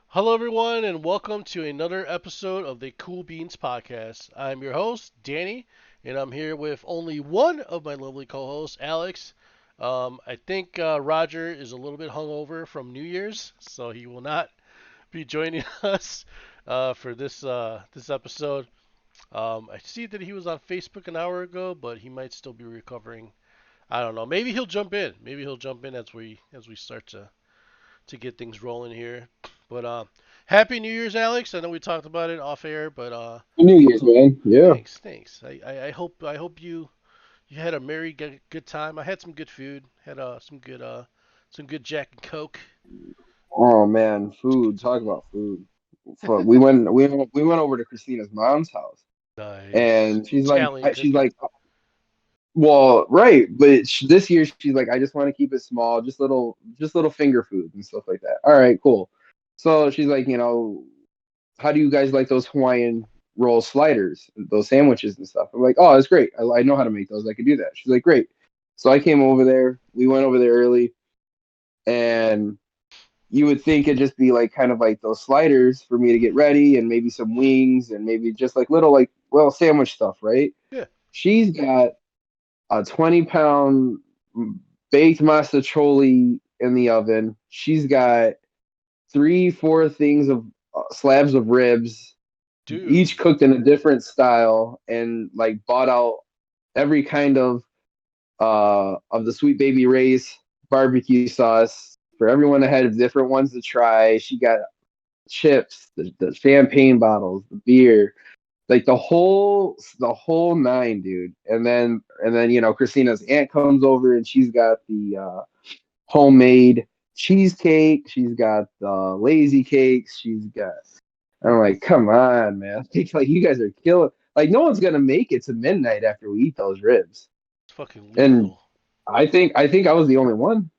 Hello, everyone, and welcome to another episode of the Cool Beans Podcast. I'm your host, Danny, and I'm here with only one of my lovely co hosts, Alex. I think Roger is a little bit hungover from New Year's, so he will not be joining us for this episode. I see that he was on Facebook an hour ago, but he might still be recovering. I don't know. Maybe he'll jump in. Maybe he'll jump in as we start to get things rolling here. But Happy New Year's, Alex. I know we talked about it off air, but New Year's, man. Yeah. thanks. I hope you had a merry good time. I had some good food. Had some good Jack and Coke. Oh man, food. Talk about food. We went over to Christina's mom's house, Nice and she's like, Italian she's cooking. like, well, right, but this year she's like, I just want to keep it small, just little finger foods and stuff like that. All right, cool. So she's like, how do you guys like those Hawaiian roll sliders, those sandwiches and stuff? I'm like, oh, that's great. I know how to make those. I could do that. She's like, great. So I came over there. We went over there early, and you would think it'd just be like kind of like those sliders for me to get ready and maybe some wings and maybe just like little like well sandwich stuff, right? Yeah, She's got a 20-pound baked masticholi in the oven. She's got three, four things of slabs of ribs, each dude. cooked in a different style, and like bought out every kind of the Sweet Baby Ray's barbecue sauce for everyone that had different ones to try. She got chips, the champagne bottles, the beer, like the whole nine, dude. And then Christina's aunt comes over and she's got the homemade cheesecake. She's got the lazy cakes. She's got. I'm like, come on, man! Like you guys are killing. Like no one's gonna make it to midnight after we eat those ribs. It's fucking And lethal. I think I was the only one.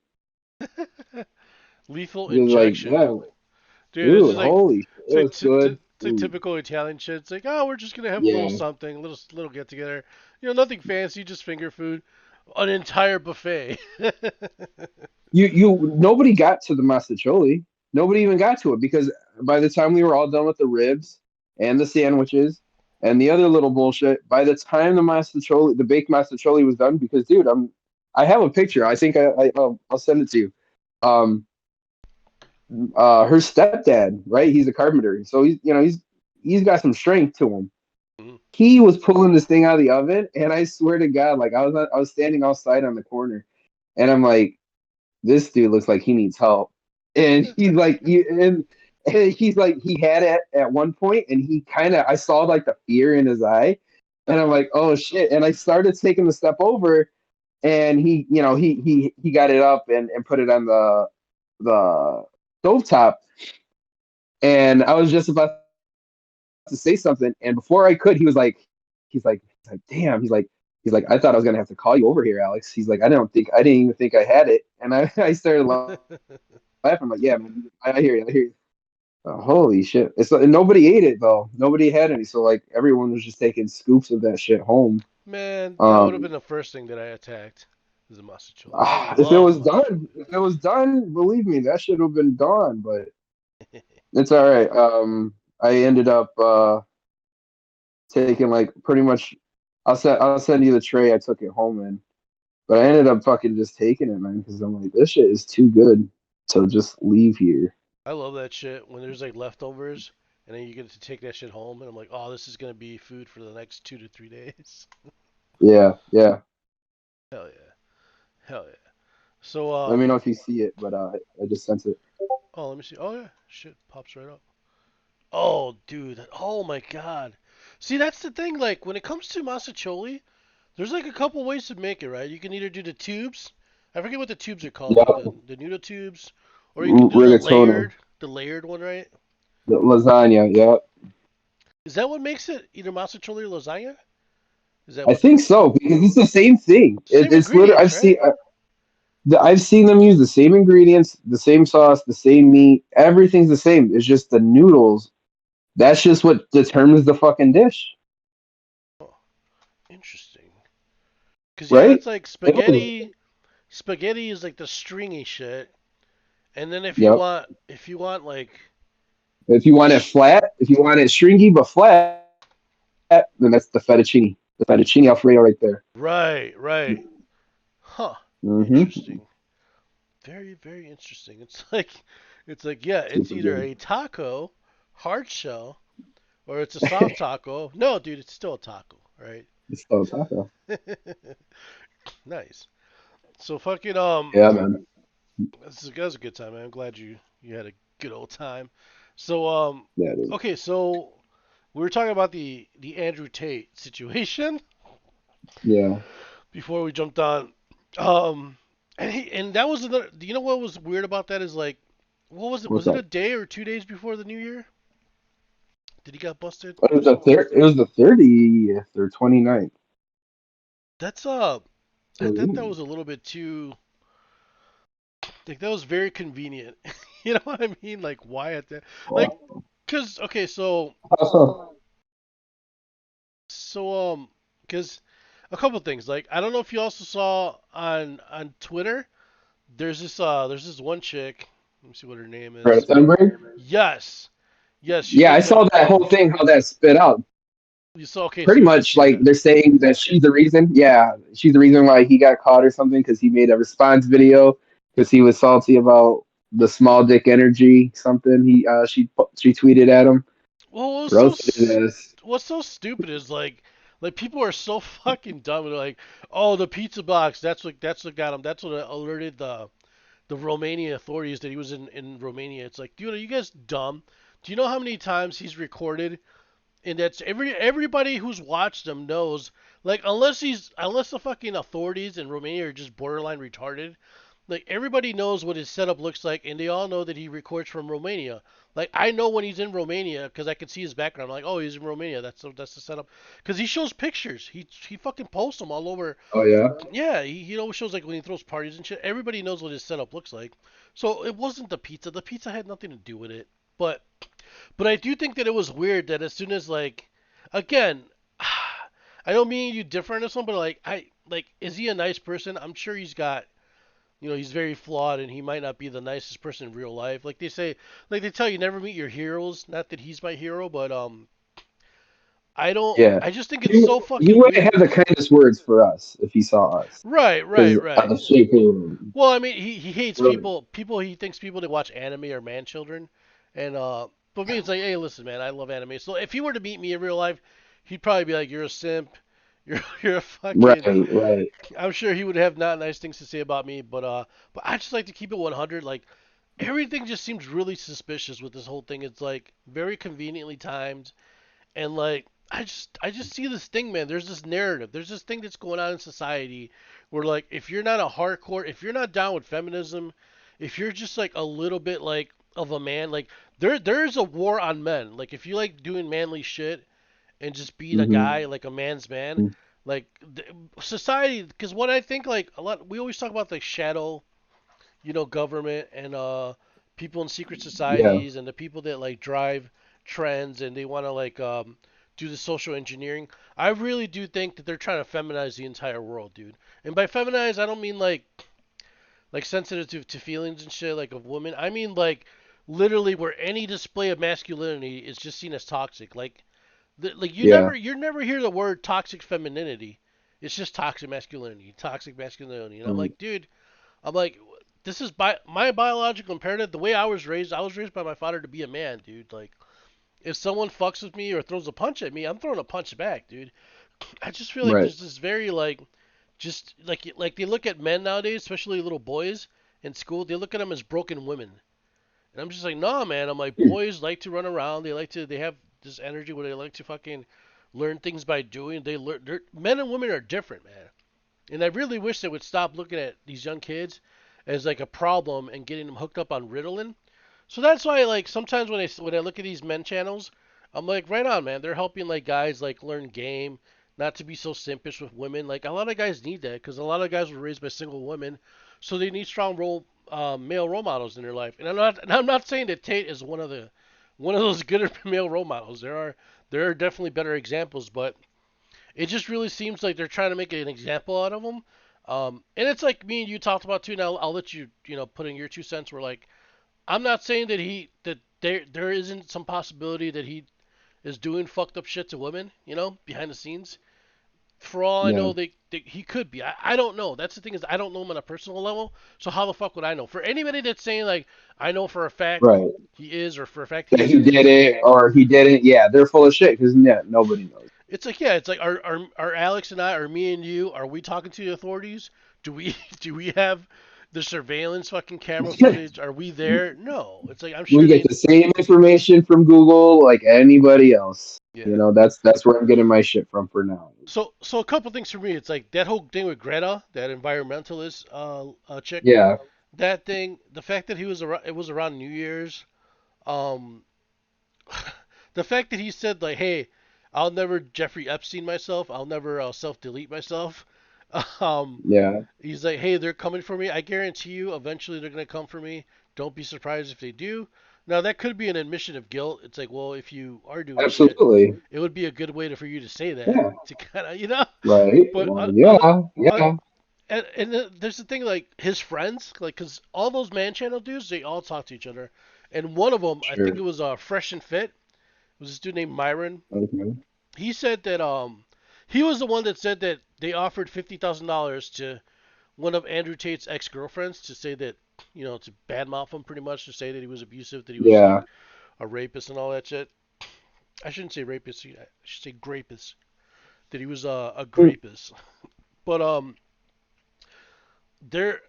Lethal Because like, injection. yeah, Dude, this is dude, like holy, shit, it was good. it's like typical Italian shit. It's like, oh, we're just gonna have a little Yeah, something, a little get together. Nothing fancy, just finger food. An entire buffet. you nobody got to the masticholi. Nobody even got to it because by the time we were all done with the ribs and the sandwiches and the other little bullshit, by the time the baked masticholi was done, because dude, I have a picture. I think I'll send it to you. Um, her stepdad, right? He's a carpenter, so he's got some strength to him. Mhm. He was pulling this thing out of the oven, and I swear to God, like I was standing outside on the corner, and I'm like, this dude looks like he needs help, and he's like, and he's like, he had it at one point, and he kind of, I saw like the fear in his eye, and I'm like, oh shit, and I started taking the step over, and he got it up and put it on the stovetop, and I was just about to say something, and before I could, he's like, damn, he's like, I thought I was gonna have to call you over here, Alex. He's like, I didn't even think I had it, and I started laughing. I'm like, yeah, man, I hear you, I hear you. Holy shit! It's like, nobody ate it though. Nobody had any, so like everyone was just taking scoops of that shit home. Man, that would have Um, been the first thing that I attacked. Is a masticholi. I if it love was masticholi. done, believe me, that should have been gone. But it's all right. I ended up taking like pretty much. I'll send you the tray I took it home in, but I ended up fucking just taking it, man, because I'm like, this shit is too good to just leave here. I love that shit when there's like leftovers and then you get to take that shit home and I'm like, oh, this is gonna be food for the next 2 to 3 days. Yeah, yeah. Hell yeah, hell yeah. So Let me know if you see it, but I just sent it. oh, let me see. Oh yeah, shit pops right up. Oh, dude. Oh my god. See, that's the thing. Like when it comes to masticholi, there's like a couple ways to make it, right? You can either do the tubes. I forget what the tubes are called, like the Yep, the noodle tubes, or you can do rigatoni, the layered one, right? the lasagna. Yep. Is that what makes it either masticholi or lasagna? Is that I what the think so because it's the same thing. same It's literally ingredients, right? I've seen them use the same ingredients, the same sauce, the same meat. Everything's the same. It's just the noodles. That's just what determines the fucking dish, Oh, interesting. Cause yeah, right? it's like It is. spaghetti. Spaghetti is like the stringy shit, and then Yep. if you want like If you want it flat, if you want it stringy but flat, then that's the fettuccine. The fettuccine Alfredo right there. Right, right. Huh. Mm-hmm. Interesting. Very, very interesting. It's like yeah, it's Super either good. a taco, hard shell, or it's a soft taco. No, dude, it's still a taco, right? It's so taco. Nice. So fucking Yeah, man. that was a good time, man. I'm glad you had a good old time. So Yeah, dude. okay, so we were talking about the Andrew Tate situation Yeah. before we jumped on. Um, and that was another. Do you know what was weird about that? Is like, what was it? What's Was it up? a day or 2 days before the New Year? Did he got busted? It was the It was the 30th or 29th. That's I thought that Mm. was a little bit too. Like that was very convenient. You know what I mean? Like why at that? Like, Wow. cause okay, so Also, so cause a couple things. Like I don't know if you also saw on Twitter. There's this one chick. Let me see what her name Greta is. Thunberg. Yes, yes, she's Yeah, I like the. saw that whole thing, how that spit out. You saw okay, so Pretty you did much see like that. they're saying that she's the reason. Yeah, she's the reason why he got caught or something because he made a response video because he was salty about the small dick energy something. She tweeted at him, Well, roasted his ass. what's so stupid is like people are so fucking dumb. They're like, oh, the pizza box. That's what got him. That's what alerted the Romanian authorities that he was in Romania. It's like, dude, are you guys dumb? Do you know how many times he's recorded? And that's everybody who's watched him knows. Like unless the fucking authorities in Romania are just borderline retarded, like everybody knows what his setup looks like, and they all know that he records from Romania. Like I know when he's in Romania because I can see his background. I'm like, oh, he's in Romania. That's the setup. Because he shows pictures. He fucking posts them all over. Oh yeah, Yeah, he always shows like when he throws parties and shit. Everybody knows what his setup looks like. So it wasn't the pizza. The pizza had nothing to do with it. But I do think that it was weird that as soon as like, again, I know me and you differ on this one, but is he a nice person? I'm sure he's got, he's very flawed and he might not be the nicest person in real life. Like they say, like they tell you, never meet your heroes. Not that he's my hero, but I don't. yeah. I just think it's so He fucking wouldn't weird. have the kindest words for us if he saw us Right, right, because of right. the shape of him. Well, I mean, he hates Really? people. He thinks people that watch anime are man children, and but me, it's like, hey, listen, man, I love anime. So if he were to meet me in real life, he'd probably be like, you're a simp, you're a fucking. Right, right. I'm sure he would have not nice things to say about me, but I just like to keep it 100. Like everything just seems really suspicious with this whole thing. It's like very conveniently timed, and like I just see this thing, man. There's this narrative. There's this thing that's going on in society where like if you're not down with feminism, if you're just like a little bit like of a man, like there's a war on men. Like if you like doing manly shit and just being a Mm-hmm. guy like a man's man, like society. Because what I think like a lot we always talk about the shadow, government and people in secret Yeah, societies and the people that like drive trends and they want to like do the social engineering. I really do think that they're trying to feminize the entire world, dude. And by feminize, I don't mean like sensitive to feelings and shit like of women. I mean like literally where any display of masculinity is just seen as toxic. Like yeah, you never hear the word toxic femininity. It's just toxic masculinity, toxic masculinity. And I'm mm, like, dude, I'm like, this is my biological imperative. The way I was raised by my father to be a man, dude. Like, if someone fucks with me or throws a punch at me, I'm throwing a punch back, dude. I just feel like right. there's this very just like they look at men nowadays, especially little boys in school. They look at them as broken women, and I'm just like, nah, man. I'm like, boys like to run around. They have this energy where they like to fucking learn things by doing. Men and women are different, man. And I really wish they would stop looking at these young kids as like a problem and getting them hooked up on Ritalin. So that's why like sometimes when I look at these men channels, I'm like, right on, man. They're helping like guys like learn game, not to be so simpish with women. Like a lot of guys need that because a lot of guys were raised by single women, so they need strong male role models in their life. And I'm not saying that Tate is one of those good male role models. There are definitely better examples, but it just really seems like they're trying to make an example out of him. And it's like me and you talked about too. Now I'll let you, put in your 2 cents. Where like I'm not saying that there isn't some possibility that he is doing fucked up shit to women, behind the scenes. For all I Yeah. know, he could be. I don't know. That's the thing is I don't know him on a personal level. So how the fuck would I know? For anybody that's saying like I know for a fact Right. he is or for a fact he That he isn't, did it or he didn't. Yeah, they're full of shit because yeah, nobody knows. it's like yeah, it's like are Alex and I, or me and you, are we talking to the authorities? Do we do we have the surveillance fucking camera footage? Are we there? No. It's like I'm We sure get they. the same information from Google like anybody else. You Yeah. know, that's where I'm getting my shit from for now. So a couple things for me. It's like that whole thing with Greta, that environmentalist chick. Yeah. That thing, the fact that it was around New Year's. Um, the fact that he said like, "Hey, I'll never Jeffrey Epstein myself. I'll never self delete myself." Um, Yeah. he's like, "Hey, they're coming for me. I guarantee you, eventually they're gonna come for me. Don't be surprised if they do." Now that could be an admission of guilt. It's like, well, if you are doing shit, Absolutely. it would be a good way for you to say that Yeah. to kind of. Right. But Well, other, yeah. uh, Yeah. and there's the thing like his friends, like, cause all those man channel dudes, they all talk to each other, and one of them, I think it Sure. was Fresh and Fit, was this dude named Myron. Okay. He said that he was the one that said that they offered $50,000 to one of Andrew Tate's ex girlfriends to say that to badmouth him pretty much, to say that he was abusive, that he was like Yeah. a rapist and all that shit. I shouldn't say rapist, I should say grapist. That he was a grapist. But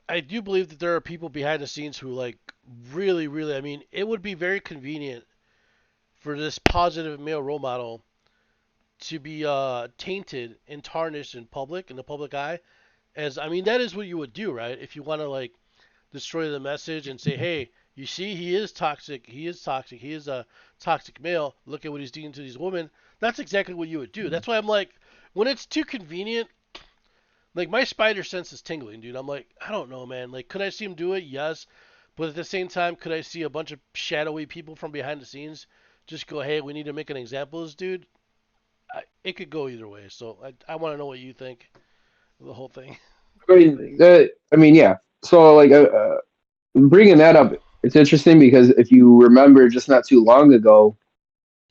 I do believe that there are people behind the scenes who like really, really. I mean, it would be very convenient for this positive male role model to be tainted and tarnished in the public eye. As I mean, that is what you would do, right? If you want to like destroy the message and say, hey, you see, he is toxic. He is toxic. He is a toxic male. Look at what he's doing to these women. That's exactly what you would do. That's why I'm like, when it's too convenient, like my spider sense is tingling, dude. I'm like, I don't know, man. Like, could I see him do it? Yes, but at the same time, could I see a bunch of shadowy people from behind the scenes just go, hey, we need to make an example of this dude? It could go either way. So I want to know what you think of the whole thing. I mean, yeah. So, like, bringing that up, it's interesting because if you remember, just not too long ago,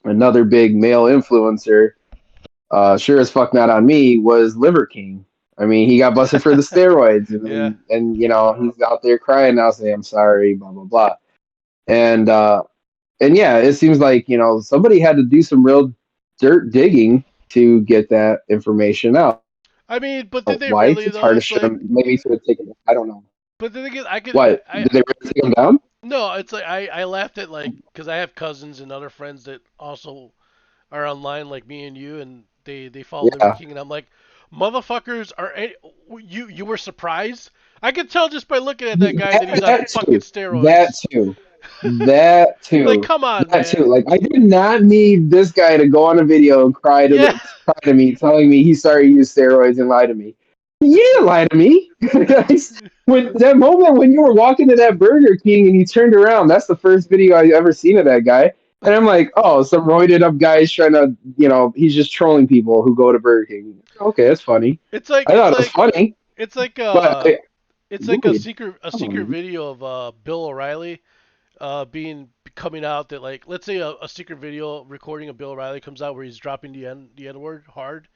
another big male influencer, sure as fuck not on me, was Liver King. I mean, he got busted for the steroids, Yeah. and you know he's out there crying now, saying I'm sorry, blah blah blah, and yeah, it seems like somebody had to do some real dirt digging to get that information out. I mean, but did they Why? really It's though? hard to It's show like, them. Maybe to take it. I don't know. but the thing is, What did they really take him down? no, it's like I laughed at like because I have cousins and other friends that also are online like me and you, and they follow Liver Yeah, King, and I'm like, motherfuckers, you were surprised? I could tell just by looking at that guy that he's on that fucking too. That steroids. too. That Like, too. come on, That too. man. Like I did not need this guy to go on a video and Yeah. cry to me, telling me he's sorry he used steroids and lie to me. You didn't lie to me. When that moment when you were walking to that Burger King and you turned around, that's the first video I ever seen of that guy. And I'm like, oh, some roided up guys trying to, he's just trolling people who go to Burger King. Okay, that's funny. It's like I it's thought it was like funny, it's like but it's like dude, a come secret on. video of Bill O'Reilly being coming out that like let's say a secret video recording of Bill O'Reilly comes out where he's dropping the N word hard,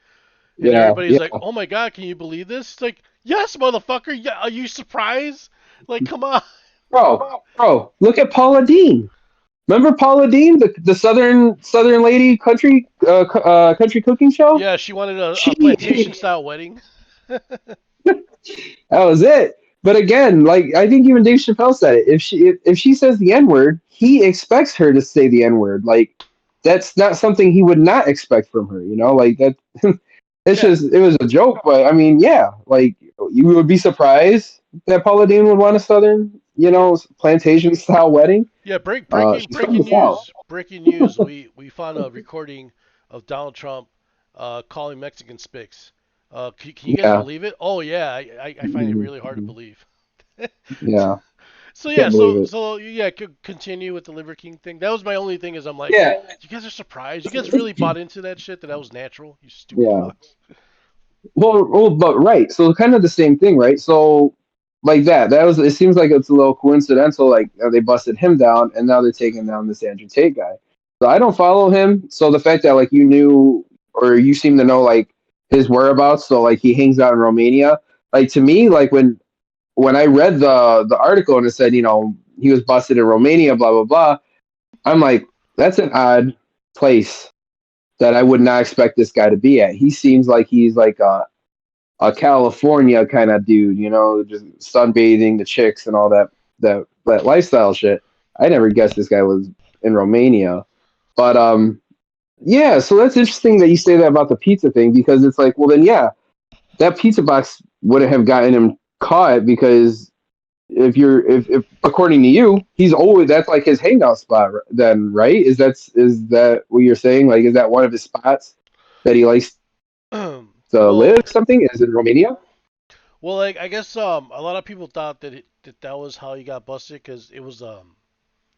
and Yeah, everybody's yeah. like, "Oh my God, can you believe this?" It's like, "Yes, motherfucker. Yeah, are you surprised? Like, come on." Bro, look at Paula Dean. Remember Paula Dean, the Southern lady country cooking show? Yeah, she wanted She a plantation style wedding. that was it. But again, like I think even Dave Chappelle said it. If she says the N word, he expects her to say the N word. Like that's not something he would not expect from her. Like that. It's Yeah, just it was a joke, but I mean, yeah, like you would be surprised that Paula Dean would want a Southern, plantation style wedding. yeah. She's from the South. Breaking news. We found a recording of Donald Trump calling Mexican spics. Can you guys Yeah, believe it? Oh yeah, I find it mhm, really hard to mhm. believe. Yeah, So yeah, can't believe it. continue with the Liver King thing. That was my only thing. Is I'm like, Yeah, you guys are surprised. You guys really bought into that shit that was natural. You stupid yeah. fucks. But right. So kind of the same thing, right? So like that. That was. It seems like it's a little coincidental. Like they busted him down, and now they're taking down this Andrew Tate guy. So I don't follow him. So the fact that like you knew or you seem to know like his whereabouts, so like he hangs out in Romania. Like to me, like when I read the article and it said he was busted in Romania, blah blah blah. I'm like, that's an odd place that I would not expect this guy to be at. He seems like he's like a California kind of dude, just sunbathing, the chicks and all that lifestyle shit. I never guessed this guy was in Romania. But yeah, so that's interesting that you say that about the pizza thing because it's like, well then yeah, that pizza box wouldn't have gotten him caught because if according to you, he's always that's like his hangout spot then, right? Is that what you're saying? Like is that one of his spots that he likes to live well, something is in Romania? well, like I guess a lot of people thought that was how he got busted because it was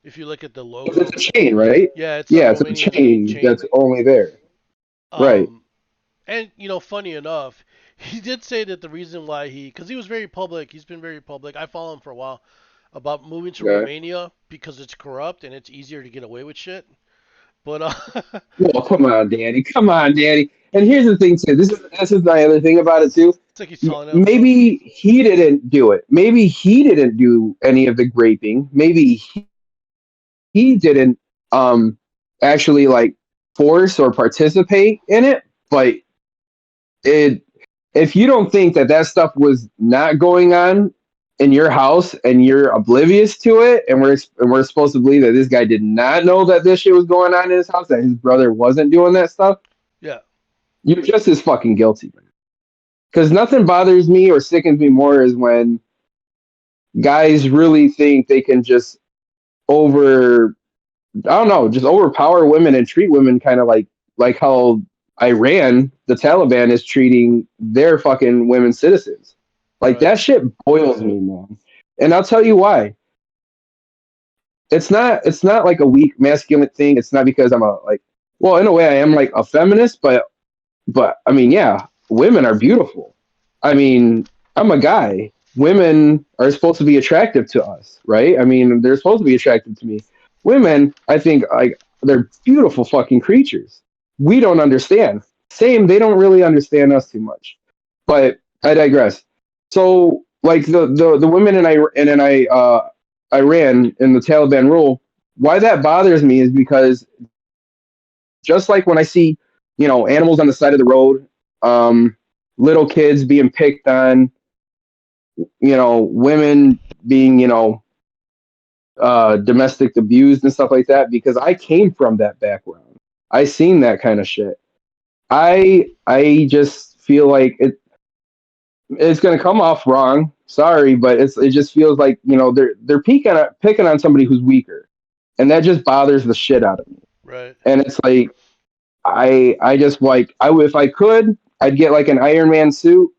if you look at the 'Cause it's logo, a chain, right? yeah, it's a Yeah, it's a Romanian made chain chain. that's only there. Right. Um, and funny enough, he did say that the reason why because he was very public, he's been very public. I follow him for a while about moving to Okay. Romania because it's corrupt and it's easier to get away with shit. But Well, come on, Danny. Come on, Danny. And here's the thing too. This is my other thing about it too. it's like he's telling them so. Maybe he didn't do it. Maybe he didn't do any of the graping. Maybe he didn't actually like force or participate in it. But it if you don't think that that stuff was not going on in your house and you're oblivious to it, and we're supposed to believe that this guy did not know that this shit was going on in his house, that his brother wasn't doing that stuff, Yeah, you're just as fucking guilty. Because nothing bothers me or sickens me more is when guys really think they can just over I don't know, just overpower women and treat women kind of like how Iran, the Taliban, is treating their fucking women citizens. Like right. that shit boils me, man. And I'll tell you why. It's not like a weak masculine thing. It's not because I'm a like well, in a way I am like a feminist, but I mean, yeah, women are beautiful. I mean, I'm a guy. Women are supposed to be attractive to us, right? I mean, they're supposed to be attractive to me. Women, I think, like they're beautiful fucking creatures. We don't understand. Same, they don't really understand us too much. But I digress. So, like the women in Iran in the Taliban rule, why that bothers me is because just like when I see, animals on the side of the road, um, little kids being picked on, women being, domestic abused and stuff like that, because I came from that background. I seen that kind of shit. I just feel like it's gonna come off wrong. Sorry, but it just feels like they're picking on somebody who's weaker, and that just bothers the shit out of me. Right. And it's like I just like if I could, I'd get like an Iron Man suit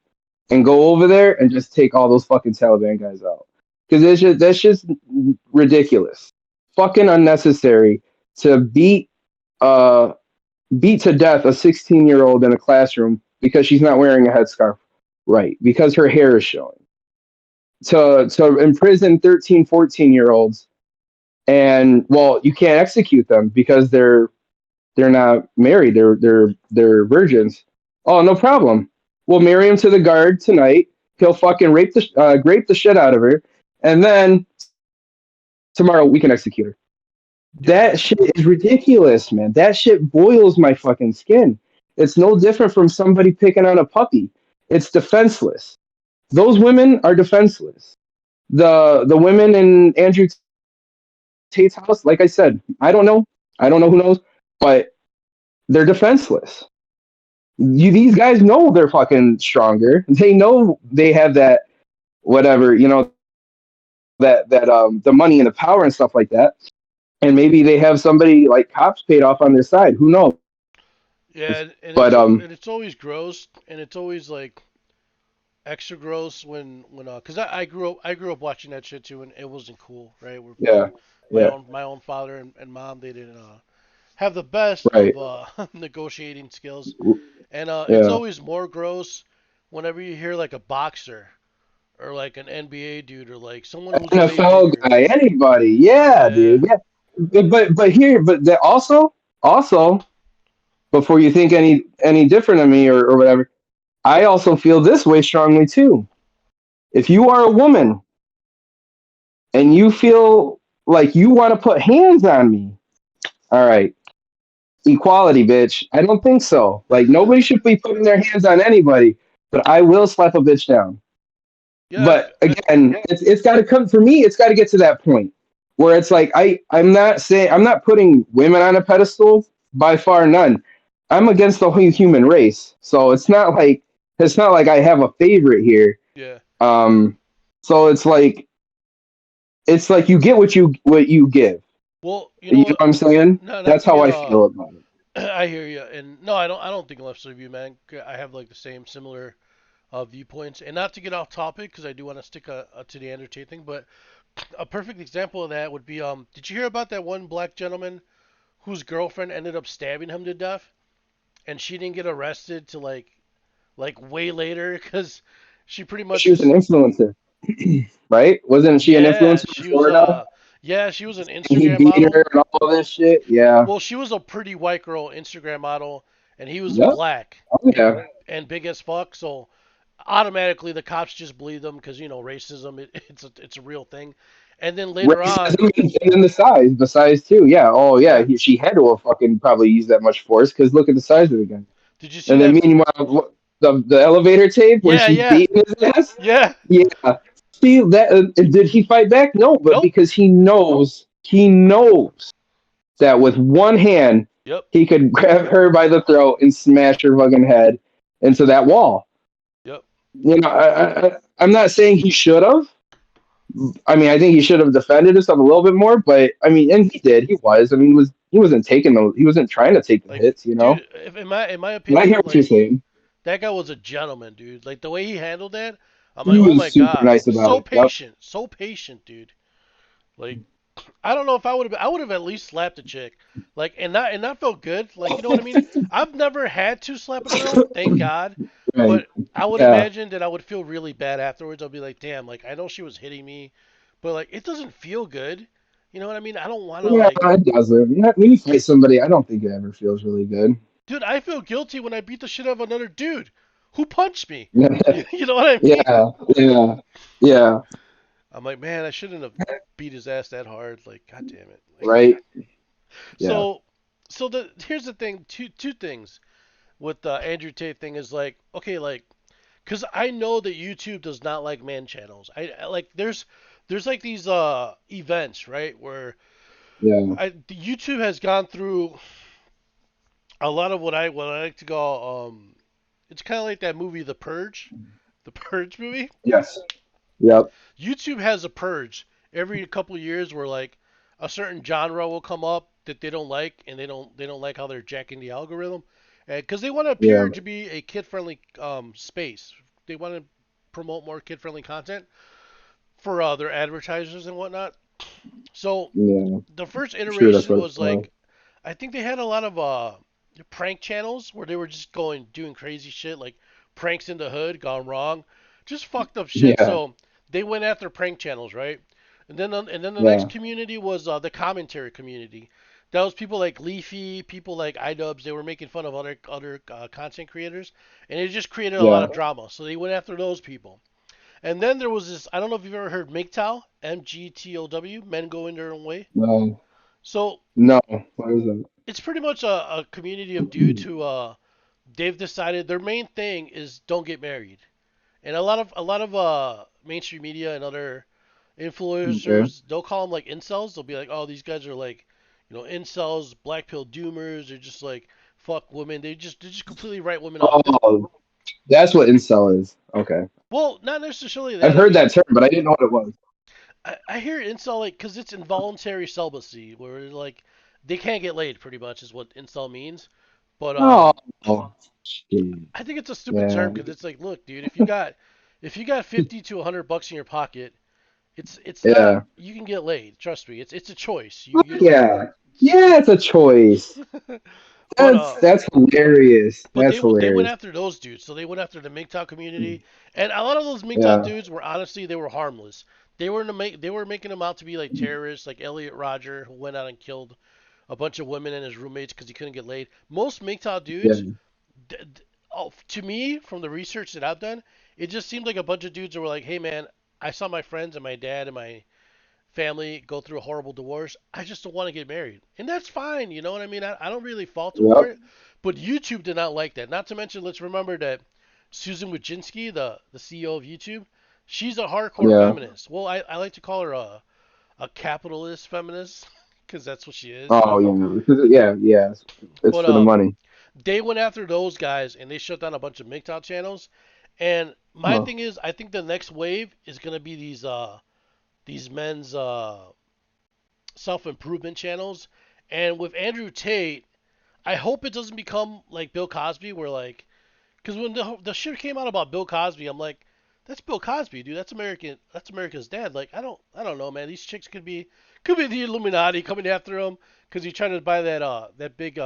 and go over there and just take all those fucking Taliban guys out. Because that's just ridiculous, fucking unnecessary to uh beat to death a 16-year-old in a classroom because she's not wearing a headscarf right because her hair is showing. To imprison 13, 14-year-olds and well, you can't execute them because they're not married. They're virgins. Oh, no problem. We'll marry him to the guard tonight. He'll fucking grape the shit out of her, and then tomorrow we can execute her. Yeah. That shit is ridiculous, man. That shit boils my fucking skin. It's no different from somebody picking on a puppy. It's defenseless. Those women are defenseless. The women in Andrew Tate's house, like I said, I don't know. I don't know who knows, but they're defenseless. These guys know they're fucking stronger. They know they have that whatever, that the money and the power and stuff like that. And maybe they have somebody like cops paid off on their side. Who knows? Yeah, and But it's always gross, and it's always like extra gross when because I grew up watching that shit too, and it wasn't cool, right? Where yeah, yeah, my own father and mom they didn't have the best right, of negotiating skills, and it's yeah, always more gross whenever you hear like a boxer or like an NBA dude, or like someone who's way NFL bigger. guy, anybody. Yeah, Yeah, dude. Yeah. But that also before you think any different of me or whatever, I also feel this way strongly too. If you are a woman and you feel like you want to put hands on me, all right, equality, bitch. I don't think so. Like nobody should be putting their hands on anybody, but I will slap a bitch down. yeah, But again, it's got to come for me. It's got to get to that point where it's like I'm not saying I'm not putting women on a pedestal, by far none. I'm against the whole human race, so it's not like I have a favorite here. yeah. Um, so it's like you get what you give. Well, you know You know what? what I'm saying? No, not That's to how get I feel about it. I hear you, and no, I don't think less of you, man. I have like the same similar viewpoints, and not to get off topic because I do want to stick to the Andrew Tate thing, but a perfect example of that would be did you hear about that one black gentleman whose girlfriend ended up stabbing him to death, and she didn't get arrested to like way later because she pretty She much was an just influencer, right? Wasn't she an yeah, influencer in she was Florida? yeah, she was an And he Instagram beat model. her and all this shit. Yeah. Well, she was a pretty white girl Instagram model, and he was Yep. black Oh yeah. and big as fuck. So automatically the cops just believe them because racism it's a real thing. And then later on, Racism and then the size too. Yeah. Oh yeah. yeah. She had to have fucking probably used that much force because look at the size of the guy. Did you see And then that? meanwhile, the elevator tape where Yeah, she's yeah, beating his ass. yeah. Yeah. See that? Did he fight back? No, but Nope. because he knows that with one hand Yep. he could grab her by the throat and smash her fucking head into that wall. Yep. I'm not saying he should have. I mean, I think he should have defended himself a little bit more, but I mean, and he did. He was. I mean, he wasn't trying to take the Like, hits, you know. dude, if, in my And I hear opinion, what you're like saying. that guy was a gentleman, dude. Like the way he handled that, I'm like, He oh my was super god, nice about it. Yep. so patient, dude. Like I don't know if I would have at least slapped a chick. Like and that felt good. Like you know what I mean? I've never had to slap a girl, thank God. Right. But I would Yeah. imagine that I would feel really bad afterwards. I'll be like, damn, like I know she was hitting me, but like it doesn't feel good. You know what I mean? I don't want to Yeah, like, it doesn't. When you fight somebody, I don't think it ever feels really good. dude, I feel guilty when I beat the shit out of another dude who punched me. You know what I mean? Yeah. Yeah. Yeah. I'm like, man, I shouldn't have beat his ass that hard. Like, god damn it. Like, Right. Yeah. so, so here's the thing. Two things with the Andrew Tate thing is like, okay, like, cause I know that YouTube does not like man channels. Like, there's like these events, right, where Yeah. YouTube has gone through a lot of what I like to call it's kind of like that movie The Purge, the Purge movie. Yes. Yep. YouTube has a purge every couple of years where like a certain genre will come up that they don't like, and they don't like how they're jacking the algorithm, because they want to Yeah. appear to be a kid-friendly space. They want to promote more kid-friendly content for their advertisers and whatnot. So Yeah. the first Sure, that's iteration what it's was called. like, I think they had a lot of prank channels where they were just doing crazy shit like pranks in the hood gone wrong, just fucked up shit. Yeah. So they went after prank channels, right? And then the next Yeah. community was the commentary community. That was people like Leafy, people like iDubbbz. They were making fun of other content creators, and it just created a lot Yeah. of drama. So they went after those people. And then there was this. I don't know if you've ever heard MGTOW, MGTOW, men going their own way. No. So No. What is that? it's pretty much a community of dudes who they've decided their main thing is don't get married. And a lot of mainstream media and other Okay. influencers, they'll call them like incels. They'll be like, oh, these guys are like, incels, black pill doomers. They're just like fuck women. They just completely write women off. Oh, that's what incel is. Okay. Well, not necessarily I've that. I heard mean, that term, but I didn't know what it was. I hear incel like because it's involuntary celibacy, where like they can't get laid. Pretty much is what incel means. But Oh, shit. I think it's a stupid Yeah. term because it's like, look, dude, if you got 50 to 100 bucks in your pocket, it's not Yeah. you can get laid. Trust me, it's a choice. You Yeah. Yeah, it's a choice. But That's hilarious. That's they went hilarious. after those dudes. So they went after the MGTOW community, and a lot of those MGTOW Yeah, dudes were honestly they were harmless. They were making them out to be like terrorists, like Elliot Rodger, who went out and killed a bunch of women and his roommates because he couldn't get laid. Most MGTOW dudes, yeah, to me, from the research that I've done, it just seemed like a bunch of dudes that were like, "Hey man, I saw my friends and my dad and my family go through a horrible divorce. I just don't want to get married. And that's fine. You know what I mean? I don't really fault them for yep, it. But YouTube did not like that. Not to mention, let's remember that Susan Wojcicki, the CEO of YouTube, she's a hardcore yeah. feminist. Well, I like to call her a capitalist feminist because that's what she is, you Oh know? yeah, yeah, yeah. It's But for the money. they went after those guys and they shut down a bunch of MGTOW channels. And my Huh. thing is, I think the next wave is gonna be these men's self improvement channels. And with Andrew Tate, I hope it doesn't become like Bill Cosby, where like, because when the shit came out about Bill Cosby, I'm like, that's Bill Cosby, dude. That's American. That's America's dad. Like, I don't know, man. These chicks could be the Illuminati coming after him because he's trying to buy that big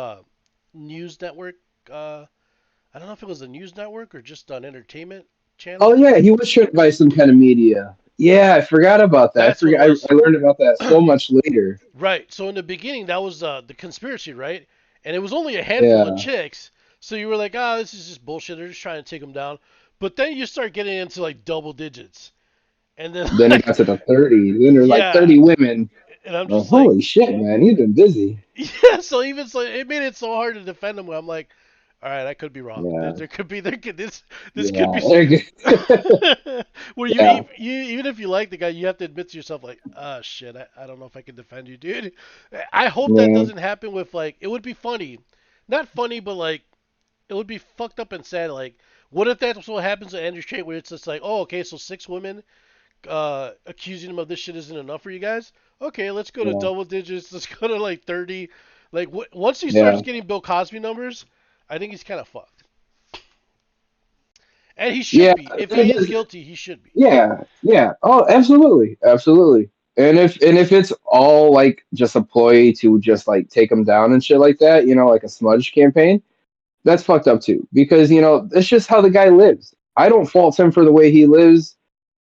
news network. I don't know if it was a news network or just an entertainment Oh channel. yeah, he was tricked by some kind of media. Yeah, I forgot about that. I That's what it forgot. was. I learned about that so much later. Right. So in the beginning, that was the conspiracy, right? And it was only a handful of Yeah. chicks. So you were like, ah, this is just bullshit. They're just trying to take them down. But then you start getting into like double digits, and then Then it got like, to the 30. Then there's like yeah, 30 women. and I'm Oh, just like, holy shit, man, he's been busy. yeah. So even so, it made it so hard to defend them. I'm like, all right, I could be wrong. Yeah, There could be this could yeah, be where yeah, you even if you like the guy, you have to admit to yourself like, ah, shit, I don't know if I can defend you, dude. I hope that yeah, doesn't happen with like it would be funny, not funny, but like it would be fucked up and sad. Like, what if that's what happens to Andrew Tate, where it's just like, oh, okay, so six women accusing him of this shit isn't enough for you guys? Okay, let's go to yeah, double digits. Let's go to like 30. Like, once he starts yeah, getting Bill Cosby numbers, I think he's kind of fucked. And he should yeah. be. If he is guilty, he should be. Yeah, yeah. Oh, absolutely, absolutely. And if it's all like just a ploy to just like take them down and shit like that, like a smudge campaign, that's fucked up too. Because that's just how the guy lives. I don't fault him for the way he lives.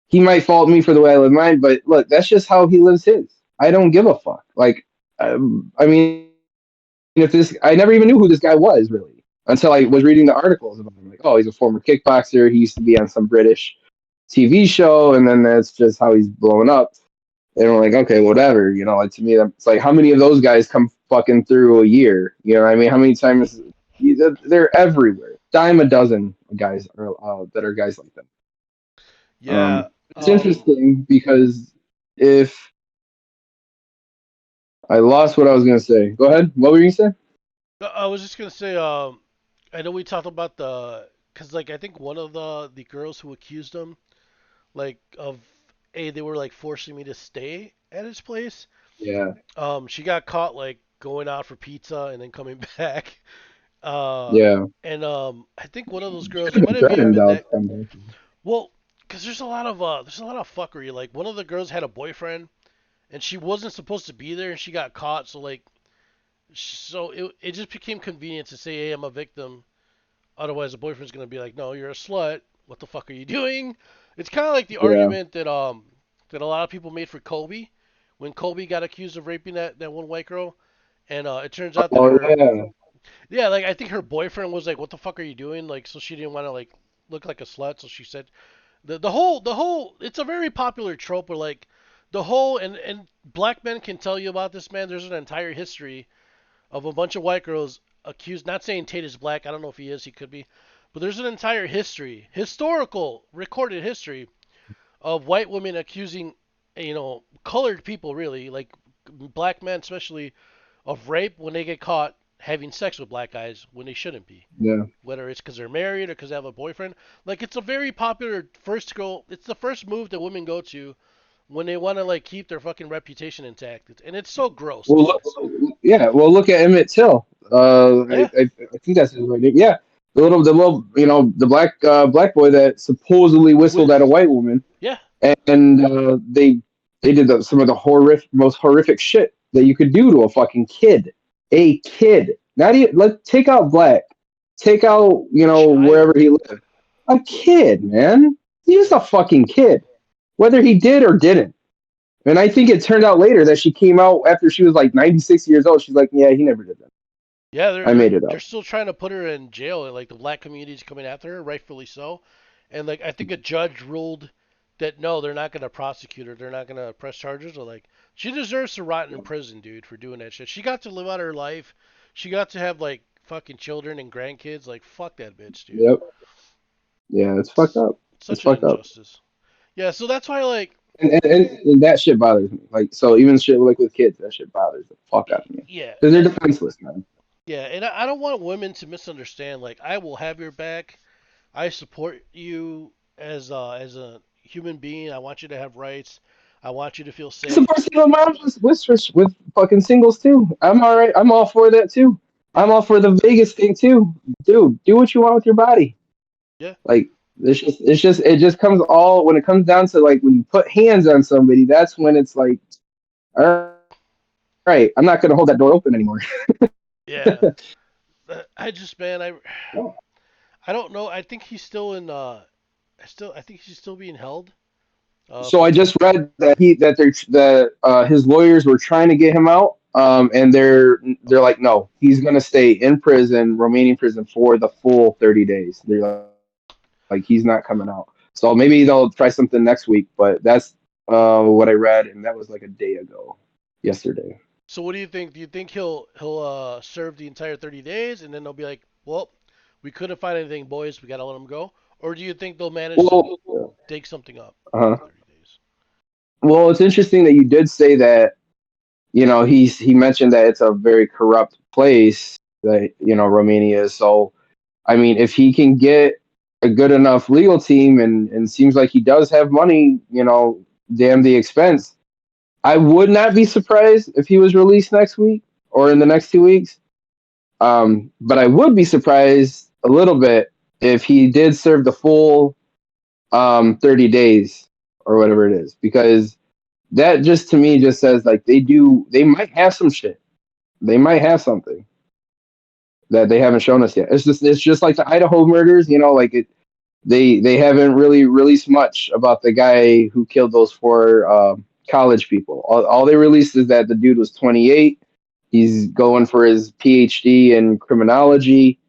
He might fault me for the way I live mine, but look, that's just how he lives his. I don't give a fuck. Like, I mean, if this, I never even knew who this guy was really until I was reading the articles about him. Like, oh, he's a former kickboxer. He used to be on some British TV show, and then that's just how he's blowing up. And we're like, okay, whatever. Like to me, it's like how many of those guys come fucking through a year? You know what I mean? How many times they're everywhere? Dime a dozen guys are that are guys like that. Yeah. It's interesting because if I lost what I was gonna say, go ahead. What were you gonna say? I was just gonna say, I know we talked about cause like I think one of the girls who accused him, like of, they were like forcing me to stay at his place. Yeah, She got caught like going out for pizza and then coming back. Uh, yeah. and I think one of those girls, it Should might have have even threatened been Alex that. Foundation. Well, cause there's a lot of fuckery. Like one of the girls had a boyfriend and she wasn't supposed to be there and she got caught. So it just became convenient to say, hey, I'm a victim. Otherwise, the boyfriend's gonna be like, no, you're a slut. What the fuck are you doing? It's kind of like the Yeah. argument that a lot of people made for Kobe when Kobe got accused of raping that one white girl, and it turns out that Oh yeah. yeah, like I think her boyfriend was like, what the fuck are you doing? Like, so she didn't want to like look like a slut, so she said the whole it's a very popular trope where like the whole and black men can tell you about this, man. There's an entire history of a bunch of white girls accused. Not saying Tate is black. I don't know if he is. He could be. But there's an entire history, historical, recorded history of white women accusing, colored people really, like black men especially, of rape when they get caught having sex with black guys when they shouldn't be. Yeah. Whether it's because they're married or because they have a boyfriend. Like it's a very popular first go. It's the first move that women go to when they want to like keep their fucking reputation intact. And it's so gross to Well, me. yeah. Well, look at Emmett Till. Yeah. I think that's his right name. Yeah. The little, the black boy that supposedly whistled at a white woman, Yeah. and they did some of the most horrific shit that you could do to a fucking kid, a kid. Not even let take out black, take out wherever Child. he lived. A kid, man. He's just Yeah. a fucking kid, whether he did or didn't. And I think it turned out later that she came out after she was like 96 years old. She's like, yeah, he never did that. Yeah, I made it they're up. still trying to put her in jail, and like the black community's coming after her, rightfully so. And like I think a judge ruled that no, they're not gonna prosecute her, they're not gonna press charges. Or like she deserves to rot in prison, dude, for doing that shit. She got to live out her life. She got to have like fucking children and grandkids. Like fuck that bitch, dude. Yep. Yeah, it's fucked It's up. It's such an fucked up. injustice. Yeah, so that's why like And that shit bothers me. Like, so even shit like with kids, that shit bothers the fuck out of me. yeah, Because they're defenseless, man. yeah, and I don't want women to misunderstand. Like I will have your back. I support you as a human being. I want you to have rights. I want you to feel I safe. support single moms with fucking singles too. I'm all right. I'm all for that too. I'm Yeah, all for the Vegas thing too. Dude, do what you want with your body. yeah, Like it just comes all when it comes down to like when you put hands on somebody, that's when it's like, all right, I'm not gonna hold that door open anymore. yeah. I just man, I don't know. I think he's still in. I think he's still being held. So For I just read that his lawyers were trying to get him out, and they're like, no, he's gonna stay in prison, Romanian prison, for the full 30 days. They're like, he's not coming out. So maybe they'll try something next week, but that's what I read, and that was like a day ago, yesterday. So what do you think? Do you think he'll serve the entire 30 days and then they'll be like, well, we couldn't find anything, boys. We gotta let him go. Or do you think they'll manage to Well, dig something up in the uh 30 days? well, it's interesting that you did say that. He mentioned that it's a very corrupt place that Romania is. So I mean, if he can get a good enough legal team and seems like he does have money, damn the expense. I would not be surprised if he was released next week or in the next 2 weeks. But I would be surprised a little bit if he did serve the full 30 days or whatever it is, because that just to me just says like they might have some shit. They might have something that they haven't shown us yet. It's just like the Idaho murders, like they haven't really released much about the guy who killed those four college people. All they released is that the dude was 28. He's going for his PhD in criminology,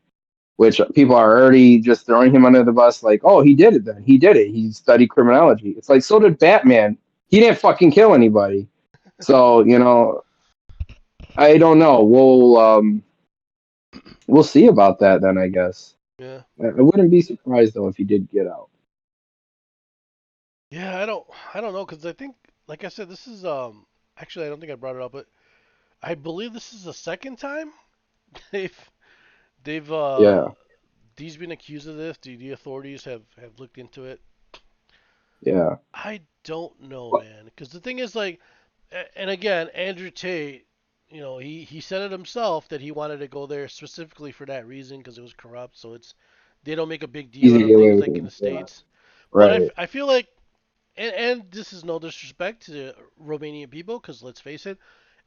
which people are already just throwing him under the bus. Like, oh, he did it then. He did it. He studied criminology. It's like, so did Batman. He didn't fucking kill anybody. So, I don't know. We'll see about that then, I guess. Yeah. I wouldn't be surprised though if he did get out. Yeah, I don't know because I think like I said this is actually I don't think I brought it up but I believe this is the second time they've they've Yeah, he's been accused of this. The authorities have looked into it. yeah. I don't know, man, because the thing is like and again, Andrew Tate, he said it himself that he wanted to go there specifically for that reason because it was corrupt. So it's they don't make a big deal Easy out to of get away things with like in it. the Yeah. states. But Right. I feel like and this is no disrespect to the Romanian people because let's face it,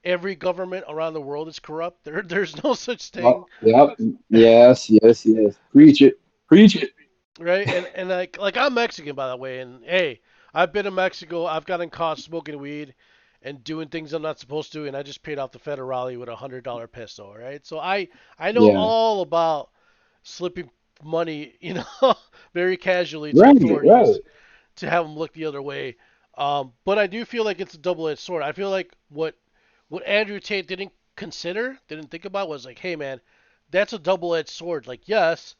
every government around the world is corrupt. There's no such thing, Yep. Yes, yes, yes. Preach it. Preach it. right? And like I'm Mexican by the way, and hey, I've been to Mexico. I've gotten caught smoking weed and doing things I'm not supposed to, and I just paid off the federale with $100 peso, right? So I know Yeah. all about slipping money, very casually to Right, authorities right. to have them look the other way. But I do feel like it's a double-edged sword. I feel like what Andrew Tate didn't think about was like, hey man, that's a double-edged sword. Like yes,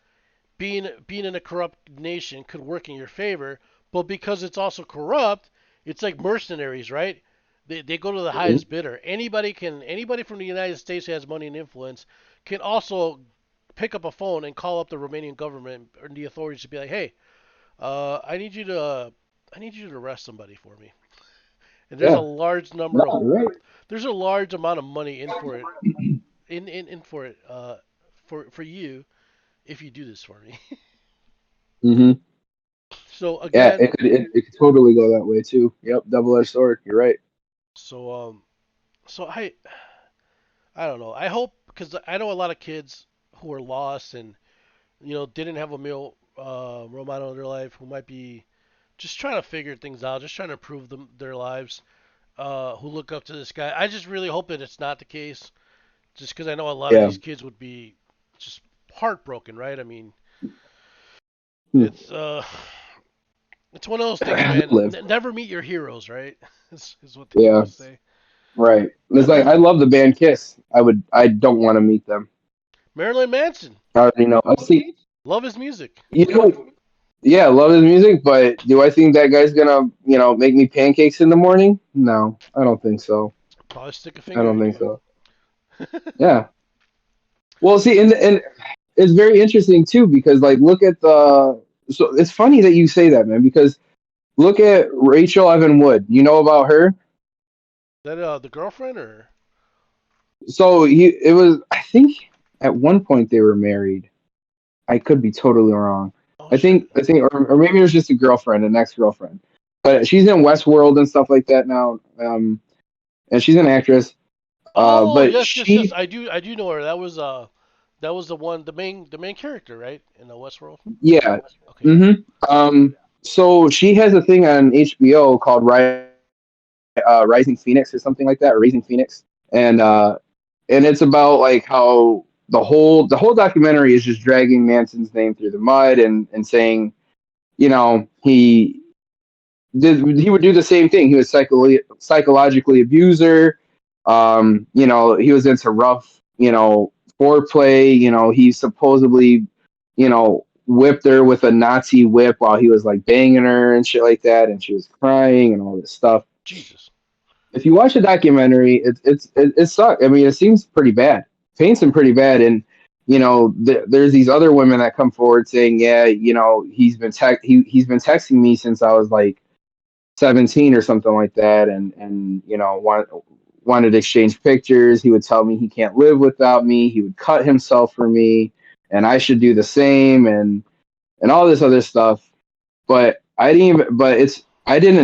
being in a corrupt nation could work in your favor, but because it's also corrupt, it's like mercenaries, right? They go to the Mhm. highest bidder. Anybody from the United States who has money and influence can also pick up a phone and call up the Romanian government or the authorities to be like, hey, uh, I need you to I need you to arrest somebody for me. And Yeah. No, right. there's a large amount of money in for it in for it for you if you do this for me. Hmm. So Yeah, again, it could totally go that way too. Yep, double-edged sword. You're right. so so I don't know. I hope. because I know a lot of kids who are lost and didn't have a male role model in their life who might be just trying to figure things out, just trying to improve their lives, who look up to this guy. I just really hope that it's not the case, just because I know a lot of Yeah. these kids would be just heartbroken, right? I mean, Hmm. it's it's one of those things, man. Live. Never meet your heroes, right? Is what they Yeah. always say. Right. It's like I love the band Kiss. I don't want to meet them. Marilyn Manson, I already know. I see. love his music. You know, yeah, love his music, but do I think that guy's gonna, make me pancakes in the morning? No, I don't think so. Probably stick a I finger don't in think you. so. Yeah. Well, see, and it's very interesting too because like look at the. So it's funny that you say that, man, because look at Rachel Evan Wood. You know about her? That the girlfriend or So it was. I think at one point they were married. I could be totally wrong. oh I shit. think I think or maybe it was just a girlfriend, an ex-girlfriend. But she's in Westworld and stuff like that now. And she's an actress. Oh But yes, yes, yes. she, I do know her. That was the main character, right? In the Westworld. yeah. Okay, yeah. hmm so she has a thing on HBO called Rising Phoenix or something like that, or Raising Phoenix, and it's about like how the whole documentary is just dragging Manson's name through the mud and saying, he would do the same thing. He was psychologically abuse her. He was into rough, foreplay. He supposedly, whipped her with a Nazi whip while he was like banging her and shit like that, and she was crying and all this stuff. Jesus. If you watch the documentary, it sucks. I mean, it seems pretty bad. Paints him pretty bad, and there's these other women that come forward saying, yeah, he's been texting me since I was like 17 or something like that, and wanted to exchange pictures. He would tell me he can't live without me. He would cut himself for me, and I should do the same, and all this other stuff. But I didn't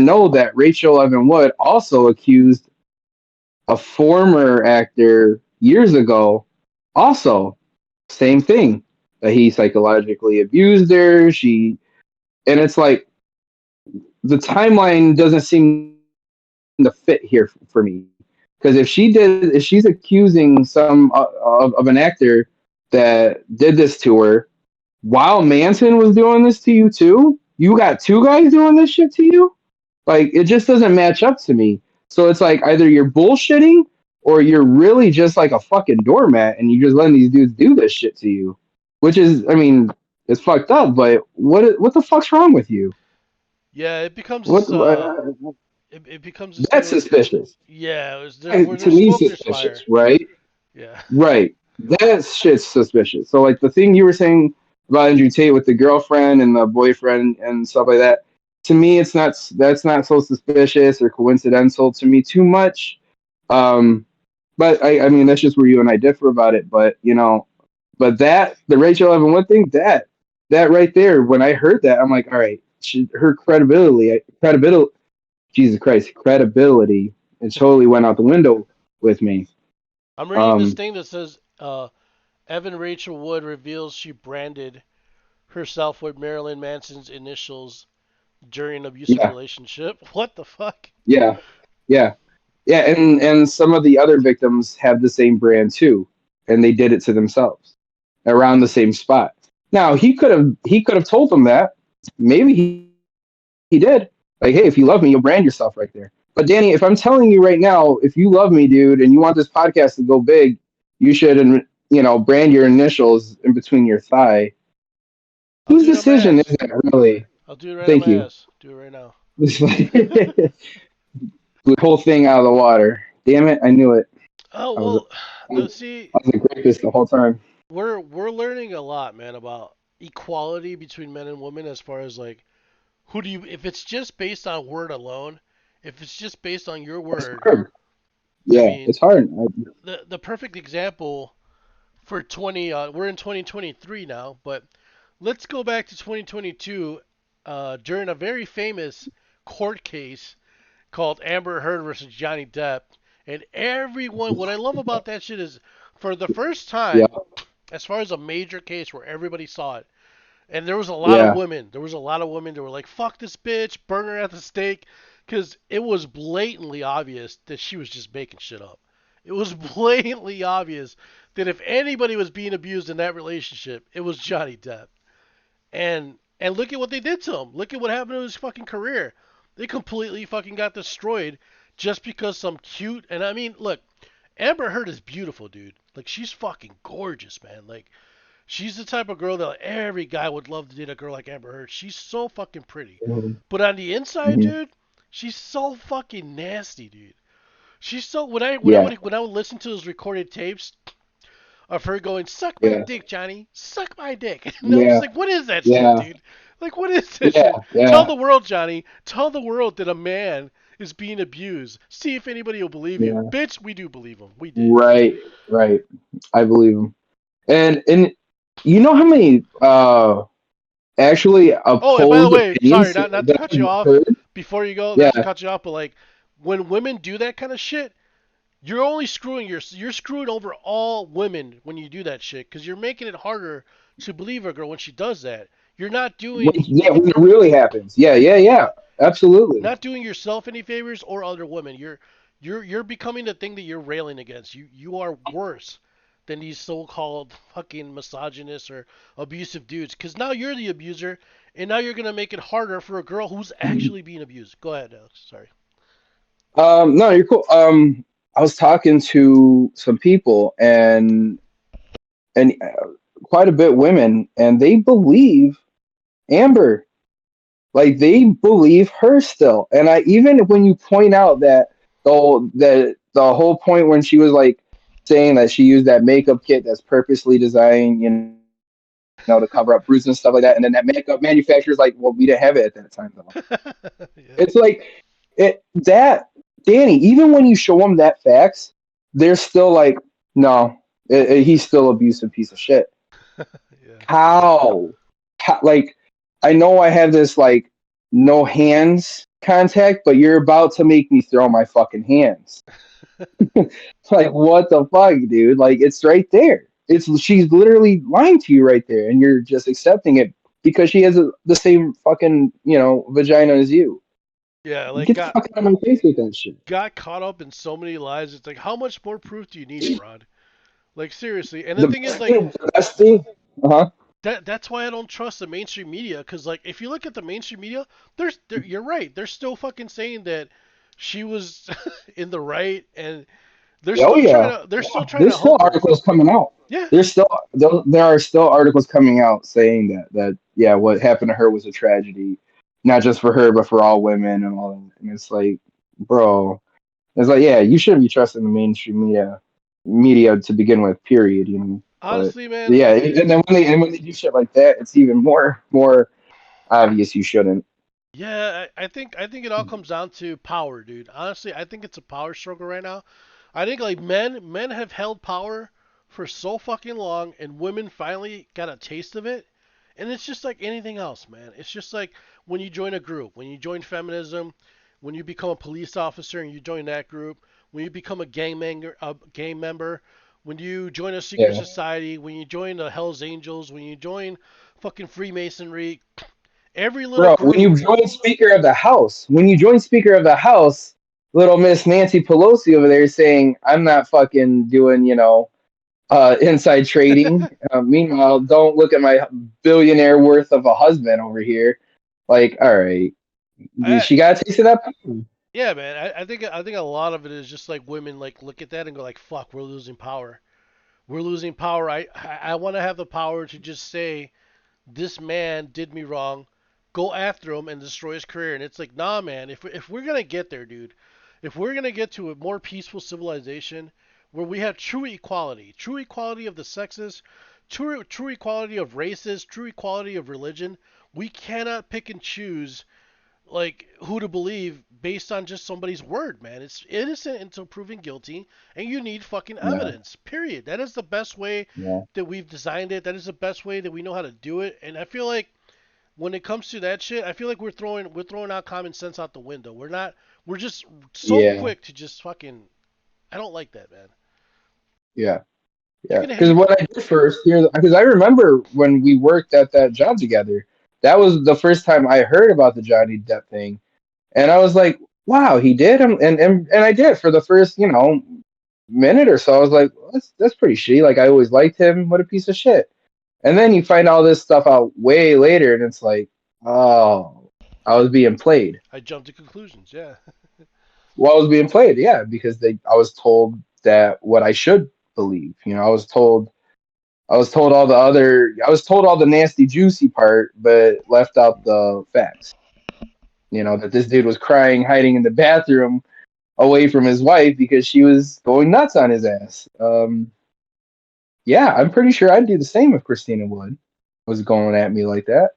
know that Rachel Evan Wood also accused a former actor years ago, also same thing, that he psychologically abused her. And it's like the timeline doesn't seem to fit here for me, because if she's accusing some of an actor that did this to her while Manson was doing this to you too, you got two guys doing this shit to you. Like, it just doesn't match up to me. So it's like either you're bullshitting or you're really just like a fucking doormat and you're just letting these dudes do this shit to you, which is, I mean, it's fucked up, but what the fuck's wrong with you? Yeah, it becomes What this. It becomes this thing That's where, suspicious. yeah, where To there's me, smoke, there's suspicious, fire. right? Yeah. Right. That shit's suspicious. So like the thing you were saying about Andrew Tate with the girlfriend and the boyfriend and stuff like that, to me it's not that's not so suspicious or coincidental to me too much. Um but I mean that's just where you and I differ about it. But but that the Rachel Evan Wood thing, that right there, when I heard that, I'm like, all right, her credibility, Jesus Christ, credibility, it totally went out the window with me. I'm reading this Um thing that says Evan Rachel Wood reveals she branded herself with Marilyn Manson's initials during an abusive yeah, relationship. What the fuck? yeah, yeah. Yeah, and some of the other victims have the same brand too, and they did it to themselves around the same spot. Now he could have told them that. Maybe he did. Like, hey, if you love me, you'll brand yourself right there. But Danny, if I'm telling you right now, if you love me, dude, and you want this podcast to go big, you should, brand your initials in between your thigh. I'll Whose do it on my decision is ass. that really? I'll do it right on Thank my you. ass. Do it right now. The whole thing out of the water. Damn it! I knew it. Oh I was well, I was, see, I was a rapist the whole time. we're learning a lot, man, about equality between men and women as far as like who do you if it's just based on word alone, if it's just based on your It's word, hard. I Yeah, mean, it's hard. the perfect example for 20 we're in 2023 now, but let's go back to 2022 during a very famous court case called Amber Heard versus Johnny Depp. And everyone, what I love about that shit is for the first Yeah. time, as far as a major case where everybody saw it, and there was a lot of Yeah. women. There was a lot of women that were like, "Fuck this bitch, burn her at the stake," because it was blatantly obvious that she was just making shit up. It was blatantly obvious that if anybody was being abused in that relationship, it was Johnny Depp. And look at what they did to him. Look at what happened to his fucking career. They completely fucking got destroyed just because some cute. And I mean, look, Amber Heard is beautiful, dude. Like she's fucking gorgeous, man. Like she's the type of girl that like, every guy would love to date a girl like Amber Heard. She's so fucking pretty. Mhm. But on the inside, Mhm. dude, she's so fucking nasty, dude. She's so Yeah. when I would listen to those recorded tapes of her going, "Suck my Yeah. dick, Johnny, suck my dick," and I'm just Yeah. like, "What is that shit, Yeah. dude? Like, what is that Yeah. shit? Tell Yeah. the world, Johnny. Tell the world that a man is being abused. See if anybody will believe you, Yeah. bitch. We do believe him. We did." Right. Right. I believe him. And you know how many actually Oh, and by the opposed way, sorry, opinions not to that cut you I've off heard? before you go, not to Yeah. cut you off, but like when women do that kind of shit, you're screwing over all women when you do that shit because you're making it harder to believe a girl when she does that. You're not doing When it really happens. Yeah. Yeah. Yeah. Absolutely. not doing yourself any favors or other women. You're becoming the thing that you're railing against. You are worse than these so-called fucking misogynists or abusive dudes because now you're the abuser and now you're gonna make it harder for a girl who's actually being abused. Go ahead, Alex. Sorry. No, you're cool. I was talking to some people and quite a bit women, and they believe Amber. Like they believe her still. And I even when you point out that the whole point when she was like saying that she used that makeup kit that's purposely designed, to cover up bruises and stuff like that, and then that makeup manufacturer's like, well, we didn't have it at that time though. Yeah. It's like it that Danny. Even when you show them that facts, they're still like, no, he's still abusive piece of shit. Yeah. How? Like, I know I have this like no hands contact, but you're about to make me throw my fucking hands. Like, what the fuck, dude? Like, it's right there. She's literally lying to you right there, and you're just accepting it because she has the same fucking vagina as you. Yeah, like Get the fuck out of my face with that shit. got caught up in so many lies. It's like how much more proof do you need, fraud? Like seriously. And the The thing is best like thing, the best thing, uh huh. that's why I don't trust the mainstream media because like if you look at the mainstream media, you're right. They're still fucking saying that she was in the right and Oh yeah, they're still yeah. trying to There's still help her. articles coming out. Yeah. There are still articles coming out saying that yeah, what happened to her was a tragedy, not just for her but for all women and all that. And it's like, bro, it's like yeah, you shouldn't be trusting the mainstream media to begin with. Period. But Honestly, man, yeah, and then when they do shit like that, it's even more obvious you shouldn't. yeah, I think it all comes down to power, dude. Honestly, I think it's a power struggle right now. I think like men have held power for so fucking long and women finally got a taste of it. And it's just like anything else, man. It's just like when you join a group, when you join feminism, when you become a police officer and you join that group, when you become a gang member, when you join a secret Yeah. society, when you join the Hell's Angels, when you join fucking Freemasonry, every little Bro, when group. you join Speaker of the House, little Miss Nancy Pelosi over there saying, I'm not fucking doing, inside trading. Meanwhile, don't look at my billionaire worth of a husband over here. Like, all right, I she got a taste of that power. Yeah, man. I think a lot of it is just like women like look at that and go like, "Fuck, we're losing power. We're losing power. I want to have the power to just say this man did me wrong, go after him and destroy his career." And it's like, nah, man. If we're gonna get there, dude, if we're gonna get to a more peaceful civilization where we have true equality of the sexes, true equality of races, true equality of religion, we cannot pick and choose like who to believe based on just somebody's word, man. It's innocent until proven guilty, and you need fucking Yeah, evidence. Period. That is the best way yeah, that we've designed it. That is the best way that we know how to do it. And I feel like when it comes to that shit, I feel like we're throwing out common sense out the window. We're just so yeah, quick to just fucking. I don't like that, man. yeah. You're Yeah, gonna because hate what it. I did first here, because I remember when we worked at that job together, that was the first time I heard about the Johnny Depp thing, and I was like, "Wow, he did," and I did for the first, minute or so. I was like, "That's pretty shitty." Like I always liked him. What a piece of shit. And then you find all this stuff out way later, and it's like, oh, I was being played. I jumped to conclusions. Yeah. Well, I was being played, yeah, because I was told that what I should believe. I was told all the nasty juicy part, but left out the facts. That this dude was crying, hiding in the bathroom away from his wife because she was going nuts on his ass. Yeah, I'm pretty sure I'd do the same if Christina Wood was going at me like that.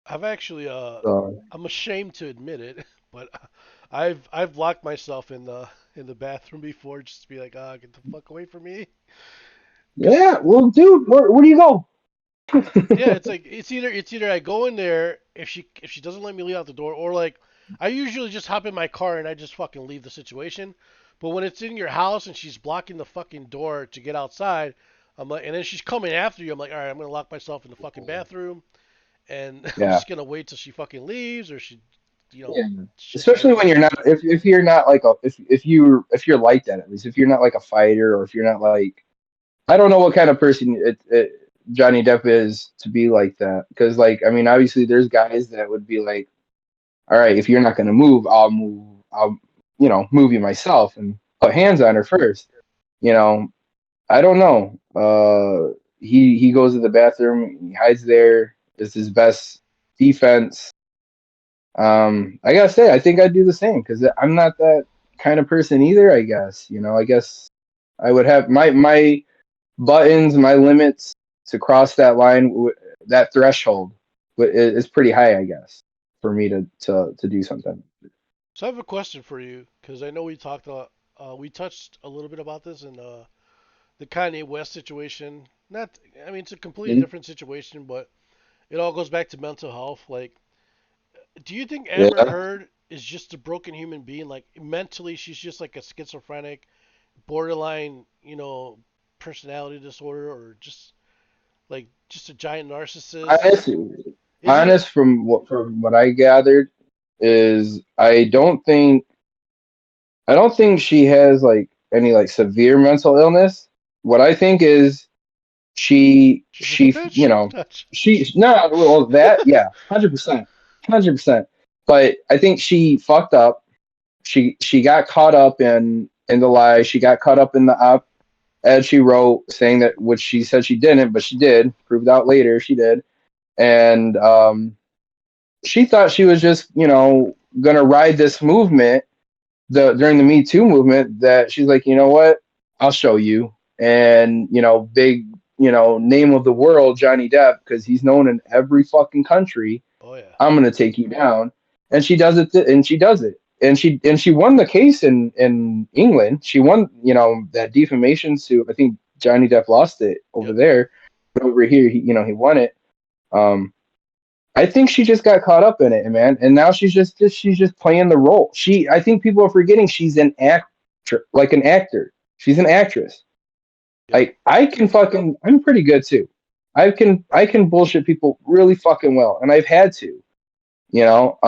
I've actually So I'm ashamed to admit it, but I've locked myself in the bathroom before just to be like, ah, get the fuck away from me. Cause yeah, well, dude, where do you go? yeah, it's like it's either I go in there if she doesn't let me leave out the door, or like I usually just hop in my car and I just fucking leave the situation. But when it's in your house and she's blocking the fucking door to get outside, I'm like, and then she's coming after you. I'm like, all right, I'm gonna lock myself in the fucking bathroom, and I'm Yeah. just gonna wait till she fucking leaves, or she, Yeah, shits the especially when bed. you're not if you're not like a if you're like that, at least if you're not like a fighter, or if you're not like, I don't know what kind of person Johnny Depp is to be like that, because like, I mean, obviously there's guys that would be like, all right, if you're not going to move, I'll move you myself and put hands on her first. you know I don't know. He goes to the bathroom, he hides there. It's his best defense. I gotta say, I think I'd do the same because I'm not that kind of person either. I guess I would have my buttons, my limits to cross that line, that threshold is pretty high. I guess for me to do something. So I have a question for you because I know we touched a little bit about this in the Kanye West situation. Not, I mean, it's a completely Mhm. different situation, but it all goes back to mental health. Like, do you think Amber Yeah, Heard is just a broken human being? Like, mentally, she's just like a schizophrenic, borderline, personality disorder, or just a giant narcissist? honest, Is it? from what I gathered is I don't think she has like any like severe mental illness. What I think is She's just a bitch. she no, well, that, yeah, 100%, 100%. But I think she fucked up. She got caught up in the lie. She got caught up in the op ed she wrote saying that, which she said she didn't, but she did. Proved out later she did. And she thought she was just gonna ride this movement, during the Me Too movement, that she's like, you know what, I'll show you. And big, name of the world, Johnny Depp, because he's known in every fucking country. Oh yeah. I'm gonna take you down. And she does it, and she does it. And she won the case in England. She won, that defamation suit. I think Johnny Depp lost it over Yep. there, but over here, he won it. Um, I think she just got caught up in it, man, and now she's just playing the role. I think people are forgetting she's an actor, like an actor. She's an actress. Yep. Like I'm pretty good too. I can bullshit people really fucking well, and I've had to, you know.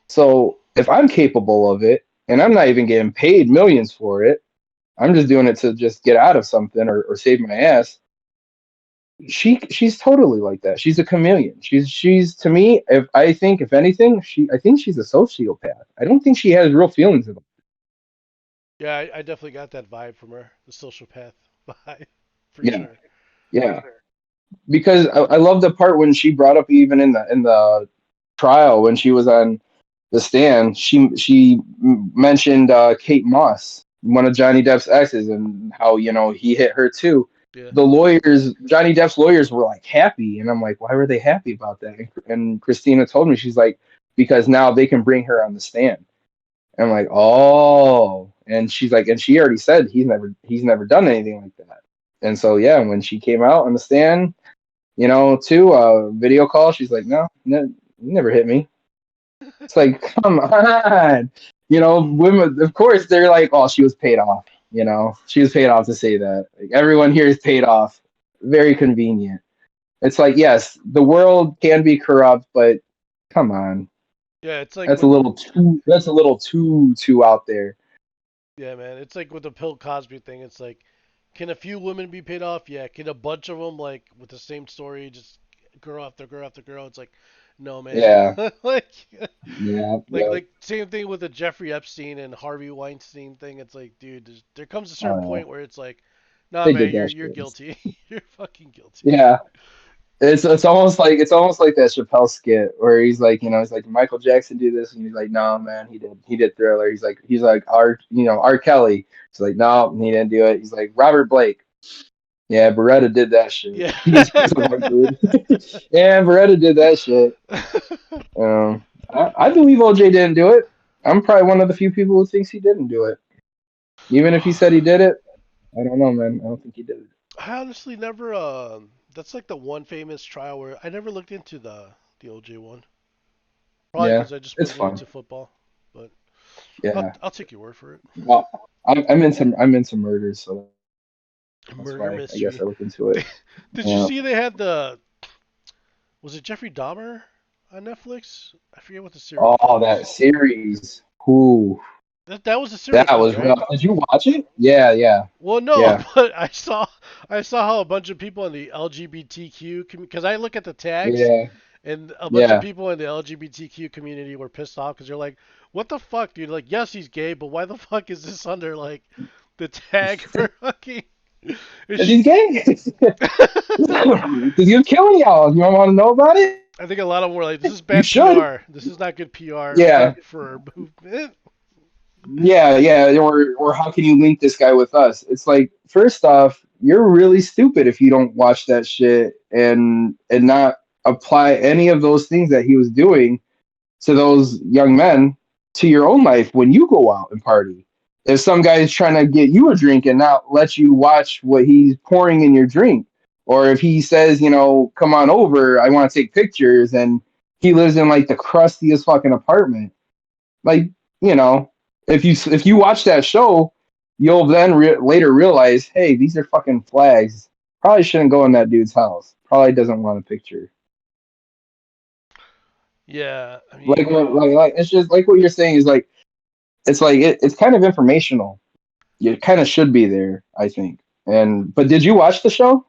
So if I'm capable of it, and I'm not even getting paid millions for it, I'm just doing it to just get out of something, or save my ass. She's totally like that. She's a chameleon. She's to me, if anything, I think she's a sociopath. I don't think she has real feelings about Yeah, I definitely got that vibe from her, the sociopath vibe, for it. Yeah, sure. yeah. Because I love the part when she brought up, even in the trial, when she was on the stand, she mentioned Kate Moss, one of Johnny Depp's exes, and how he hit her too. Yeah. Johnny Depp's lawyers were like happy, and I'm like, why were they happy about that? And Christina told me, she's like, because now they can bring her on the stand. And I'm like, oh, and she's like, and she already said he's never done anything like that. And so yeah, when she came out on the stand, to video call, she's like, no, no, you never hit me. It's like, come on. Women, of course, they're like, oh, she was paid off. You know, she was paid off to say that. Like, everyone here is paid off. Very convenient. It's like, yes, the world can be corrupt, but come on, Yeah, it's like that's a with little too. That's a little too out there. yeah, man. It's like with the Bill Cosby thing. It's like, can a few women be paid off? Yeah. Can a bunch of them like with the same story just girl after girl after girl? It's like, no, man. Yeah, like, yeah, yeah. like same thing with the Jeffrey Epstein and Harvey Weinstein thing. It's like, dude, there comes a certain Oh, point where it's like, nah, they man, did you're that you're shit. guilty. You're fucking guilty. Yeah, it's almost like that Chappelle skit where he's like, he's like, Michael Jackson do this, and he's like, no, man, he did Thriller. He's like R. Kelly. He's like, no, he didn't do it. He's like Robert Blake. Yeah, Beretta did that shit. Yeah. He's like, dude. Yeah, Beretta did that shit. I believe OJ didn't do it. I'm probably one of the few people who thinks he didn't do it. Even if he said he did it, I don't know, man. I don't think he did it. I honestly never. That's like the one famous trial where I never looked into the OJ one. Probably Yeah, because I just it's wasn't fun. into football. But Yeah. I'll take your word for it. Well, I'm into murders, so that's Murder why I guess mystery. I looked into it. Did you Yeah. see they had the was it Jeffrey Dahmer on Netflix? I forget what the serial killer Oh, was. that series. Ooh, That was a serial that killer, was right? rough. Did you watch it? Yeah, yeah, Well, no, yeah, but I saw how a bunch of people in the LGBTQ because I look at the tags yeah, and a bunch of yeah. people in the LGBTQ community were pissed off because they're like, "What the fuck, dude? Like, yes, he's gay, but why the fuck is this under like the tag for fucking?" Is he It's gay? Because he was killing y'all. You don't want to know about it? I think a lot of them were like, "This is You bad should. PR. This is not good PR Yeah, for our movement." yeah, yeah. Or how can you link this guy with us? It's like, first off, you're really stupid if you don't watch that shit and not apply any of those things that he was doing to those young men to your own life when you go out and party. If some guy is trying to get you a drink and not let you watch what he's pouring in your drink, or if he says, come on over, I want to take pictures, and he lives in like the crustiest fucking apartment, like, you know, if you watch that show, you'll then later realize, hey, these are fucking flags. Probably shouldn't go in that dude's house. Probably doesn't want a picture. Yeah, I Like, mean, like it's just like what you're saying is like it's kind of informational. It kind of should be there, I think. But did you watch the show?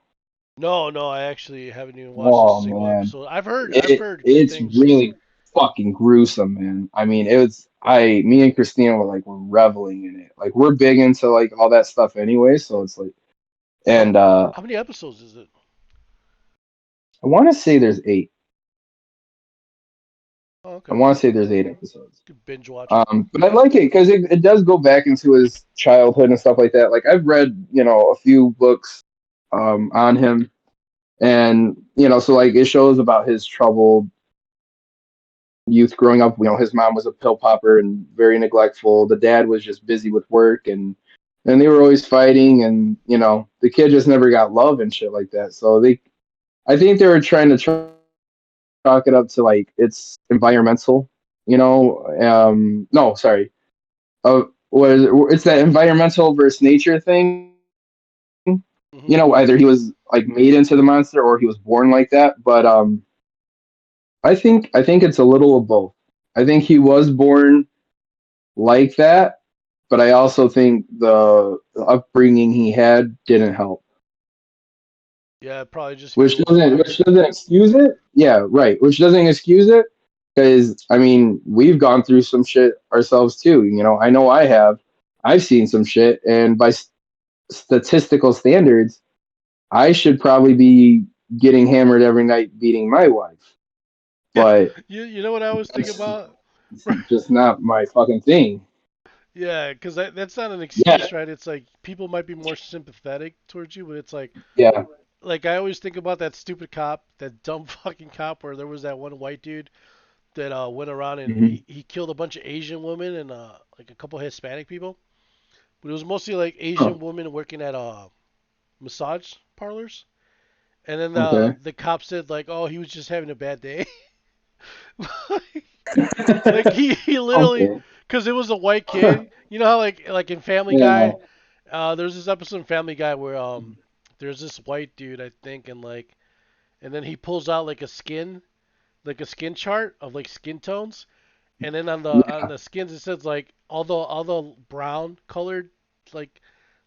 no, no, I actually haven't even watched a Oh single man, episode. I've it heard good it's things. really fucking gruesome, man. I mean, me and Christina were reveling in it. Like, we're big into like all that stuff anyway, so it's like, How and how many episodes is it? I want to say there's eight. Oh, I okay. want to say there's eight episodes. Could binge watch it. But I like it because it does go back into his childhood and stuff like that. Like, I've read, a few books on him, and so like it shows about his troubled youth growing up. His mom was a pill popper and very neglectful. The dad was just busy with work, and they were always fighting, and the kid just never got love and shit like that. So I think they were trying to chalk it up to like it's environmental. No, sorry. It's that environmental versus nature thing. Hmm. Either he was like made into the monster or he was born like that. But I think it's a little of both. I think he was born like that, but I also think the upbringing he had didn't help. Yeah, probably just because it Which wasn't doesn't which marketed. doesn't excuse it. Yeah, right. Which doesn't excuse it because I mean we've gone through some shit ourselves too. I know I have. I've seen some shit, and by statistical standards, I should probably be getting hammered every night beating my wife. Yeah, But you know what I was thinking that's about? just not my fucking thing. Yeah, because that's not an Yeah, excuse, right? It's like people might be more sympathetic towards you, but it's yeah. like I always think about that stupid cop, that dumb fucking cop, where there was that one white dude that went around and Hmm. he killed a bunch of Asian women and like a couple Hispanic people, but it was mostly like Huh. Asian women working at massage parlors. And then Okay. the cop said like, "Oh, he was just having a bad day." Like he literally, Okay. because it was a white kid. You know how like in Family Yeah. Guy, There's this episode in Family Guy where there's this white dude I think and then he pulls out like a skin chart of like skin tones, and then on Yeah, the skins it says like all the brown colored like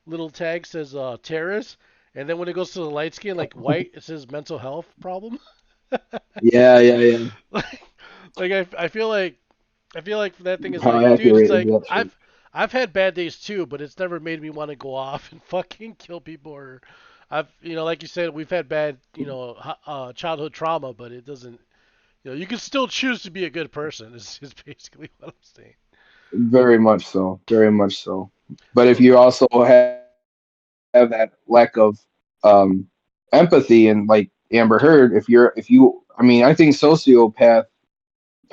little tag says terrorist, and then when it goes to the light skin like white it says mental health problem. yeah, yeah, yeah. like I feel like that thing is How like, dude, it's accurate is like that shit? I've had bad days too, but it's never made me want to go off and fucking kill people or I've like you said we've had bad childhood trauma, but it doesn't you can still choose to be a good person is basically what I'm saying. Very much so. Very much so. But if So you also have that lack of um, empathy and like Amber Heard, if you, I mean, I think sociopathy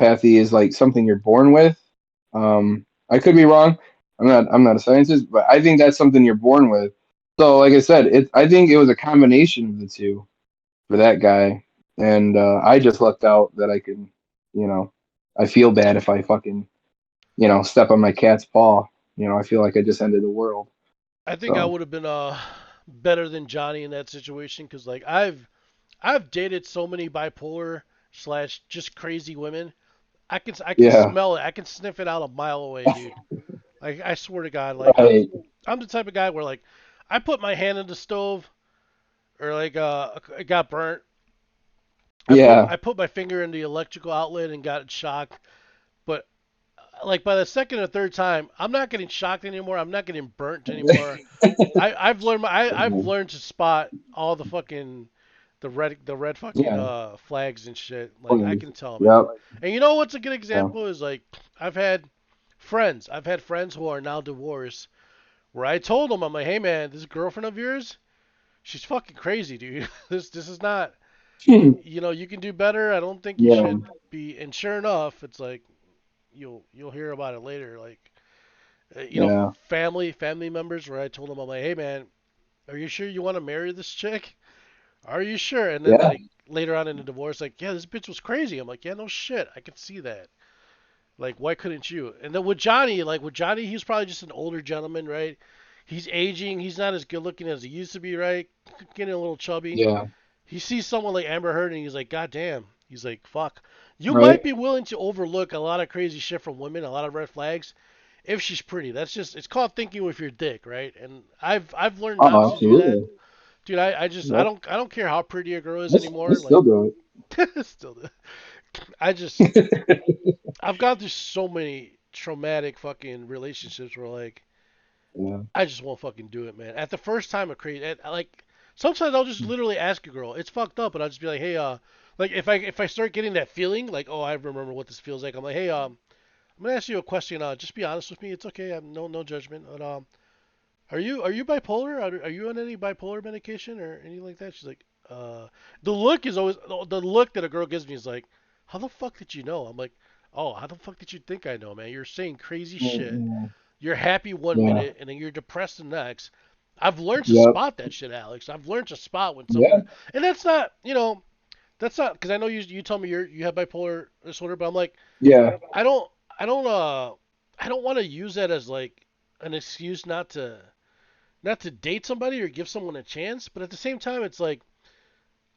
is like something you're born with. I could be wrong. I'm not a scientist, but I think that's something you're born with. So, like I said, I think it was a combination of the two for that guy, and I just lucked out that I could, you know, I feel bad if I fucking, step on my cat's paw. I feel like I just ended the world. I think I So would have been better than Johnny in that situation because like I've dated so many bipolar slash just crazy women. I can yeah, smell it. I can sniff it out a mile away, dude. Like I swear to God, like right, I'm the type of guy where like I put my hand in the stove or like it got burnt. yeah, I put my finger in the electrical outlet and got shocked. But like by the second or third time, I'm not getting shocked anymore. I'm not getting burnt anymore. I've learned to spot all the fucking the red fucking yeah. flags and shit. Like I Please. can tell, man. Yep. And you know what's a good Yeah. example is like I've had I've had friends who are now divorced where I told them I'm like, hey man, this girlfriend of yours, she's fucking crazy, dude. This is not. You can do better. I don't think you Yeah. should be. And sure enough, it's like you'll hear about it later. Like Yeah. family members where I told them I'm like, hey man, are you sure you want to marry this chick? Are you sure? And then Yeah. like later on in the divorce, like, yeah, this bitch was crazy. I'm like, yeah, no shit, I can see that. Like, why couldn't you? And then with Johnny, he's probably just an older gentleman, right? He's aging. He's not as good looking as he used to be, right? Getting a little chubby. Yeah. He sees someone like Amber Heard, and he's like, God damn. He's like, fuck. You might Right. be willing to overlook a lot of crazy shit from women, a lot of red flags, if she's pretty. That's just it's called thinking with your dick, right? And I've learned not Oh, to do that. absolutely. Dude, I just Yep. I don't care how pretty a girl is I anymore. Like still do still I just it. I've gone through so many traumatic fucking relationships where like Yeah. I just won't fucking do it, man. At the first time of crazy, like sometimes I'll just literally ask a girl. It's fucked up, but I'll just be like, hey, like if I start getting that feeling, like oh I remember what this feels like. I'm like, hey, I'm gonna ask you a question. Just be honest with me. It's okay. I'm no judgment. But are you bipolar? Are you on any bipolar medication or anything like that? She's like, the look is always the look that a girl gives me is like, how the fuck did you know? I'm like, oh, how the fuck did you think I know, man? You're saying crazy shit. Yeah. You're happy one Yeah. minute and then you're depressed the next. I've learned to Yep. spot that shit, Alex. I've learned to spot when someone, Yeah. and that's not because I know you told me you have bipolar disorder, but I'm like, Yeah. I don't, I don't, I don't want to use that as like an excuse not to date somebody or give someone a chance. But at the same time, it's like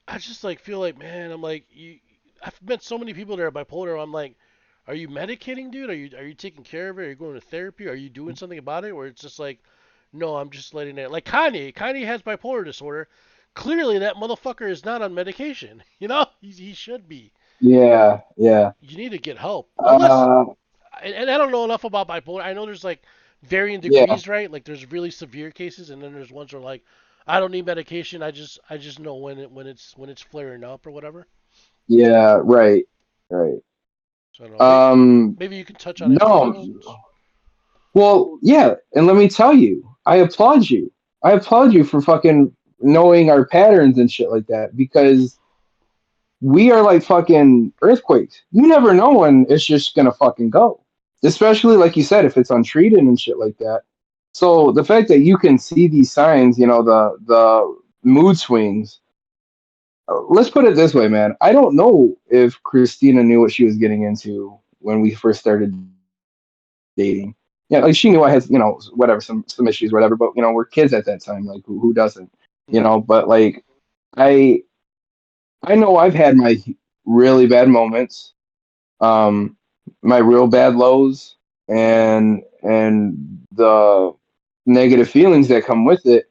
I just like feel like man, I'm like you. I've met so many people that are bipolar. I'm like, are you medicating, dude? Are you taking care of it? Are you going to therapy? Are you doing something about it? Or it's just like, no, I'm just letting it. Like Kanye, Kanye has bipolar disorder. Clearly, that motherfucker is not on medication. He should be. Yeah. Yeah. You need to get help. Unless, Uh. and I don't know enough about bipolar. I know there's like varying Yeah. degrees, right? Like there's really severe cases, and then there's ones where like I don't need medication. I just know when it's flaring up or whatever. Yeah. Right. Right. So I don't know. Um. Maybe you can touch on any of No. those. Well, yeah, and let me tell you, I applaud you. I applaud you for fucking knowing our patterns and shit like that because we are like fucking earthquakes. You never know when it's just gonna fucking go. Especially like you said, if it's untreated and shit like that. So the fact that you can see these signs, the mood swings. Let's put it this way, man. I don't know if Christina knew what she was getting into when we first started dating. Yeah, like she knew I had, whatever, some issues, whatever. But we're kids at that time. Like who doesn't, Mm-hmm. But like I I know I've had my really bad moments, um, my real bad lows, and the negative feelings that come with it.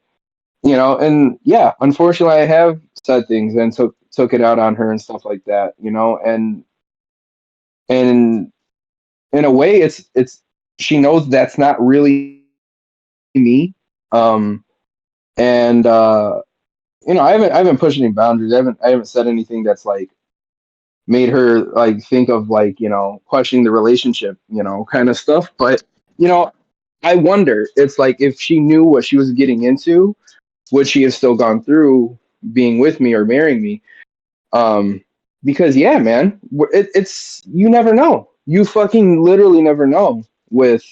And yeah, unfortunately, I have said things and took it out on her and stuff like that. And in a way, it's she knows that's not really me. Um, and I haven't pushed any boundaries. I haven't said anything that's like made her like think of like questioning the relationship, kind of stuff. But you know, I wonder. It's like if she knew what she was getting into, would she have still gone through being with me or marrying me? Um, because yeah, man, it's you never know. You fucking literally never know with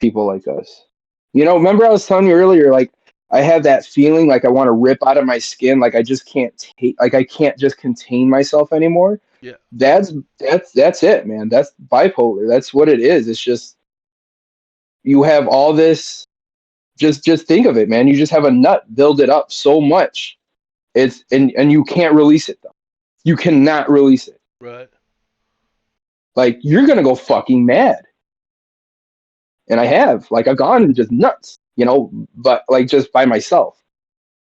people like us. Remember I was telling you earlier, like I have that feeling like I want to rip out of my skin, like I just can't take, like I can't just contain myself anymore. Yeah. That's it, man. That's bipolar. That's what it is. It's just you have all this. Just think of it, man. You just have a nut build it up so much. And you can't release it though. You cannot release it. Right. Like you're gonna go fucking mad. And I have. Like I've gone just nuts, but like just by myself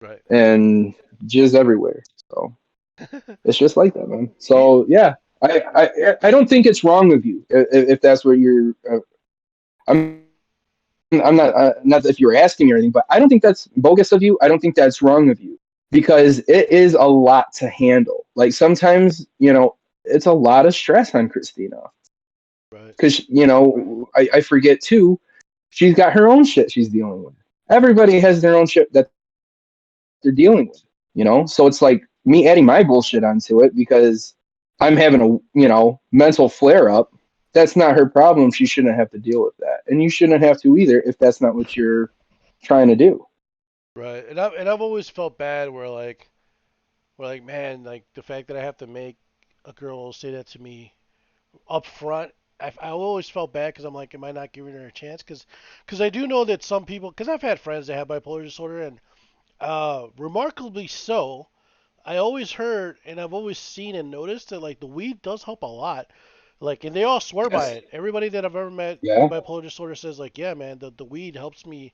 Right. and jizz everywhere. So it's just like that, man. Do you, So yeah, I don't think it's wrong of you if that's what you're. I'm not if you were asking me or anything, but I don't think that's bogus of you. I don't think that's wrong of you because it is a lot to handle. Like sometimes, it's a lot of stress on Christina right. because I forget too. She's got her own shit she's dealing with. Everybody has their own shit that they're dealing with. So it's like me adding my bullshit onto it because I'm having a mental flare up. That's not her problem. She shouldn't have to deal with that, and you shouldn't have to either if that's not what you're trying to do. Right. And I've always felt bad where like man, like the fact that I have to make a girl say that to me up front. I always felt bad because I'm like, am I not giving her a chance? Because I do know that some people, because I've had friends that have bipolar disorder, and remarkably so, I always heard and I've always seen and noticed that like the weed does help a lot. Like, and they all swear by Yes. it. Everybody that I've ever met with Yeah. bipolar disorder says like, yeah, man, the weed helps me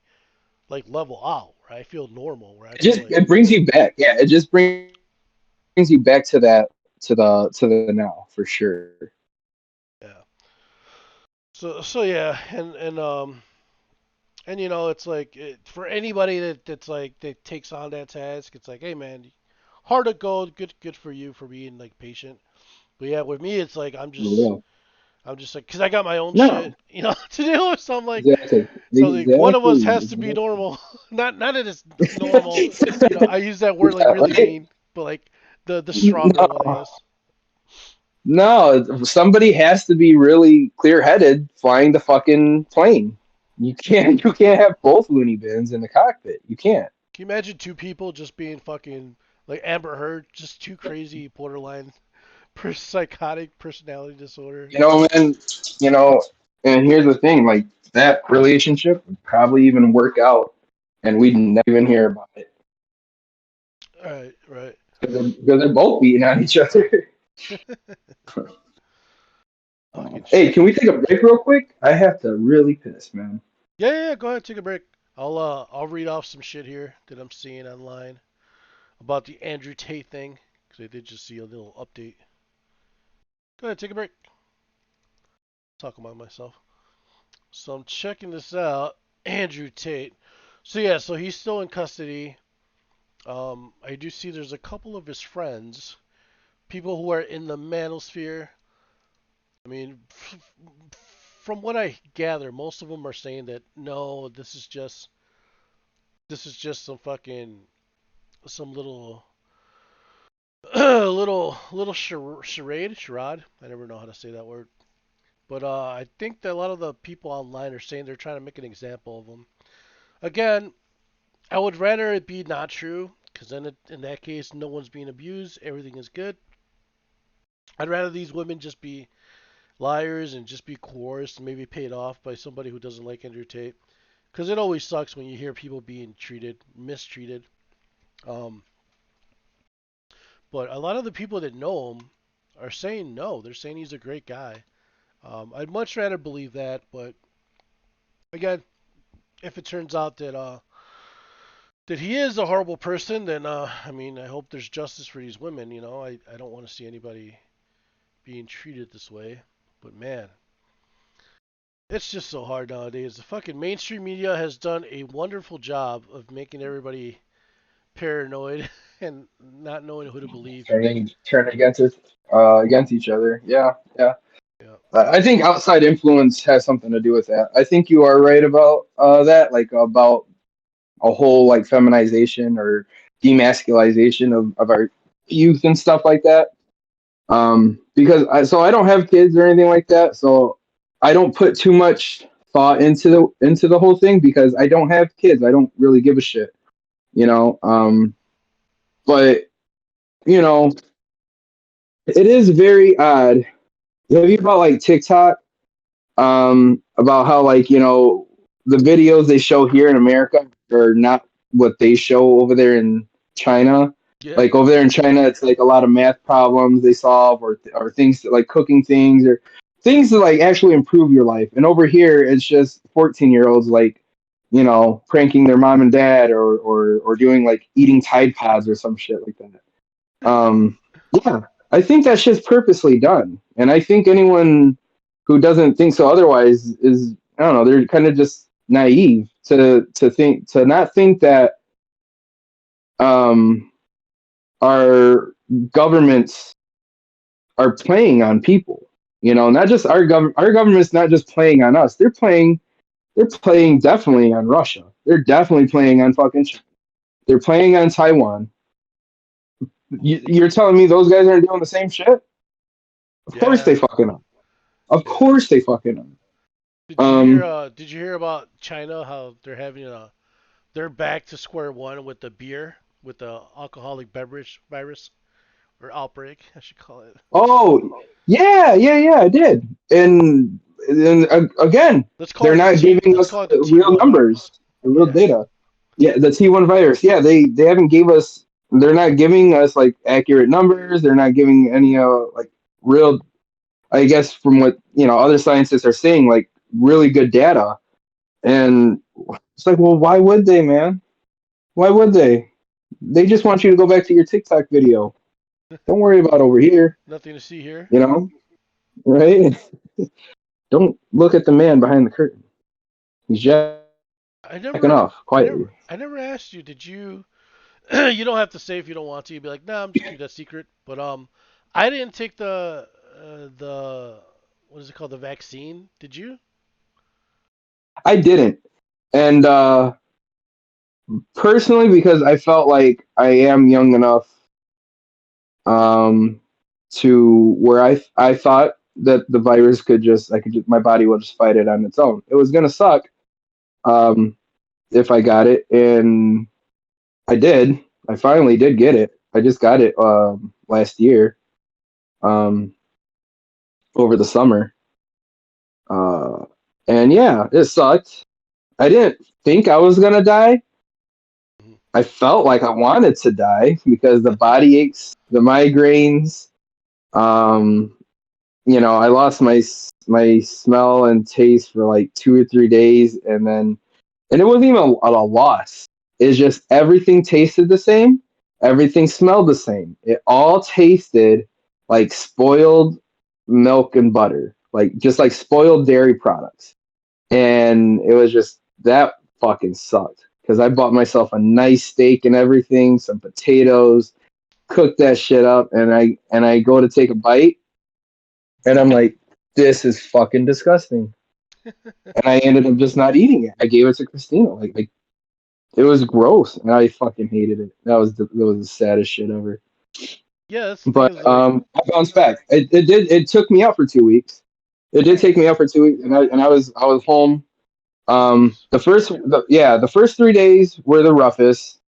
like level out, where I feel normal, where I It feel just like, it brings you back. Yeah, it just brings you back to that to the now for sure. yeah. So yeah, and it's like for anybody that's like that takes on that task, it's like, hey man, hard to go, good for you for being like patient. But yeah, with me, it's like For real. I'm just like, cause I got my own No, shit, to deal with. exactly, So like one of us exactly, has to be exactly. normal. Not that it's normal. I use that word like Yeah, really right? mean, but like the stronger one, I No, guess. no. Somebody has to be really clear-headed flying the fucking plane. You can't have both loony bins in the cockpit. You can't. Can you imagine two people just being fucking like Amber Heard, just two crazy borderline psychotic personality disorder? Man. You know, and here's the thing: like that relationship would probably even work out, and we'd never even hear about it Right, right. because they're both beating on each other. Fucking Hey, shit. can we take a break real quick? I have to really piss, man. Yeah. Go ahead, take a break. I'll read off some shit here that I'm seeing online about the Andrew Tate thing because I did just see a little update. Go ahead, take a break. Talk about myself. So I'm checking this out. Andrew Tate. So yeah, so he's still in custody. I do see there's a couple of his friends, people who are in the manosphere. I mean, from what I gather, most of them are saying that no, this is just some fucking some little little charade. I never know how to say that word. But I think that a lot of the people online are saying they're trying to make an example of him. Again, I would rather it be not true, because then in that case, no one's being abused, everything is good. I'd rather these women just be liars and just be coerced and maybe paid off by somebody who doesn't like Andrew Tate. Because it always sucks when you hear people being mistreated. Um, but a lot of the people that know him are saying no. They're saying he's a great guy. I'd much rather believe that, but again, if it turns out that he is a horrible person, then I mean, I hope there's justice for these women. You know, I don't want to see anybody being treated this way. But man, it's just so hard nowadays. The fucking mainstream media has done a wonderful job of making everybody paranoid and not knowing who to believe. Turning against each other. Yeah, yeah. Yeah. I think outside influence has something to do with that. I think you are right about that, like about a whole like feminization or demasculization of our youth and stuff like that. Because I don't have kids or anything like that, so I don't put too much thought into the whole thing because I don't have kids. I don't really give a shit, you know. But you know, it is very odd. Have you about like TikTok? About how like the videos they show here in America are not what they show over there in China. Yeah. Like over there in China, it's like a lot of math problems they solve, or things like cooking things, or things to like actually improve your life. And over here, it's just 14-year-olds like pranking their mom and dad, or doing like eating Tide Pods or some shit like that. Um, yeah, I think that shit's purposely done, and I think anyone who doesn't think so otherwise is, I don't know, they're kind of just naive to not think that um, our governments are playing on people. Not just our government's not just playing on us. They're playing definitely on Russia. They're definitely playing on fucking. They're playing on Taiwan. You're telling me those guys aren't doing the same shit? Of course they Yeah. fucking are. Of Yeah. course they fucking Did are. you hear? Did you hear about China? How they're back to square one with the beer, with the alcoholic beverage virus or outbreak, I should call it. Oh, yeah, yeah, yeah, I did. And again, Let's call they're it the not T. giving Let's us call it the the real T1 numbers, virus. the real Yeah. data. Yeah, the T1 virus. Yeah, they haven't gave us. They're not giving us like accurate numbers. They're not giving any like real. I guess from what other scientists are saying, like really good data. And it's like, well, why would they, man? Why would they? They just want you to go back to your TikTok video. Don't worry about over here. Nothing to see here. You know, right? Don't look at the man behind the curtain. He's jacking I off never, quietly. I never asked you. Did you? You don't have to say if you don't want to. You'd be like, nah, I'm just keep that secret. But I didn't take the what is it called, the vaccine. Did you? I didn't. And personally, because I felt like I am young enough um, to where I thought that the virus my body would just fight it on its own. It was gonna suck um, if I got it, and I did. I finally did get it. I just got it last year, um, over the summer. Uh, and yeah, it sucked. I didn't think I was gonna die. Mhm. I felt like I wanted to die because the body aches, the migraines. Um, I lost my smell and taste for like 2 or 3 days, and it wasn't even a loss. It's just everything tasted the same, everything smelled the same. It all tasted like spoiled milk and butter, like just like spoiled dairy products. And it was just that fucking sucked because I bought myself a nice steak and everything, some potatoes, cooked that shit up, and I go to take a bite, and I'm like, this is fucking disgusting. And I ended up just not eating it. I gave it to Christina. Like it was gross, and I fucking hated it. That was the saddest shit ever. Yeah, that's the thing But is like, I bounced back. It took me out for 2 weeks. It did take me out for 2 weeks, and I was home. Jesus. The first 3 days were the roughest,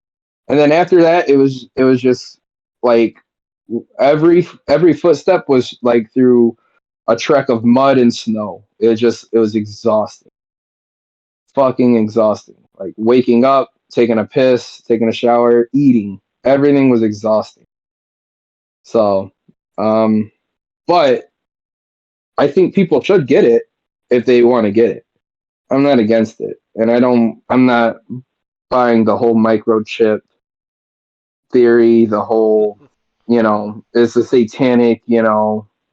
and then after that, it was just like every footstep was like through a trek of mud and snow. It was exhausting, fucking exhausting. Like waking up, taking a piss, taking a shower, eating, everything was exhausting. So, um, but I think people should get it if they want to get it. I'm not against it, and I'm not buying the whole microchip theory, the whole, it's a satanic,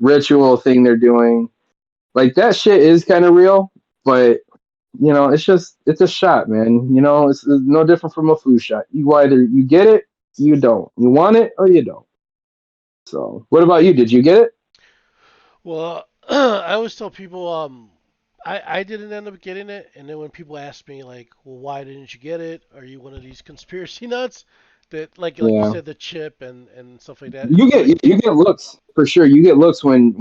ritual thing they're doing. Like that shit is kind of real, but it's a shot, man. It's no different from a flu shot. You either you get it, you don't. You want it or you don't. So, what about you? Did you get it? Well, I always tell people, I didn't end up getting it, and then when people ask me like, well, why didn't you get it? Are you one of these conspiracy nuts that like you Yeah. said, the chip and stuff like that? You It's get like, you get looks for sure. You get looks when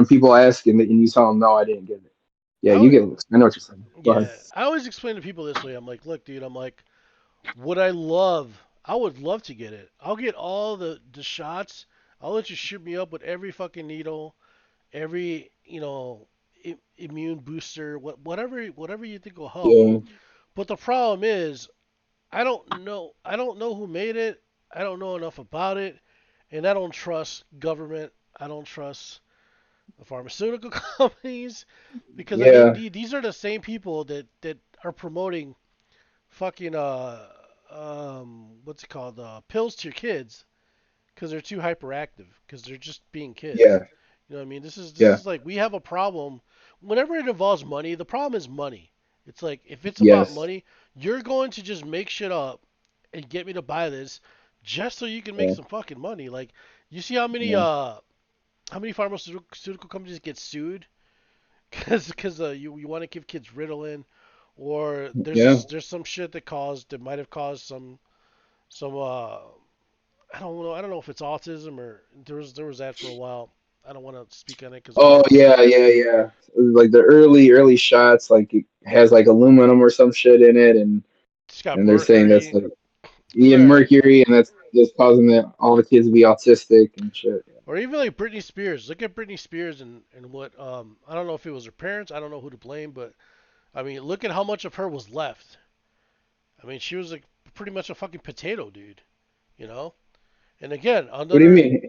people ask and you tell them no, I didn't get it. Yeah, I you would, get looks. I know what you're saying. Go ahead. yeah, I always explain to people this way. I'm like, look, dude, I'm like, I would love to get it. I'll get all the shots. I'll let you shoot me up with every fucking needle, every immune booster, whatever you think will help. Yeah, But the problem is, I don't know who made it. I don't know enough about it, and I don't trust government. I don't trust the pharmaceutical companies because I mean yeah, these are the same people that are promoting fucking what's it called, pills to your kids because they're too hyperactive because they're just being kids. yeah, You know what I mean? This yeah. is like we have a problem whenever it involves money. The problem is money. It's like if it's about Yes. money, you're going to just make shit up and get me to buy this just so you can make Yeah, some fucking money. Like you see yeah, how many pharmaceutical companies get sued because you want to give kids Ritalin, or yeah. there's some shit that might have caused some I don't know if it's autism or there was that for a while. I don't want to speak on it because Oh yeah, yeah, yeah. Like the early shots, like it has like aluminum or some shit in it, it's got and they're saying that's mercury. like Right. mercury, and that's just causing all the kids to be autistic and shit. Or even like Britney Spears. Look at Britney Spears and what I don't know if it was her parents. I don't know who to blame, but I mean look at how much of her was left. I mean she was like pretty much a fucking potato, dude. You know. And again, What do you another. mean?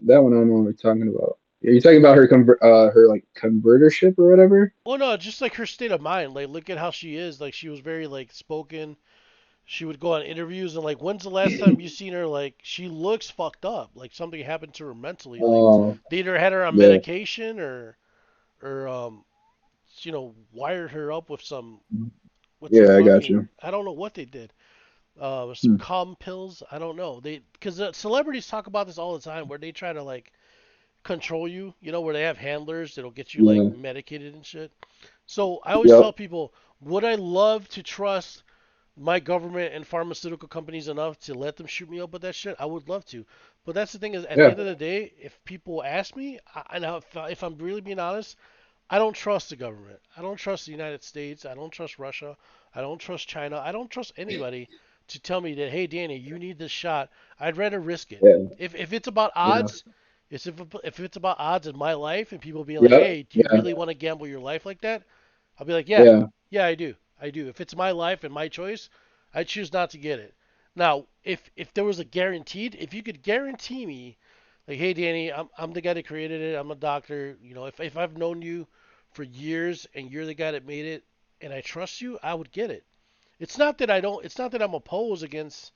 That one I don't know what you're talking about. Are you talking about her like convertership or whatever? Well, no, just like her state of mind. Like look at how she is. Like she was very like spoken. She would go on interviews and like when's the last time you seen her, like she looks fucked up, like something happened to her mentally, like Oh, they either had her on yeah, medication or wired her up with some yeah, I got fucking, you. I don't know what they did, some Hmm. calm pills, I don't know, they because the celebrities talk about this all the time where they try to like control you, where they have handlers that'll get you like Yeah, medicated and shit. So I always tell yep, people, would I love to trust my government and pharmaceutical companies enough to let them shoot me up with that shit? I would love to. But that's the thing is, at the yeah, end of the day, if people ask me, and if I'm really being honest, I don't trust the government. I don't trust the United States. I don't trust Russia. I don't trust China. I don't trust anybody to tell me that, hey, Danny, you need this shot. I'd rather risk it. yeah, If it's about yeah, odds, if it's about odds in my life and people being like, yep, hey, do you yeah, really want to gamble your life like that? I'll be like, yeah, yeah, yeah, I do. I do. If it's my life and my choice, I choose not to get it. Now, if there was a guaranteed, if you could guarantee me, like, hey, Danny, I'm the guy that created it. I'm a doctor. If I've known you for years and you're the guy that made it, and I trust you, I would get it. It's not that I don't. It's not that I'm opposed against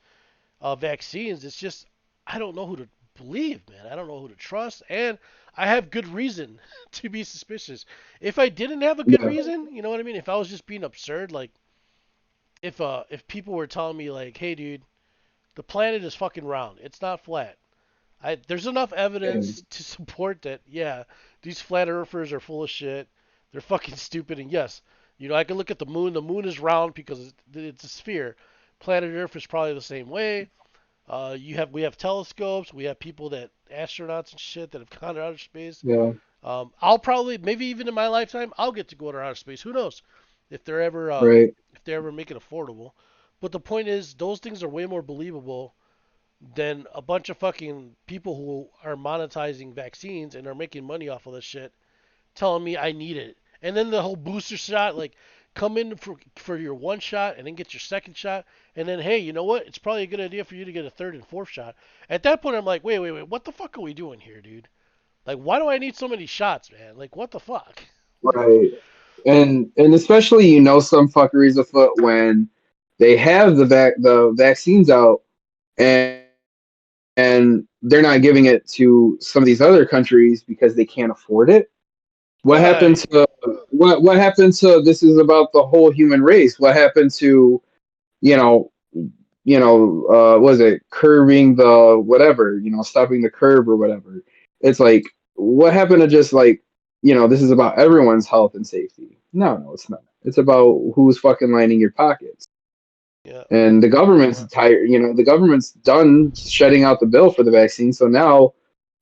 vaccines. It's just I don't know who to believe, man. I don't know who to trust, and I have good reason to be suspicious. If I didn't have a good yeah, reason, you know what I mean? If I was just being absurd, like if people were telling me like, "Hey, dude, the planet is fucking round. It's not flat." There's enough yeah, evidence to support that. Yeah, these flat earthers are full of shit. They're fucking stupid. And yes, I can look at the moon. The moon is round because it's a sphere. Planet Earth is probably the same way. We have telescopes. We have people that astronauts and shit that have gone to outer space. yeah, I'll probably maybe even in my lifetime I'll get to go to outer space. Who knows if they're ever right, if they ever make it affordable. But the point is those things are way more believable than a bunch of fucking people who are monetizing vaccines and are making money off of this shit telling me I need it. And then the whole booster shot, like come in for your one shot and then get your second shot, and then hey, you know what? It's probably a good idea for you to get a third and fourth shot. At that point, I'm like, wait, what the fuck are we doing here, dude? Like, why do I need so many shots, man? Like, what the fuck? Like, Right. And especially some fuckeries afoot when they have the vaccines out and they're not giving it to some of these other countries because they can't afford it. What happened right? to what happened to this is about the whole human race? What happened to you know was it curbing the whatever, stopping the curb or whatever? It's like what happened to just like, this is about everyone's health and safety. No, it's not. It's about who's fucking lining your pockets. Yeah, And the government's tired, the government's done shedding out the bill for the vaccine. So now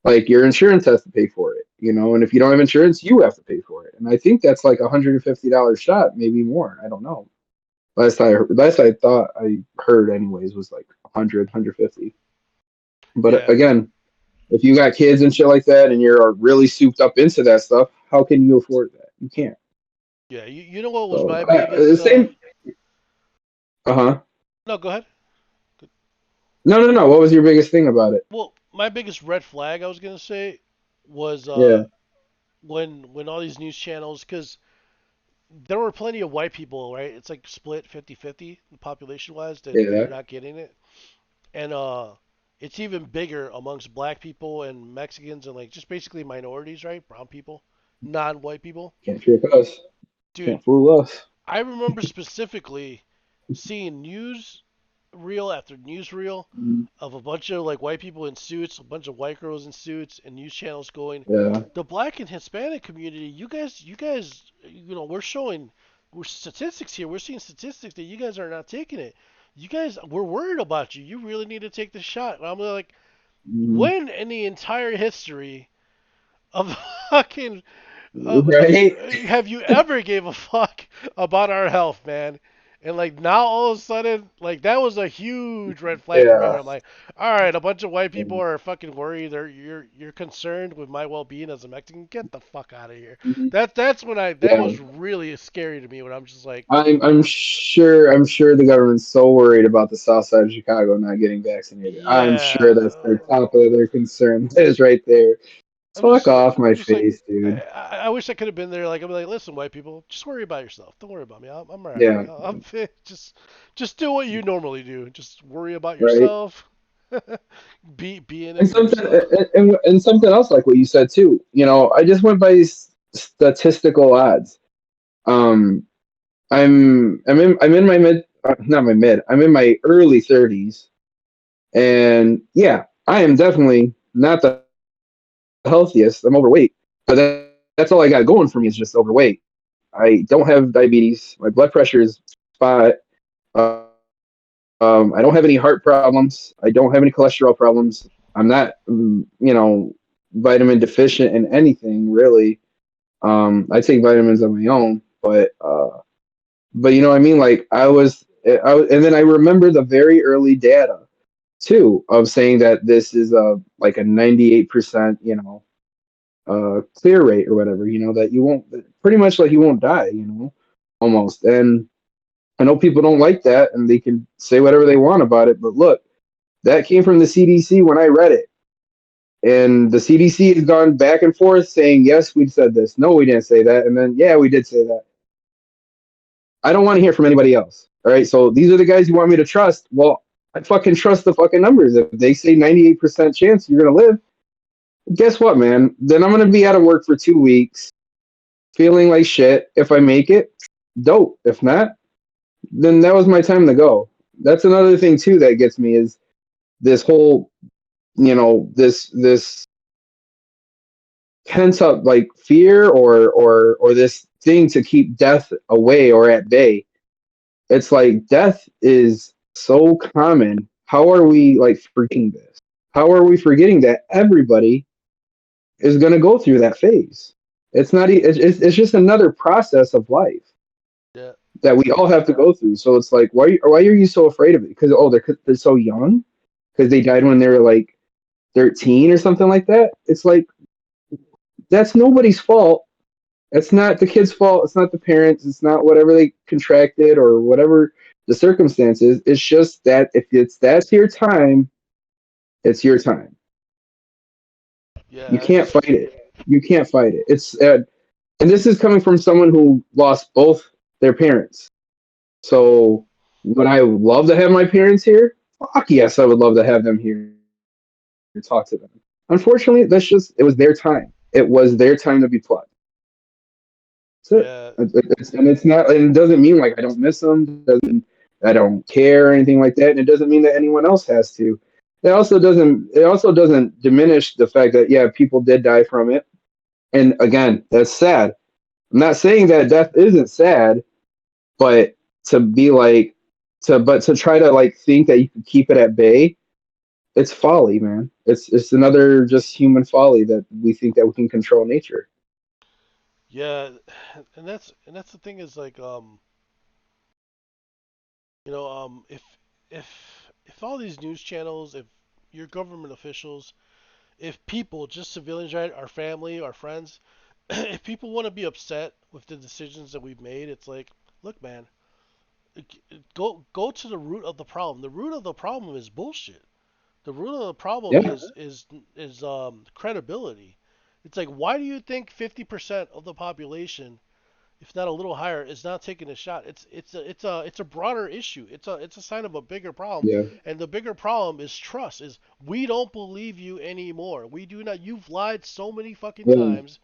like your insurance has to pay for it, and if you don't have insurance, you have to pay for it. And I think that's like $150 shot, maybe more. I don't know. Last I thought I heard anyways was like 100, 150. But yeah, again, if you got kids and shit like that and you're really souped up into that stuff, how can you afford that? You can't. yeah. You know what was So my biggest? same. Uh-huh. No, go ahead. No. What was your biggest thing about it? Well, my biggest red flag I was gonna say was Yeah. when all these news channels, because there were plenty of white people, right? It's like split 50-50 population wise that Yeah. are not getting it. And it's even bigger amongst black people and Mexicans and like just basically minorities, right? Brown people, non-white people. Can't trick us. Dude, Can't fool us. I remember specifically seeing news reel after news reel Mhm. of a bunch of like white people in suits, a bunch of white girls in suits, and news channels going, Yeah. the black and Hispanic community, we're showing, we're statistics here. We're seeing statistics that you guys are not taking it. You guys, we're worried about you. You really need to take the shot. And I'm like, Mhm. when in the entire history of fucking Right? have you ever gave a fuck about our health, man? And like now all of a sudden, like that was a huge red flag for me when Yeah. I'm like, all right, a bunch of white people are fucking worried. You're concerned with my well-being as a Mexican. Get the fuck out of here. Mhm. That's when that Yeah. was really scary to me when I'm just like, I'm sure the government's so worried about the south side of Chicago not getting vaccinated. I'm sure yeah. that's their top of their concern. That is right there. Fuck off I'm my just like, face, dude. I wish I could have been there. Like, I'm like, listen, white people, just worry about yourself. Don't worry about me. I'm all right. Yeah, I'm fit. Just do what you normally do. Just worry about right. yourself. Be in it And for something yourself. and something else like what you said too. I just went by these statistical odds. Um, I'm in my mid, not my mid. I'm in my early 30s, and yeah, I am definitely not the healthiest. I'm overweight, but that's all I got going for me is just overweight. I don't have diabetes. My blood pressure is spot. I don't have any heart problems. I don't have any cholesterol problems. I'm not, vitamin deficient in anything really. I take vitamins on my own, but you know what I mean. Like and then I remember the very early data too of saying that this is like a 98%, clear rate or whatever. That you won't pretty much like you won't die. Almost. And I know people don't like that, and they can say whatever they want about it. But look, that came from the CDC when I read it. And the CDC has gone back and forth saying, yes, we said this. No, we didn't say that. And then, yeah, we did say that. I don't want to hear from anybody else. All right. So these are the guys you want me to trust. Well, I fucking trust the fucking numbers. If they say 98% chance you're going to live, guess what, man? Then I'm going to be out of work for 2 weeks, feeling like shit. If I make it, dope. If not, then that was my time to go. That's another thing, too, that gets me is this whole, this pent up like fear or this thing to keep death away or at bay. It's like death is so common. How are we like forgetting this? How are we forgetting that everybody is going to go through that phase? It's not. It's just another process of life Yeah. that we all have to go through. So it's like, why are you so afraid of it? Because they're so young. because they died when they were like 13 or something like that. It's like that's nobody's fault. It's not the kid's fault. It's not the parents. It's not whatever they contracted or whatever the circumstances. It's just that if it's that's your time, it's your time. You Yeah, can't it's fight it. You can't fight it. It's and this is coming from someone who lost both their parents. So would I love to have my parents here? Fuck yes, I would love to have them here to talk to them. Unfortunately, that's just it was their time. It was their time to be plucked. That's it. yeah, And it's not. And it doesn't mean like I don't miss them. Doesn't I don't care or anything like that. And it doesn't mean that anyone else has to. It also doesn't. It also doesn't diminish the fact that yeah, people did die from it. And again, that's sad. I'm not saying that death isn't sad, but to be like to try to like think that you can keep it at bay, it's folly, man. It's another just human folly that we think that we can control nature. yeah, and that's the thing is like if all these news channels, if your government officials, if people, just civilians, right, our family, our friends, if people want to be upset with the decisions that we've made, it's like, look, man, go to the root of the problem. The root of the problem is bullshit. The root of the problem Yeah, is credibility. It's like, why do you think 50% of the population, if not a little higher, is not taking a shot? It's a broader issue. It's a sign of a bigger problem, yeah, and the bigger problem is trust. Is we don't believe you anymore. We do not. You've lied so many fucking yeah. times.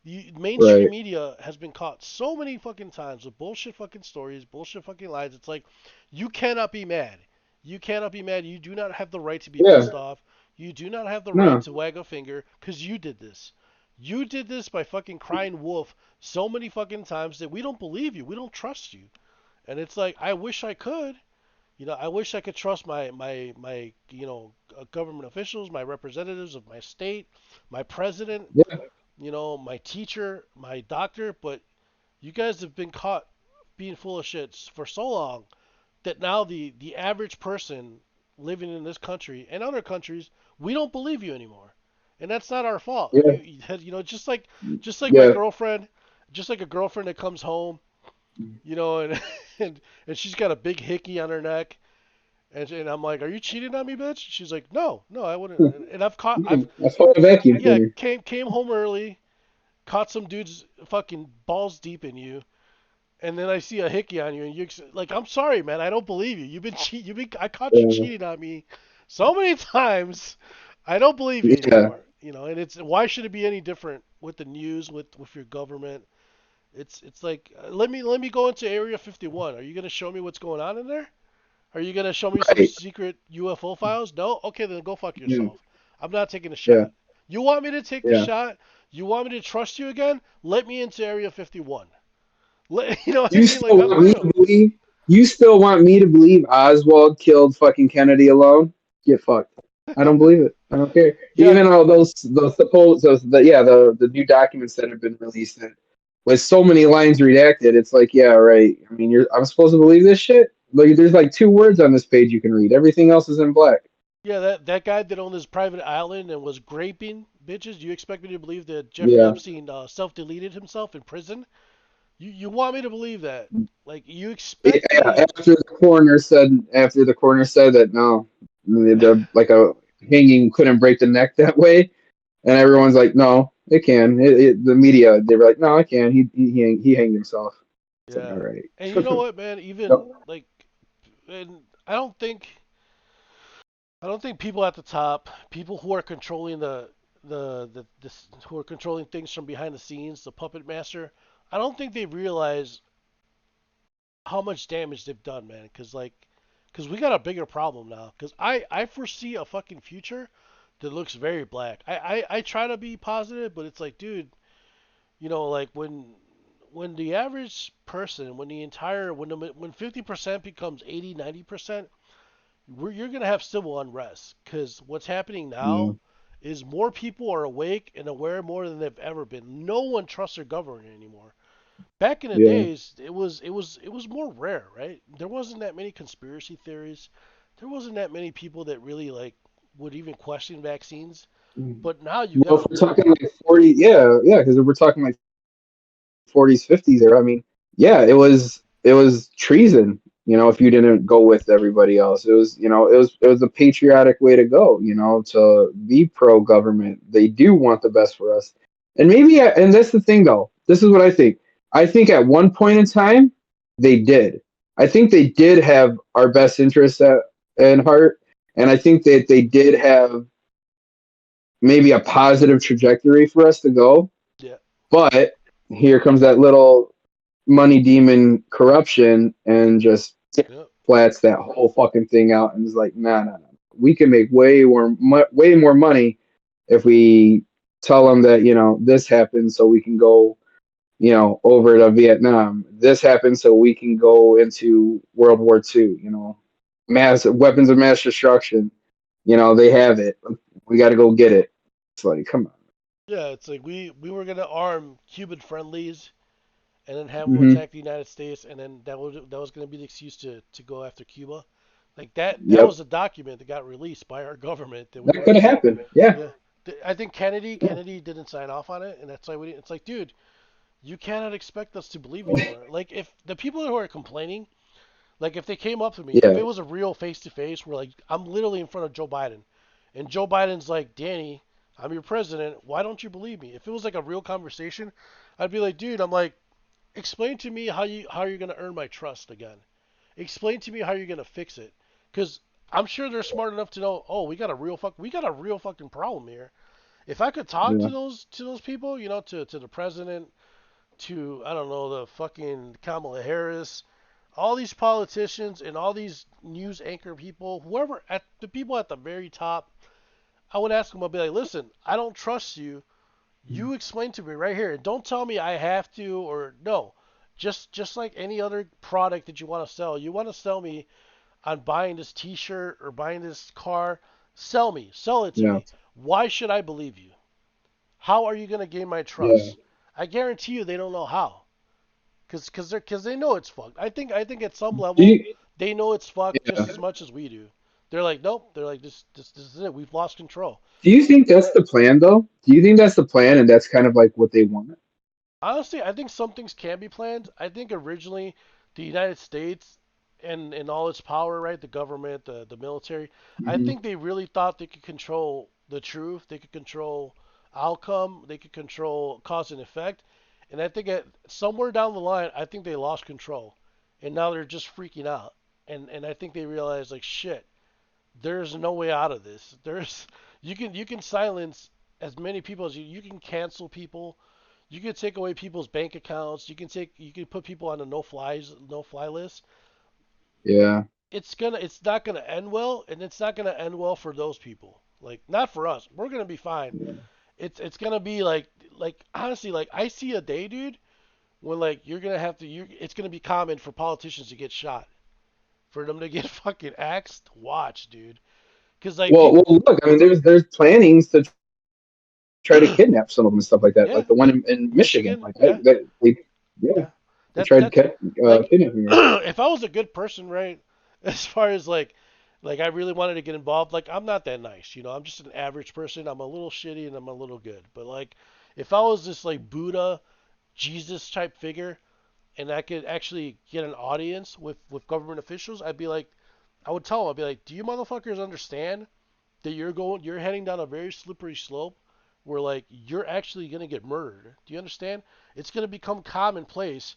Mainstream Right. media has been caught so many fucking times with bullshit fucking stories, bullshit fucking lies. It's like you cannot be mad. You cannot be mad. You do not have the right to be Yeah. pissed off. You do not have the right No. to wag a finger because you did this. You did this by fucking crying wolf so many fucking times that we don't believe you. We don't trust you. And it's like I wish I could. I wish I could trust my government officials, my representatives of my state, my president, Yeah. my teacher, my doctor, but you guys have been caught being full of shit for so long that now the average person living in this country and other countries, we don't believe you anymore. And that's not our fault. Yeah. Just like my Yeah. girlfriend, just like a girlfriend that comes home, and and she's got a big hickey on her neck. And I'm like, are you cheating on me, bitch? She's like, no, no, I wouldn't. And Yeah. I saw a vacuum yeah, cleaner. came home early, caught some dudes fucking balls deep in you, and then I see a hickey on you, and you're like, I'm sorry, man, I don't believe you. I caught you Uh, cheating on me so many times. I don't believe you yeah. anymore. And it's why should it be any different with the news, with your government? It's like let me go into Area 51. Are you gonna show me what's going on in there? Are you gonna show me some Right. secret UFO files? No? Okay, then go fuck Yeah. yourself. I'm not taking a Yeah. shot. You want me to take the Yeah. shot? You want me to trust you again? Let me into Area 51. You know what I You mean? Like still I'm want me real. to believe? You still want me to believe Oswald killed fucking Kennedy alone? Get fucked. I don't believe it. I don't care. Yeah, Even all those supposed the new documents that have been released and with so many lines redacted, it's like yeah right. I mean I'm supposed to believe this shit. Like there's like two words on this page you can read. Everything else is in black. yeah. That guy that owned his private island and was raping bitches. Do you expect me to believe that Jeffrey Yeah. Epstein self-deleted himself in prison? You want me to believe that? Like you Yeah, expect me? after the coroner said that no, like a hanging couldn't break the neck that way, and everyone's like, no, it can. The media they were like, no, it can. He hanged himself. It's like, all Yeah. right. And you know what, man? Even Nope. like, and I don't think people at the top, people who are controlling who are controlling things from behind the scenes, the puppet master, I don't think they realize how much damage they've done, man. Cause we got a bigger problem now. Cause I foresee a fucking future that looks very black. I try to be positive, but it's like, dude, like when the average person, when 50% becomes 80, 90%, you're going to have civil unrest because what's happening Yeah. now is more people are awake and aware more than they've ever been. No one trusts their government anymore. Back in the Yeah. days, it was more rare, right? There wasn't that many conspiracy theories. there wasn't that many people that really like would even question vaccines. Mm. But now you Well, got if a we're real talking like 40, yeah, yeah, because if we're talking like 40s, 50s era, I mean, yeah, it was treason, if you didn't go with everybody else. It was a patriotic way to go, to be pro government. They do want the best for us. And maybe and that's the thing though. This is what I think. I think at one point in time they did. I think they did have our best interests in heart, and I think that they did have maybe a positive trajectory for us to go. yeah. But here comes that little money demon corruption and just Yeah. flats that whole fucking thing out and is like, nah, nah, nah. We can make way more money if we tell them that this happened so we can go over to Vietnam. This happened so we can go into World War II. Mass weapons of mass destruction. They have it. We got to go get it. It's like, come on. Yeah, it's like we were gonna arm Cuban friendlies and then have them Hmm. attack the United States, and then that was gonna be the excuse to go after Cuba. Like that Yep, was a document that got released by our government that we that were could have gonna. happened. Yeah, Yeah, I think Kennedy yeah, Kennedy didn't sign off on it, and that's why we didn't. It's like, dude, you cannot expect us to believe you anymore. Like if the people who are complaining, like if they came up to me, if yeah, it was a real face to face, where like I'm literally in front of Joe Biden, and Joe Biden's like, Danny, I'm your president. Why don't you believe me? If it was like a real conversation, I'd be like, dude, I'm like, explain to me how you're gonna earn my trust again. Explain to me how you're gonna fix it, because I'm sure they're smart enough to know. Oh, we got a real fucking problem here. If I could talk yeah, to those people, to the president, to I don't know the fucking Kamala Harris, all these politicians and all these news anchor people, whoever at the people at the very top, I would ask them. I'd be like, listen, I don't trust you. You explain to me right here. Don't tell me I have to or no. Just like any other product that you want to sell, you want to sell me on buying this T-shirt or buying this car. Sell it to yeah, me. Why should I believe you? How are you gonna gain my yeah. trust? I guarantee you they don't know how. Cause they know it's fucked. I think at some Do level you, they know it's fucked just yeah. as much as we do. They're like, nope. They're like, this is it. We've lost control. Do you think that's the plan, though? Do you think that's the plan, and that's kind of like what they want? Honestly, I think some things can be planned. I think originally the United States and all its power, right, the government, the military, I Hmm. think they really thought they could control the truth, they could control outcome, they could control cause and effect. And I think at somewhere down the line, I think they lost control. And now they're just freaking out. And I think they realize like shit, there's no way out of this. There's you can silence as many people as you can cancel people, you can take away people's bank accounts. You can put people on a no fly list. Yeah, It's not gonna end well, and it's not gonna end well for those people. Like not for us. We're gonna be fine. yeah, It's gonna be like honestly like I see a day, dude, when like you're gonna have to you it's gonna be common for politicians to get shot, for them to get fucking axed. Watch, dude, because like well, people. look. I mean, there's plannings to try to kidnap some of them and stuff like that, Yeah, like the one in Michigan. Michigan. Like Yeah, yeah, yeah. they tried That's to like kidnap her. if I was a good person, right? As far as like I really wanted to get involved, like I'm not that nice, I'm just an average person. I'm a little shitty and I'm a little good. But like if I was this like Buddha, Jesus type figure and I could actually get an audience with government officials, I would tell them, I'd be like, "Do you motherfuckers understand that you're heading down a very slippery slope where like you're actually going to get murdered? Do you understand? It's going to become commonplace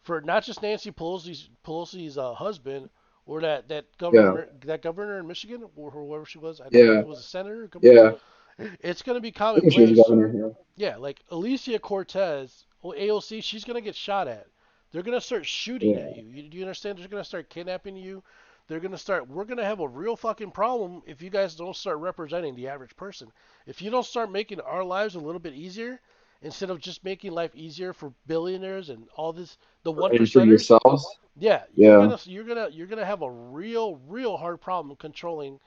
for not just Nancy Pelosi's husband or Yeah, that governor in Michigan or whoever she was. I don't know if yeah, it was a senator or governor. yeah. It's going to be I think she was commonplace. governor. Yeah, Yeah, like Alicia Cortez, AOC, she's going to get shot at. They're going to start shooting at yeah. you. Do you understand? They're going to start kidnapping you. We're going to have a real fucking problem if you guys don't start representing the average person. If you don't start making our lives a little bit easier, instead of just making life easier for billionaires and all this, the one And for percenters, yourselves. yeah, Yeah. you're gonna have a real hard problem controlling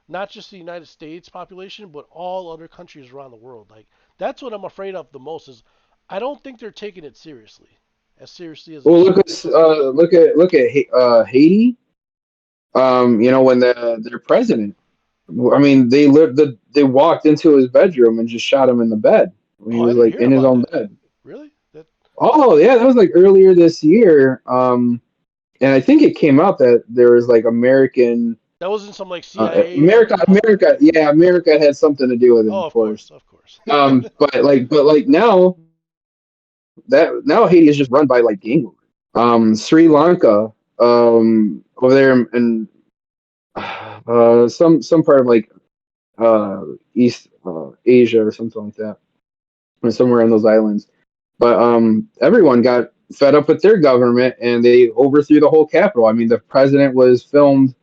not just the United States population, but all other countries around the world. Like that's what I'm afraid of the most is I don't think they're taking it seriously, as seriously as they Well, should. look at Haiti. When their president, I mean, they walked into his bedroom and just shot him in the bed when he Oh, I was didn't like hear in his about own that. bed. Really? That Oh yeah, that was like earlier this year. And I think it came out that there was like that wasn't some like CIA America, fucking operation. yeah, America had something to do with it, Oh, of of course, course. of course. But now Haiti is just run by like gang lords. Sri Lanka, over there in some part of like East Asia or something like that, or somewhere on those islands. But everyone got fed up with their government and they overthrew the whole capital. I mean, the president was filmed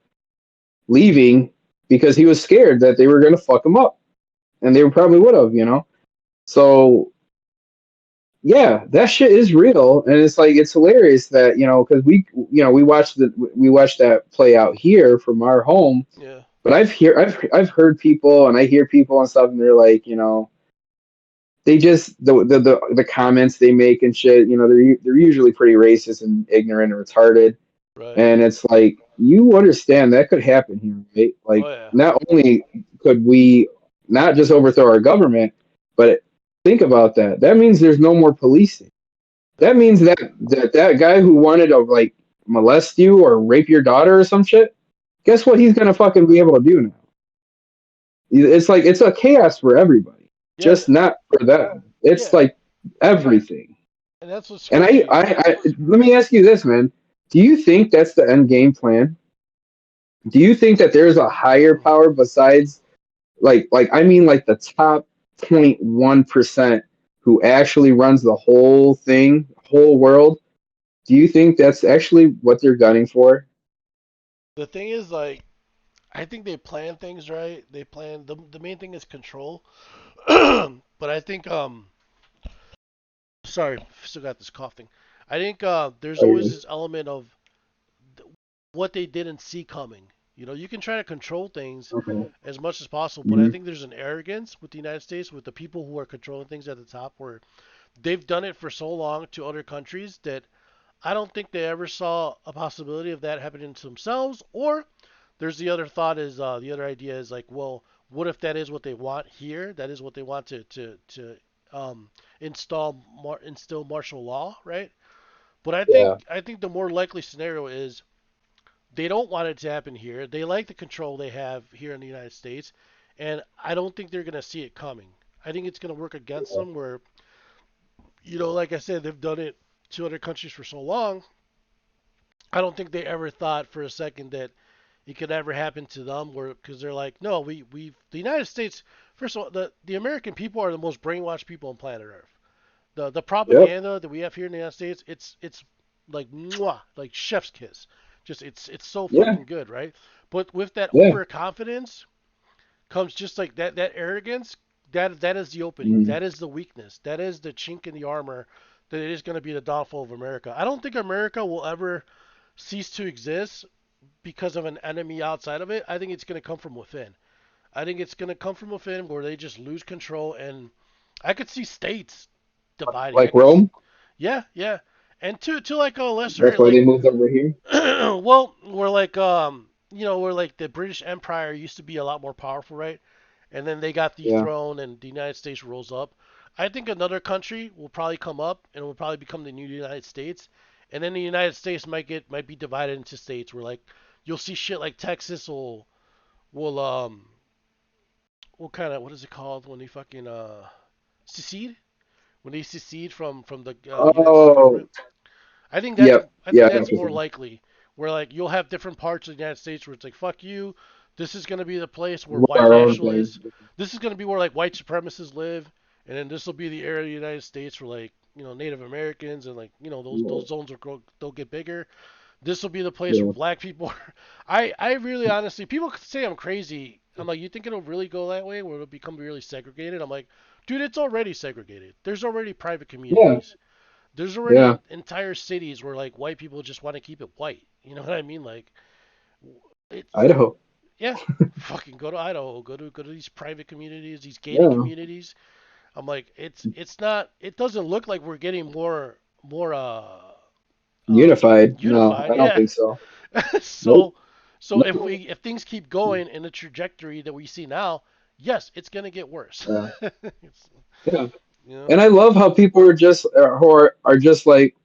leaving because he was scared that they were going to fuck him up, and they probably would have, So yeah, that shit is real, and it's like it's hilarious that because we watched that play out here from our home, Yeah, but I've heard people and I hear people and stuff, and they're like, they just the comments they make and shit, they're usually pretty racist and ignorant and retarded, right. and it's like you understand that could happen here, right? Oh Like yeah, not only could we not just overthrow our government, but think about that. That means there's no more policing. That that's means that guy who wanted to like molest you or rape your daughter or some shit, guess what he's gonna fucking be able to do now? It's like it's a chaos for everybody, yeah, just not for them. It's yeah, like everything. and that's what's And crazy. let me ask you this, man. Do you think that's the end game plan? Do you think that there's a higher power besides I mean like the top 0.1% who actually runs the whole thing, whole world? Do you think that's actually what they're gunning for? The thing is, like, I think they plan things right. They plan the main thing is control. But I think sorry, still got this coughing. I think there's Oh, always yeah. this element of what they didn't see coming. You can try to control things Okay. as much as possible, but I Hmm. think there's an arrogance with the United States, with the people who are controlling things at the top, where they've done it for so long to other countries that I don't think they ever saw a possibility of that happening to themselves. Or there's the other thought is the other idea is like, well, what if that is what they want here? That is what they want to um, instill martial law, right? But Yeah. I think the more likely scenario is they don't want it to happen here. They like the control they have here in the United States, and I don't think they're gonna see it coming. I think it's gonna work against them. Where like I said, they've done it to other countries for so long. I don't think they ever thought for a second that it could ever happen to them, where because they're like, no, the United States. First of all, the American people are the most brainwashed people on planet Earth. The Yep. propaganda that we have here in the United States, it's like mwah, like chef's kiss. Just it's so Yeah. fucking good, right? But with that Yeah. overconfidence comes just like that arrogance. That is the opening. Mm. That is the weakness. That is the chink in the armor that is going to be the downfall of America. I don't think America will ever cease to exist because of an enemy outside of it. I think it's going to come from within. I think it's going to come from within where they just lose control, and I could see states dividing. I Like could, Rome. yeah, yeah, and to like a That's lesser why like, they moved over here. well, we're like we're like the British Empire used to be a lot more powerful, right? And then they got Yeah. dethroned, and the United States rose up. I think another country will probably come up, and will probably become the new United States, and then the United States might be divided into states where like you'll see shit like Texas will what kind of what is it called when they fucking secede, when they secede from the United States Oh. government. Yep. I Yeah. think I know that's what you're more saying. likely, where like you'll have different parts of the United States where it's like fuck you, this is gonna be the place where white Our own place. nationalists, this is gonna be where like white supremacists live, and then this will be the area of the United States where like Native Americans and like those zones will grow, they'll get bigger. This will be the place where Yeah. black people. I really honestly, people say I'm crazy. I'm like, you think it'll really go that way where it'll become really segregated? I'm like, dude, it's already segregated. There's already private Yeah. communities. There's already Yeah. entire cities where like white people just want to keep it white. You know what I mean? Like it's Idaho. yeah, fucking go to Idaho, go to these private communities, these gated Yeah. communities. I'm like, it's not. It doesn't look like we're getting more Unified? No, unified. I don't Yeah. think so. So Nope. So if things keep going in the trajectory that we see now, yes, it's gonna get worse. Yeah. It's, Yeah. you know, And I love how people are just who are just like,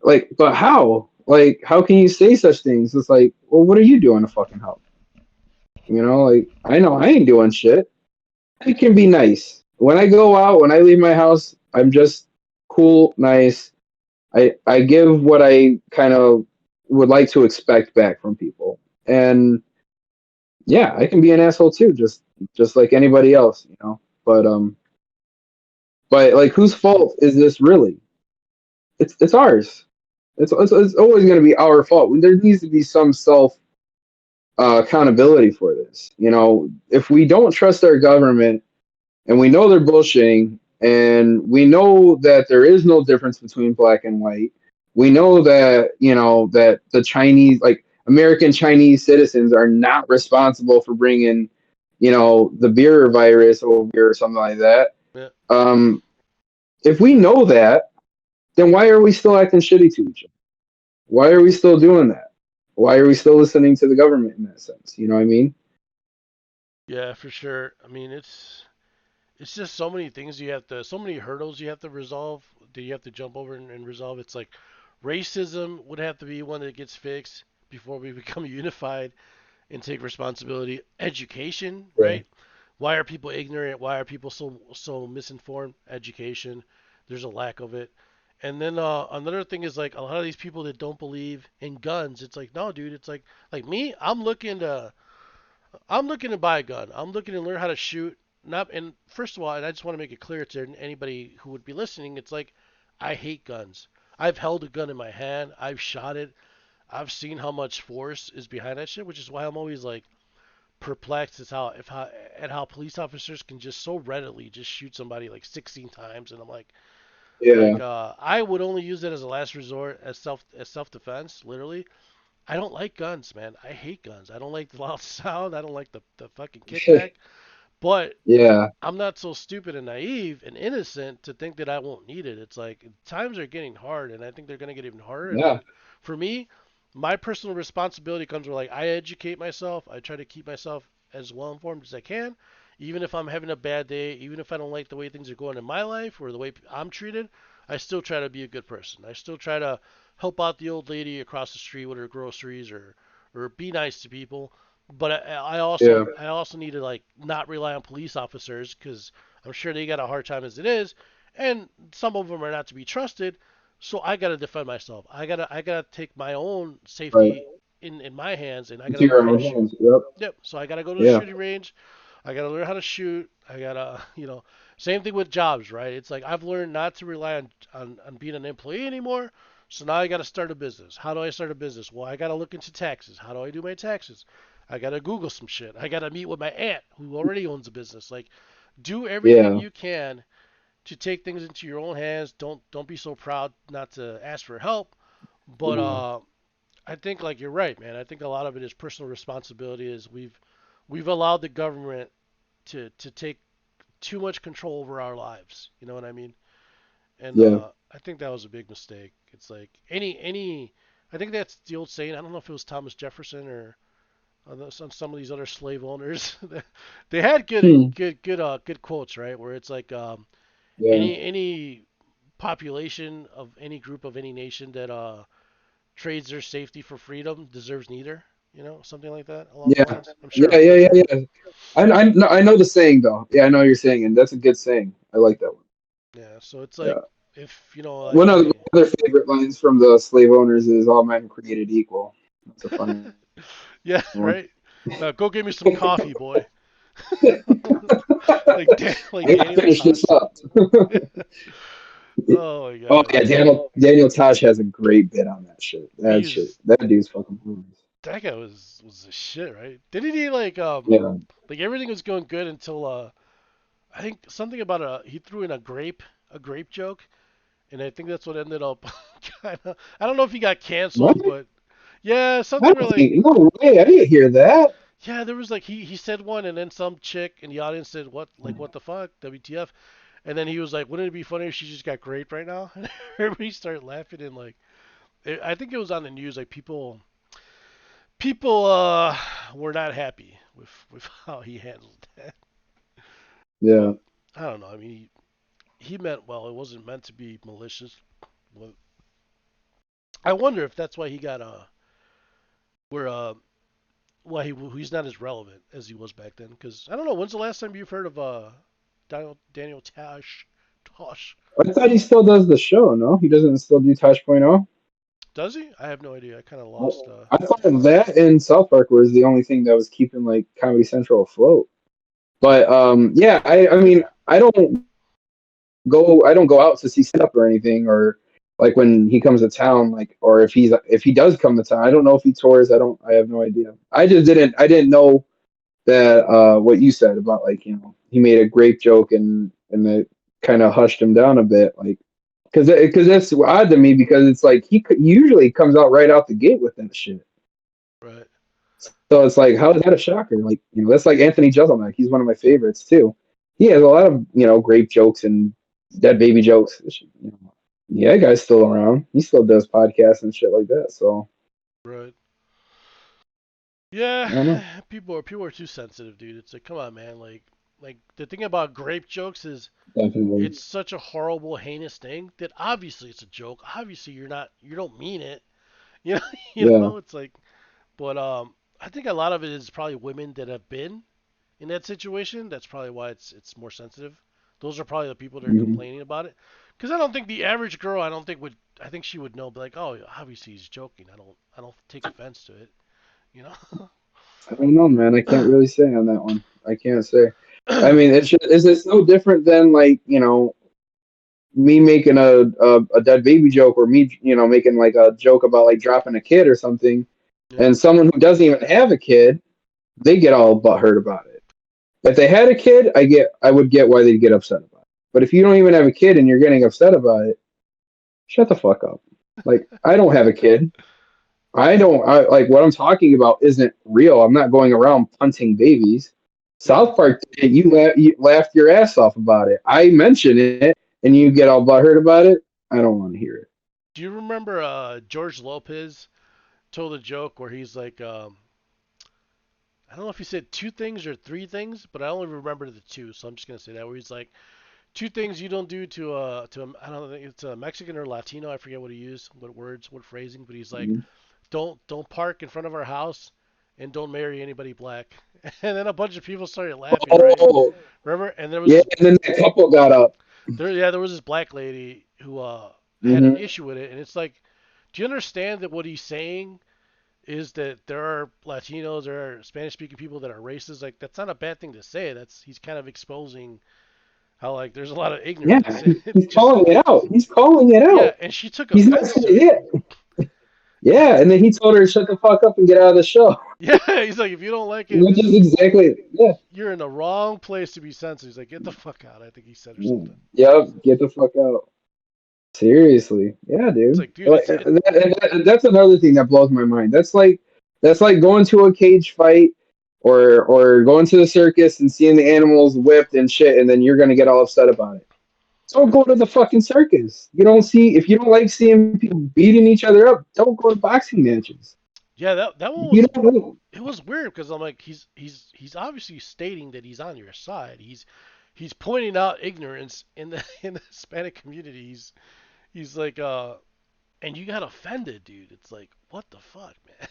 but how? Like, how can you say such things? It's like, well, what are you doing to fucking help? You know, like I know I ain't doing shit. I can be nice. When I go out, when I leave my house, I'm just cool, nice. I give what I kind of would like to expect back from people. And yeah, I can be an asshole too, just like anybody else, you know. But like whose fault is this really? It's ours. It's always going to be our fault. There needs to be some self accountability for this. You know, if we don't trust our government and we know they're bullshitting and we know that there is no difference between black and white, we know that, you know, that the Chinese, like American Chinese citizens are not responsible for bringing, you know, the beer virus over here or something like that. yeah, Um, if we know that, then why are we still acting shitty to each other? Why are we still doing that? Why are we still listening to the government in that sense? You know what I mean? yeah, for sure. I mean, it's just so many things so many hurdles you have to resolve that you have to jump over and resolve. It's like racism would have to be one that gets fixed before we become unified and take responsibility. Education, Yeah. right? Why are people ignorant? Why are people so misinformed? Education. There's a lack of it. And then another thing is like a lot of these people that don't believe in guns. It's like no, dude. It's like me. I'm looking to buy a gun. I'm looking to learn how to shoot. Not and first of all, and I just want to make it clear to anybody who would be listening. It's like I hate guns. I've held a gun in my hand. I've shot it. I've seen how much force is behind that shit, which is why I'm always like perplexed as how at how police officers can just so readily just shoot somebody like 16 times, and I'm like Yeah. I would only use it as a last resort as self defense, literally. I don't like guns, man. I hate guns. I don't like the loud sound. I don't like the fucking kickback. But Yeah. I'm not so stupid and naive and innocent to think that I won't need it. It's like times are getting hard, and I think they're gonna get even harder. And Yeah. for me, my personal responsibility comes where like I educate myself. I try to keep myself as well informed as I can, even if I'm having a bad day, even if I don't like the way things are going in my life or the way I'm treated. I still try to be a good person. I still try to help out the old lady across the street with her groceries or be nice to people. But I Yeah. also I also need to like not rely on police officers because I'm sure they got a hard time as it is, and some of them are not to be trusted. So I gotta defend myself. I gotta take my own Right. safety in my hands, and I gotta Into learn your how to own shoot. hands. Yep. Yep. So I gotta go to the Yeah. shooting range. I gotta learn how to shoot. I gotta same thing with jobs, right? It's like I've learned not to rely on being an employee anymore. So now I gotta start a business. How do I start a business? Well, I gotta look into taxes. How do I do my taxes? I gotta Google some shit. I gotta meet with my aunt who already owns a business. Like, do everything Yeah. you can to take things into your own hands. Don't be so proud not to ask for help. But Yeah. I think like you're right, man. I think a lot of it is personal responsibility. Is we've allowed the government to take too much control over our lives. You know what I mean? And Yeah. I think that was a big mistake. It's like any. I think that's the old saying. I don't know if it was Thomas Jefferson or on some of these other slave owners. They had Hmm. good quotes, right? Where it's like Yeah. any population of any group of any nation that trades their safety for freedom deserves neither. Something like that along those Yeah. lines. I'm sure Yeah. I'm Yeah. Yeah. butchering it. Yeah. I know the saying though. Yeah, I know what you're saying, and that's a good saying. I like that one. Yeah, so it's like Yeah. if One of the other favorite lines from the slave owners is "All men created equal." That's a funny yeah, one. right. Now go get me some coffee, boy. Like I gotta Daniel finish this Tosh. up. Oh my Oh god, yeah, man. Daniel Tosh has a great bit on that shit. That shit. He's That dude's fucking hilarious. that guy was a shit, right? Didn't he Yeah. like everything was going good until I think something about he threw in a grape joke, and I think that's what ended up kind of I don't know if he got What? canceled, but yeah, I something where don't like think. No way. I didn't hear that. yeah, there was like he said one, and then some chick in the audience said what the fuck WTF, and then he was like, wouldn't it be funny if she just got raped right now? And everybody started laughing, and like I think it was on the news, like people were not happy with how he handled that. Yeah. But I don't know. I mean, he meant well. It wasn't meant to be malicious. Well, I wonder if that's why he got where why he's not as relevant as he was back then. Because I don't know. When's the last time you've heard of Daniel Tosh? I thought he still does the show. No, he doesn't still do Touch Point oh? Does he? I have no idea. I kind of lost. I thought that and South Park was the only thing that was keeping like Comedy Central afloat. But yeah, I mean, I don't go out to see stand up or anything, or like when he comes to town, like, or if he does come to town, I don't know if he tours. I have no idea. I didn't know that what you said about, like, he made a grape joke and it kind of hushed him down a bit, like, because that's odd to me, because it's like he usually comes out right out the gate with that shit. Right. So it's like, how is that a shocker? Like, that's like Anthony Jeselnik. He's one of my favorites too. He has a lot of, grape jokes and dead baby jokes. Yeah, that guy's still around. He still does podcasts and shit like that. So Right. I don't know. Yeah, people are too sensitive, dude. It's like, come on, man. Like the thing about grape jokes is Definitely. it's such a horrible, heinous thing that obviously it's a joke. Obviously you don't mean it. You know, Yeah. it's like, but I think a lot of it is probably women that have been in that situation. That's probably why it's more sensitive. Those are probably the people that are Hmm. complaining about it. Because I don't think the average girl, I don't think would, I think she would know, be like, oh, obviously he's joking. I don't take offense to it. You know. I don't know, man. I can't really say on that one. I can't say. I mean, it's no different than, like, me making a dead baby joke, or me, making like a joke about like dropping a kid or something, Yeah. and someone who doesn't even have a kid, they get all butthurt about it. If they had a kid, I would get why they'd get upset about it. But if you don't even have a kid and you're getting upset about it, shut the fuck up. Like, I don't have a kid. I like, what I'm talking about isn't real. I'm not going around punting babies. Yeah. South Park, you laughed your ass off about it. I mention it and you get all butthurt about it. I don't want to hear it. Do you remember George Lopez told a joke where he's like, I don't know if he said two things or three things, but I only remember the two, so I'm just gonna say that. Where he's like, two things you don't do I don't think it's a Mexican or Latino. I forget what he used, what words, what phrasing, but he's like, Mhm. don't park in front of our house, and don't marry anybody black. And then a bunch of people started laughing, right? Oh, Remember? And there was yeah. this, And then that couple got up. there was this black lady who had an Hmm. issue with it, and it's like, do you understand that what he's saying is that there are Latinos, there are Spanish speaking people that are racist? Like, that's not a bad thing to say. That's He's kind of exposing how, like, there's a lot of Yeah, ignorance. he's It's just calling it out. He's calling it Yeah, out. and she took He's not offense saying to it. it. Yeah, and then he told her to shut the fuck up and get out of the show, Yeah, he's like, if you don't like it, which is exactly, yeah. you're in the wrong place to be sensitive. He's like, get the fuck out. I think he said or Yeah. something. Yep, get the fuck out. Seriously, yeah, It's dude. like, dude, Like, that's another thing that blows my mind. That's like going to a cage fight, or going to the circus and seeing the animals whipped and shit, and then you're gonna get all upset about it. Don't go to the fucking circus. You don't see If you don't like seeing people beating each other up, don't go to boxing matches. yeah, that one You don't know. it was weird because I'm like, he's obviously stating that he's on your side. He's pointing out ignorance in the in the Hispanic community. He's like, and you got offended, dude. It's like, what the fuck, man?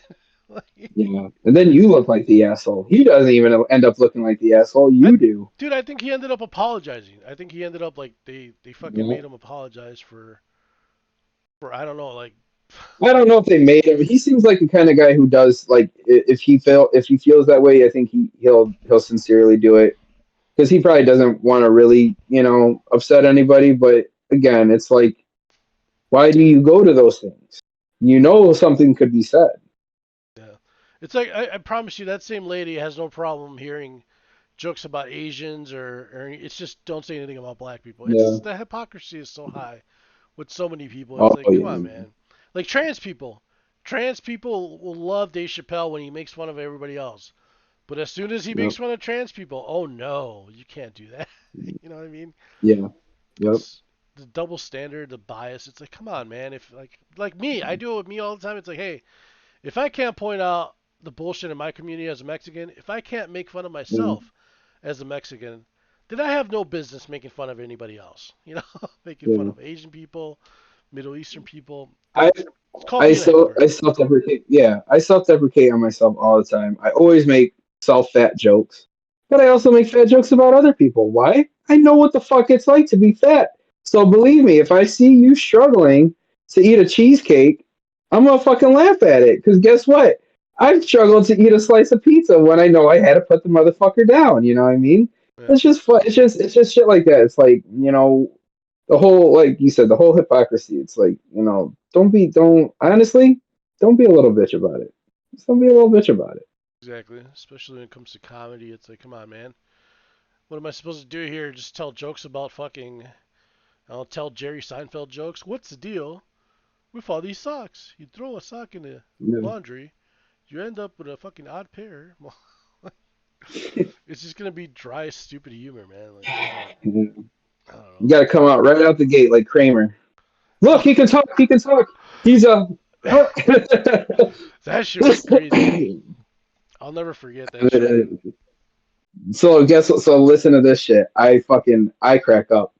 Like, Yeah, and then you look like the asshole. He doesn't even end up looking like the asshole. I, You do. dude, I think he ended up apologizing. I think he ended up like they fucking Yeah. made him apologize for I don't know, like, I don't know if they made him. He seems like the kind of guy who does, like, if he feels that way, I think he'll sincerely do it, because he probably doesn't want to really, upset anybody. But again, it's like, why do you go to those things? Something could be said. yeah. It's like, I promise you that same lady has no problem hearing jokes about Asians, or it's just don't say anything about black people. Yeah. It's the hypocrisy is so high with so many people. It's Oh like, come yeah. on, Man. man. Like trans people. Trans people will love Dave Chappelle when he makes fun of everybody else. But as soon as he makes Yep. fun of trans people, oh no, you can't do that. You know what I mean? Yeah. Yep. It's the double standard, the bias. It's like, come on, man. If like me, I do it with me all the time. It's like, hey, if I can't point out the bullshit in my community as a Mexican, if I can't make fun of Mm, myself as a Mexican, then I have no business making fun of anybody else. Making fun yeah. of Asian people, Middle Eastern people. I It's called being a hypocrite. I self deprecate. Yeah, I self deprecate on myself all the time. I always make self fat jokes, but I also make fat jokes about other people. Why? I know what the fuck it's like to be fat. So believe me, if I see you struggling to eat a cheesecake, I'm gonna fucking laugh at it. Because guess what? I've struggled to eat a slice of pizza when I know I had to put the motherfucker down. You know what I mean? Yeah, It's just fun. It's just shit like that. It's like the whole, like you said, the whole hypocrisy. It's like, don't honestly, don't be a little bitch about it. Just don't be a little bitch about it. exactly. Especially when it comes to comedy, it's like, come on, man. What am I supposed to do here? Just tell jokes about fucking. I'll tell Jerry Seinfeld jokes. What's the deal with all these socks? You throw a sock in the Yeah. laundry, you end up with a fucking odd pair. It's just gonna be dry, stupid humor, man. Like it doesn't. You I don't know. got to come out right out the gate like Kramer. Look, he can talk. He can talk. He's a. That shit was crazy. I'll never forget that shit. So guess what? So listen to this shit. I crack up.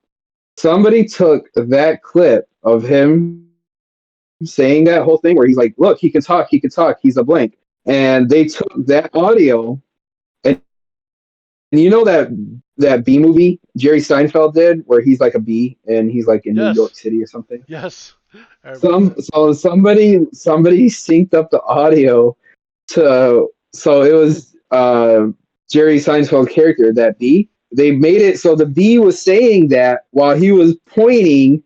Somebody took that clip of him saying that whole thing where he's like, "Look, he can talk. He can talk. He's a blank," and they took that audio. And you know that bee movie Jerry Seinfeld did, where he's like a bee and he's like in New Yes, York City or something. yes, I remember that. Somebody synced up the audio to so it was Jerry Seinfeld's character, that bee. They made it so the bee was saying that while he was pointing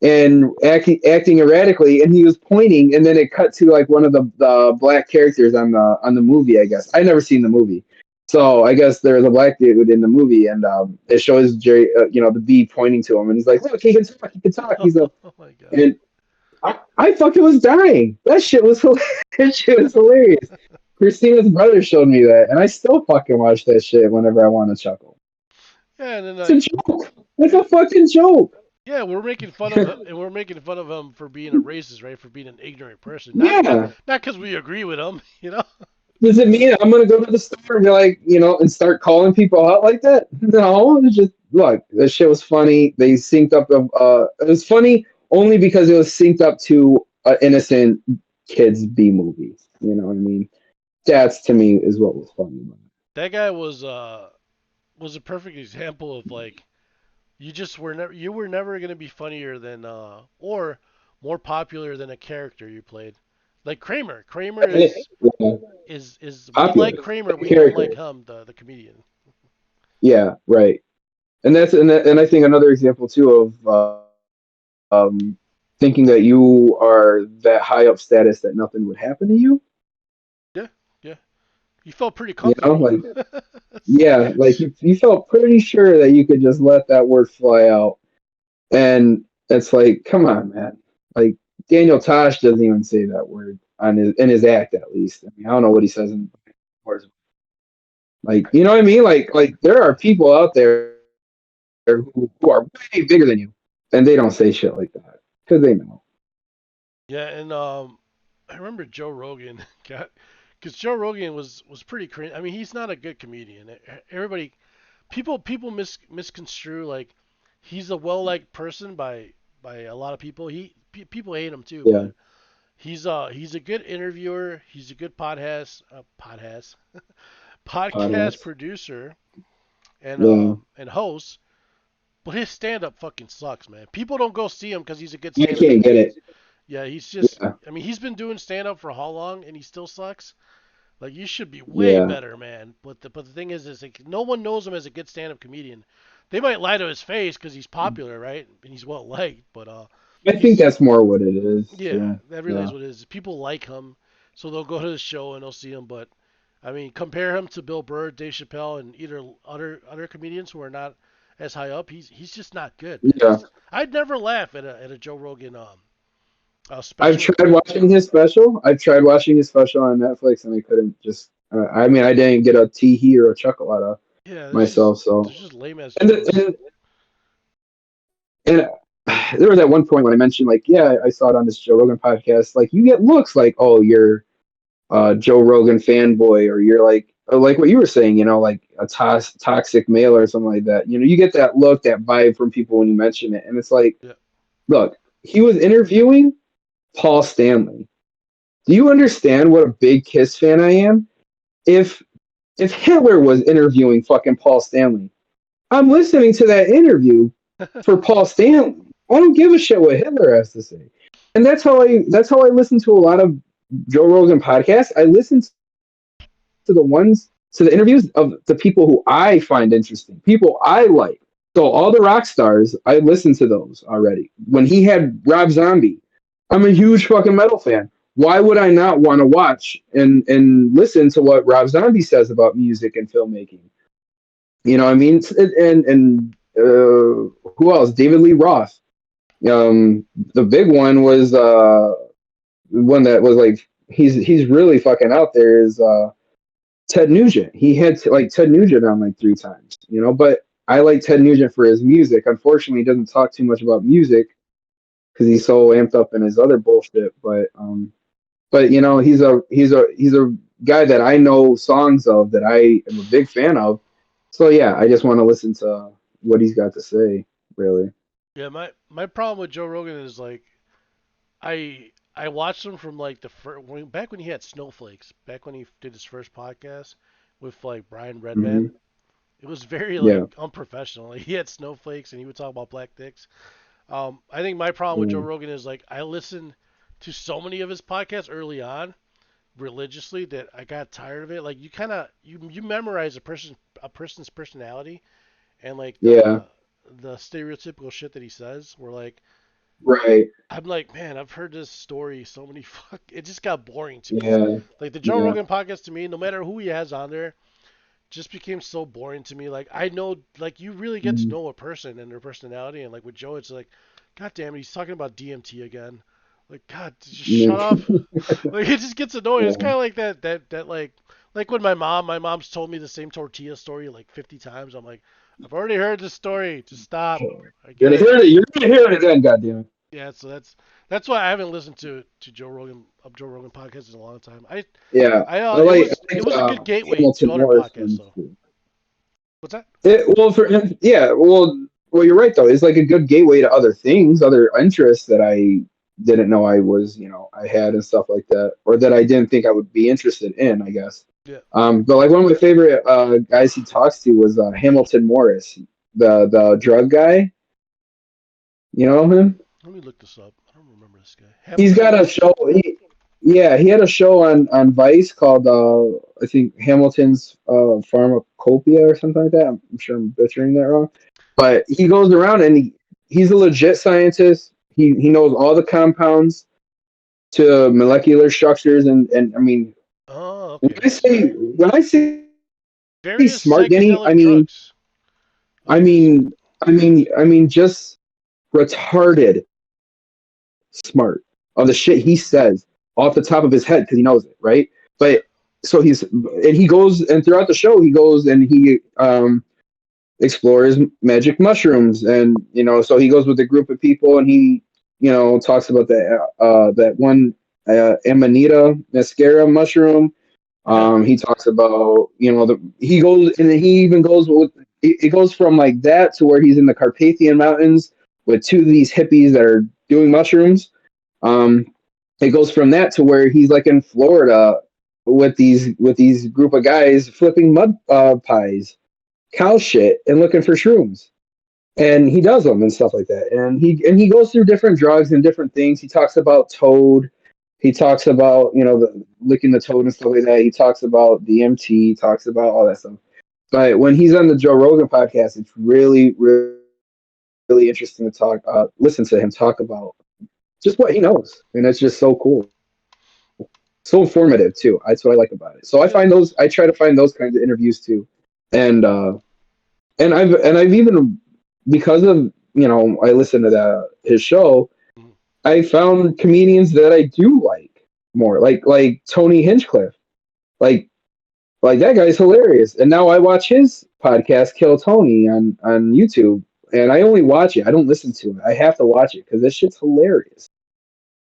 and acting erratically, and he was pointing, and then it cut to like one of the black characters on the movie. I guess I never seen the movie, so I guess there was a black dude in the movie, and it shows Jerry, the bee pointing to him, and he's like, "Look, he can talk. He can talk. He's a." Oh my god. And I fucking was dying. That shit was that shit was hilarious. Christina's brother showed me that, and I still fucking watch that shit whenever I want to chuckle. Yeah, and then It's a joke. It's a fucking joke. yeah, we're making fun of him, and we're making fun of him for being a racist, right? For being an ignorant person. Yeah. Not because we agree with him, you know. Does it mean I'm gonna go to the store and be like, and start calling people out like that? No, it's just look. That shit was funny. They synced up. It was funny only because it was synced up to an innocent kids B movie. You know what I mean? That's to me is what was funny about That guy was a perfect example of like you were never gonna be funnier than or more popular than a character you played. Like Kramer. Kramer it. Yeah, is we popular like Kramer, we don't like character. him, the comedian. Yeah, right. And I think another example too of thinking that you are that high up status that nothing would happen to you. Yeah, yeah. He felt pretty Like comfortable. yeah, like you felt pretty sure that you could just let that word fly out, and it's like, come on, man. Like Daniel Tosh doesn't even say that word on his in his act, at least. I mean, I don't know what he says in words. Like, you know what I mean? Like there are people out there who are way bigger than you, and they don't say shit like that because they know. Yeah, and I remember Joe Rogan got because Joe Rogan was pretty cringe. I mean, he's not a good comedian. Everybody, people misconstrue like he's a well liked person by a lot of people. People hate him too, Yeah, but he's a good interviewer. He's a good podcast honest. producer Yeah, and host. But his stand up fucking sucks, man. People don't go see him because he's a good I stand up can't get comedian. it. Yeah, he's just. Yeah, I mean, he's been doing stand up for how long, and he still sucks. Like you should be way yeah. better, man. But the thing is like no one knows him as a good stand up comedian. They might lie to his face because he's popular, right? And he's well liked, but I think he's that's more what it is. yeah, Yeah, that really yeah. is what it is. People like him, so they'll go to the show and they'll see him. But I mean, compare him to Bill Burr, Dave Chappelle, and either other comedians who are not as high up. He's just not good, man. Yeah, I'd never laugh at a Joe Rogan I've special. tried watching his special. I've tried watching his special on Netflix, and I couldn't just. I mean, I didn't get a tee hee or a chuckle out of Yeah, myself. they're So, just lame as and jokes. and there was at one point when I mentioned like, yeah, I saw it on this Joe Rogan podcast. Like, you get looks like, oh, Joe Rogan fanboy, or you're like what you were saying, like a toxic male or something like that. You get that look, that vibe from people when you mention it, and it's like, Yeah. look, he was interviewing Paul Stanley. Do you understand what a big Kiss fan I am? If if Hitler was interviewing fucking Paul Stanley, I'm listening to that interview for Paul Stanley. I don't give a shit what Hitler has to say. And that's how I listen to a lot of Joe Rogan podcasts. I listen to the interviews of the people who I find interesting, people I like. So all the rock stars, I listened to those already. When he had Rob Zombie, I'm a huge fucking metal fan. Why would I not want to watch and listen to what Rob Zombie says about music and filmmaking? You know what I mean? And who else? David Lee Roth. The big one was one that was like he's really fucking out there is Ted Nugent. He had like Ted Nugent on like 3 times, but I like Ted Nugent for his music. Unfortunately, he doesn't talk too much about music because he's so amped up in his other bullshit. But he's a guy that I know songs of that I am a big fan of. So yeah, I just want to listen to what he's got to say. Really. Yeah, my problem with Joe Rogan is like I watched him from like back when he had Snowflakes, back when he did his first podcast with like Brian Redban. Hmm. It was very like Yeah. unprofessional. Like, he had snowflakes and he would talk about black dicks. I think my problem with Joe Mm. Rogan is like I listened to so many of his podcasts early on religiously that I got tired of it. Like you kind of you memorize a person's personality and like Yeah. the stereotypical shit that he says. Where like Right. I'm like, man, I've heard this story so many fuck. It just got boring to me. Yeah. Like the Joe Yeah. Rogan podcast to me, no matter who he has on there, just became so boring to me. Like I know, like you really get to Mm. know a person and their personality, and like with Joe, it's like, God damn it, he's talking about DMT again. Like God, just shut up. Like it just gets annoying. It's Yeah. kind of like that like when my mom's told me the same tortilla story like 50 times. I'm like, I've already heard this story. Just stop. I You're get gonna it. hear it. You're gonna hear it again. Goddamn it. Yeah, so that's why I haven't listened to Joe Rogan podcast in a long time. Yeah. I I it like was I it like was a good gateway Hamilton to other Morris podcasts ones though. too. What's that? Well, for him, yeah. Well, you're right though. It's like a good gateway to other things, other interests that I didn't know I had and stuff like that, or that I didn't think I would be interested in. I guess. Yeah. But like one of my favorite guys he talks to was Hamilton Morris, the drug guy. You know him? Let me look this up. I don't remember this guy. He's Hamilton got a Morris. show. Yeah, he had a show on Vice called I think Hamilton's Pharmacopoeia or something like that. I'm sure I'm butchering that wrong, but he goes around and he's a legit scientist. He knows all the compounds to molecular structures, and I mean Oh, when okay. I say when I say Various smart, Denny, psychedelic drugs. I Okay, so mean I mean just retarded smart on the shit he says off the top of his head because he knows it, right? yeah. But so he goes and throughout the show he goes and he explores magic mushrooms, and so he goes with a group of people and he talks about that one Amanita mascara mushroom. He talks about he goes and he even goes with it goes from like that to where he's in the Carpathian Mountains with two of these hippies that are doing mushrooms. um, it goes from that to where he's like in Florida with these group of guys flipping mud pies, cow shit, and looking for shrooms. And he does them and stuff like that. And he goes through different drugs and different things. He talks about toad. He talks about licking the toad and stuff like that. He talks about DMT. He talks about all that stuff. But when he's on the Joe Rogan podcast, it's really, really interesting to listen to him talk about just what he knows, and it's just so cool, so informative too. That's what I like about it. So I Yeah. find those. I try to find those kinds of interviews too, and I've even because of I listen to his show. Mhm. I found comedians that I do like more, like Tony Hinchcliffe, like like that guy's hilarious. And now I watch his podcast, Kill Tony, on YouTube, and I only watch it. I don't listen to it. I have to watch it because this shit's hilarious.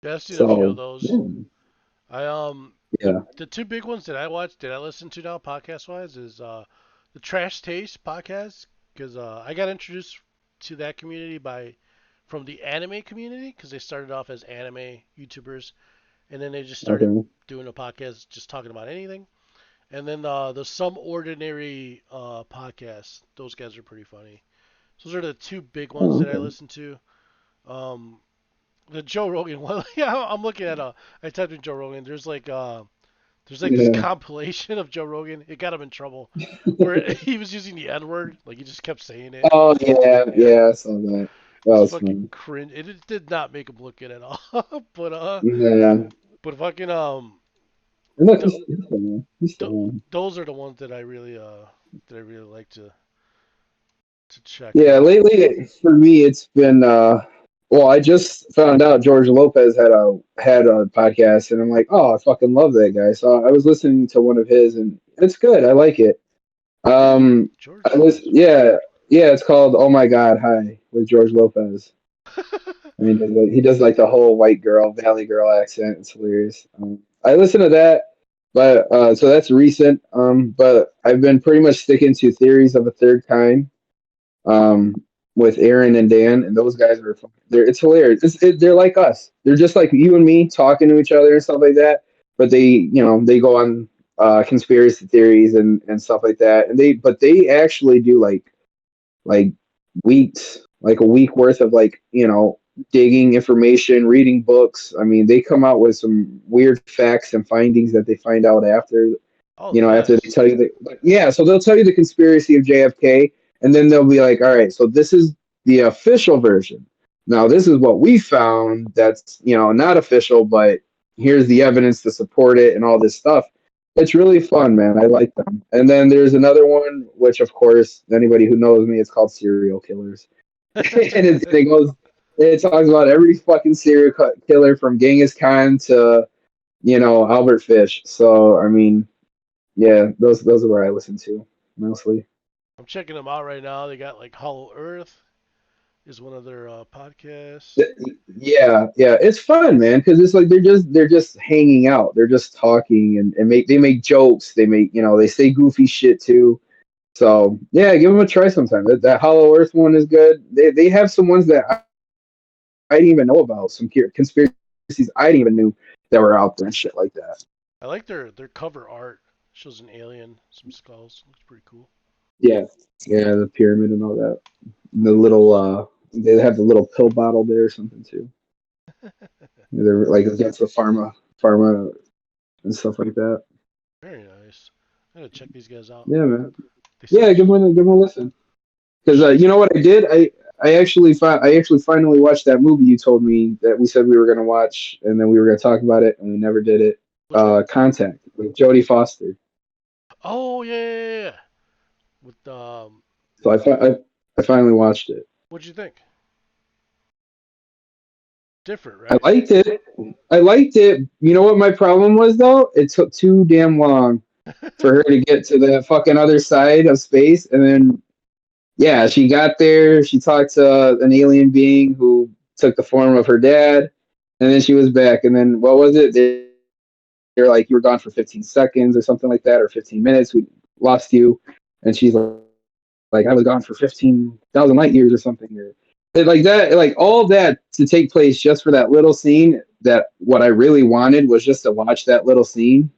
Yeah, I've seen a few of So those. yeah. I The Yeah. the two big ones that I watch that I listen to now podcast wise is the Trash Taste podcast because I got introduced to that community by from the anime community because they started off as anime YouTubers and then they just started Okay. doing a podcast just talking about anything. And then the Some Ordinary podcast, those guys are pretty funny. So those are the two big ones Oh, that I okay. listen to. Um, the Joe Rogan one, yeah, I'm looking at I typed in Joe Rogan. There's like this Yeah. compilation of Joe Rogan. It got him in trouble where he was using the N word, like he just kept saying it. Oh yeah, Yeah, yeah, I saw that. That it's was fucking funny. cringe. It did not make him look good at all. but Yeah. but fucking And look, th- he's still on. He's th- still on. those are the ones that I really like to check Yeah, out. lately for me it's been well, I just found out George Lopez had a podcast and I'm like, oh, I fucking love that guy. So I was listening to one of his and it's good. I like it. Really, Um George I was Lopez. yeah, yeah, it's called Oh My God, Hi with George Lopez. I mean, he does like the whole white girl, Valley girl accent. It's hilarious. I listen to that, but so that's recent. But I've been pretty much sticking to Theories of a Third Kind um, with Aaron and Dan, and those guys are it's hilarious. They're like us. They're just like you and me talking to each other and stuff like that. But they go on conspiracy theories and stuff like that, and they actually do like weeks, like a week worth of digging information, reading books. I mean, they come out with some weird facts and findings that they find out after, Oh, the after they best. tell you that. Yeah, so they'll tell you the conspiracy of JFK, and then they'll be like, all right, so this is the official version. Now, this is what we found that's, not official, but here's the evidence to support it and all this stuff. It's really fun, man. I like them. And then there's another one, which of course anybody who knows me, it's called Serial Killers, and it talks about every fucking serial killer from Genghis Khan to Albert Fish. So I mean, yeah, those are where I listen to mostly. I'm checking them out right now. They got like Hollow Earth is one of their podcasts. Yeah, yeah, it's fun, man, because it's like they're just hanging out, they're just talking and they make jokes, they say goofy shit too. So yeah, give them a try sometime. That Hollow Earth one is good. They have some ones that I didn't even know about, some conspiracies I didn't even knew that were out there and shit like that. I like their cover art. Shows an alien, some skulls. Looks pretty cool. Yeah, yeah, the pyramid and all that. The little they have the little pill bottle there or something too. They're like against the pharma and stuff like that. Very nice. I'm gonna check these guys out. Yeah, man. They seem Yeah, give them a listen. Because sh- you know what I did? I actually finally watched that movie you told me that we said we were gonna watch, and then we were gonna talk about it, and we never did it. which one? Contact with Jodie Foster. Oh yeah, yeah, yeah, yeah. With So I finally watched it. what'd you think? Different, I right? liked it. I liked it. You know what my problem was though? It took too damn long for her to get to the fucking other side of space, and then yeah, she got there. She talked to an alien being who took the form of her dad, and then she was back. And then what was it? They're like, you were gone for 15 seconds or something like that, or 15 minutes. We lost you, and she's like, I was gone for 15,000 light years or something. Like that, like all that to take place just for that little scene. That what I really wanted was just to watch that little scene.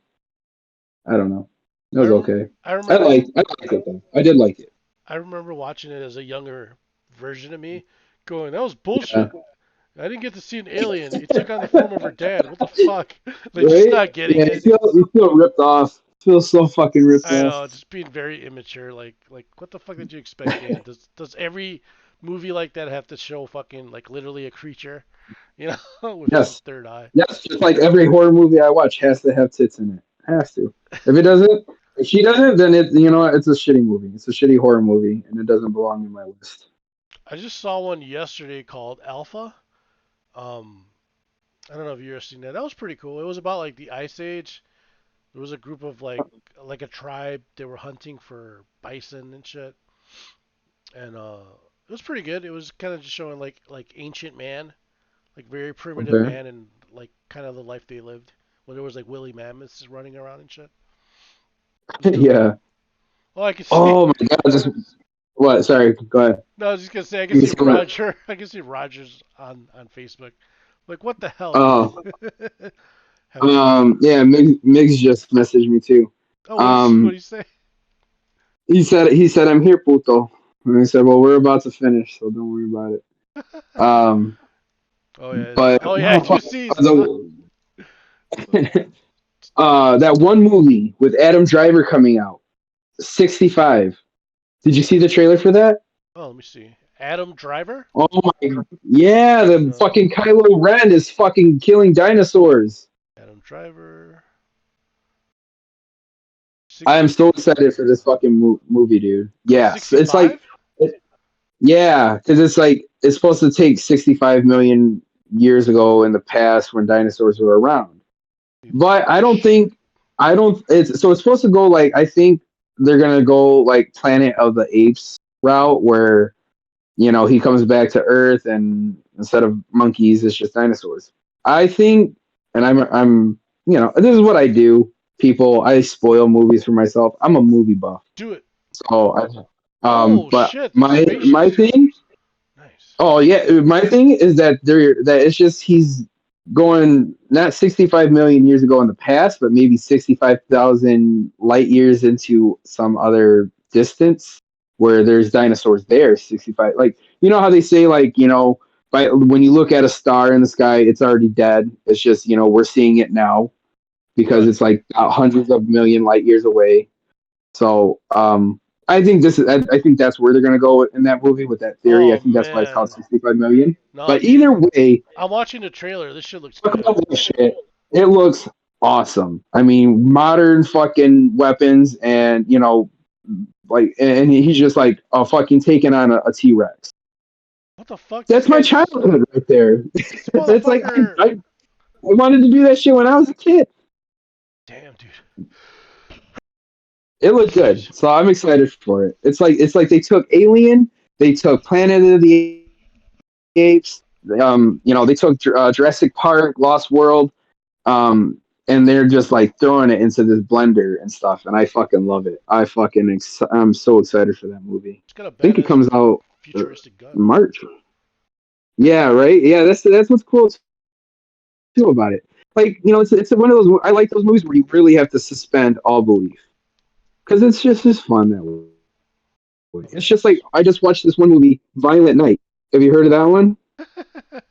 I don't know. It I was rem- okay. I remember I liked it though. I did like it. I remember watching it as a younger version of me, going, "That was Yeah. bullshit. I didn't get to see an alien. It took on the form of her dad. What the fuck?" Like just Right? not getting Yeah, it. you feel ripped off. Feel so fucking ripped I off. know, just being very immature. Like what the fuck did you expect, Dan? Does every movie like that have to show fucking like literally a creature, you know, with some Yes. third eye? Yes, just like every horror movie I watch has to have tits in it. Has to. If she doesn't, then it's a shitty movie. It's a shitty horror movie, and it doesn't belong in my list. I just saw one yesterday called Alpha. Um, I don't know if you've ever seen that. That was pretty cool. It was about like the Ice Age. There was a group of like a tribe. They were hunting for bison and shit, and it was pretty good. It was kind of just showing like ancient man, like very primitive Okay. man, and like kind of the life they lived when there was like woolly mammoths running around and shit. Yeah. Oh, I can see. Oh my God. Just what? Sorry. Go ahead. No, I was just gonna say I can You see can see what? Roger. I can see Rogers on Facebook. Like, what the hell, dude? Oh. Having a good time. Yeah. Migs just messaged me too. Oh, what do Um. you say? He said I'm here, puto. And I said, well, we're about to finish, so don't worry about it. Um. Oh yeah. But Oh yeah. I no, do fuck, see. the that one movie with Adam Driver coming out, 65. Did you see the trailer for that? Oh, let me see. Adam Driver. Oh my God. Yeah, the No. fucking Kylo Ren is fucking killing dinosaurs. Adam Driver. I am 60. so excited for this fucking movie, dude. Oh, Yes, it's like, 65. yeah, because it's like it's supposed to take 65 million years ago in the past when dinosaurs were around. But I don't think I don't. It's so it's supposed to go like I think they're gonna go like Planet of the Apes route where he comes back to Earth and instead of monkeys it's just dinosaurs. I think, and I'm this is what I do. People, I spoil movies for myself. I'm a movie buff, Do it. so Oh but shit! The my spaceships. thing. Nice. Oh yeah, my thing is that it's just he's going not 65 million years ago in the past, but maybe 65,000 light years into some other distance where there's dinosaurs there. 65, like how they say like by when you look at a star in the sky, it's already dead. It's just we're seeing it now because Right. it's like hundreds of million light years away. So I think I think that's where they're gonna go in that movie with that theory. I Oh think that's why it's called man. 65 million. Nah, But dude. either way, I'm watching the trailer. This shit looks look good. up that shit. It looks awesome. I mean, modern fucking weapons, and like, and he's just like fucking taking on a T Rex. What the fuck? This That's my guy's childhood right there. this That's like motherfucker. I wanted to do that shit when I was a kid. Damn, dude. It looked good, so I'm excited for it. It's like they took Alien, they took Planet of the Apes, they took Jurassic Park, Lost World, and they're just like throwing it into this blender and stuff, and I fucking love it. I'm so excited for that movie. He's got a I think it badass comes out futuristic gun. March. Yeah, right. Yeah, that's what's cool too about it. Like it's one of those. I like those movies where you really have to suspend all belief because it's just fun that way. Oh, It's just like nice. I just watched this one movie, Violent Night. Have you heard of that one?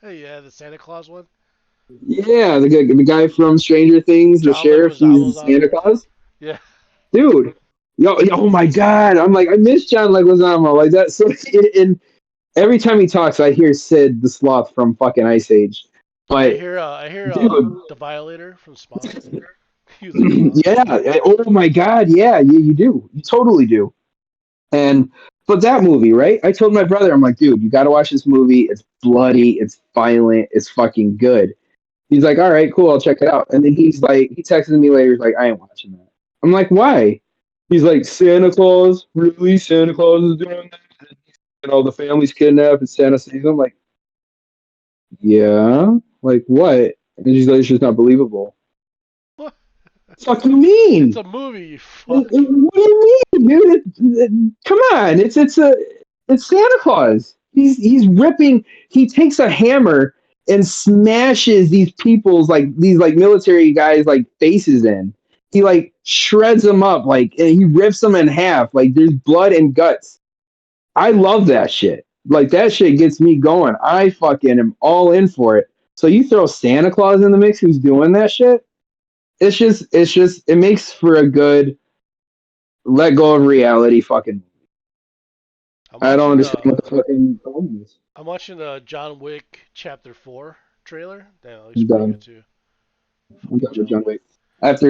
Yeah, the Santa Claus one. Yeah, the guy from Stranger Things, the John sheriff, Leguizamo's he's on Santa it. Claus. Yeah. Dude, oh my God, I'm like I miss John Leguizamo like that. So and every time he talks, I hear Sid the Sloth from fucking Ice Age. But I hear dude, the Violator from Spawn. He was in Spawn. yeah, oh my God, yeah, you do, you totally do. And but that movie, right? I told my brother, I'm like, dude, you got to watch this movie. It's bloody, it's violent, it's fucking good. He's like, all right, cool, I'll check it out. And then he's like, he texted me later, he's like, I ain't watching that. I'm like, why? He's like, Santa Claus, really? Santa Claus is doing that? The family's kidnapped and Santa saves them. I'm like, yeah, like what? And he's like, it's just not believable. What? Fuck you It's mean? a movie, you fuck. What do you mean, dude? Come on, it's Santa Claus. He's ripping. He takes a hammer and smashes these people's like these like military guys like faces in. He like shreds them up like and he rips them in half. Like there's blood and guts. I love that shit. Like that shit gets me going. I fucking am all in for it. So you throw Santa Claus in the mix who's doing that shit. It's just it makes for a good let go of reality fucking. I'm I don't watching understand what the fucking problem is. I'm watching the John Wick Chapter 4 trailer. Damn, that looks I'm pretty done. good too. I'm Fucking done with John John Wick. Wick.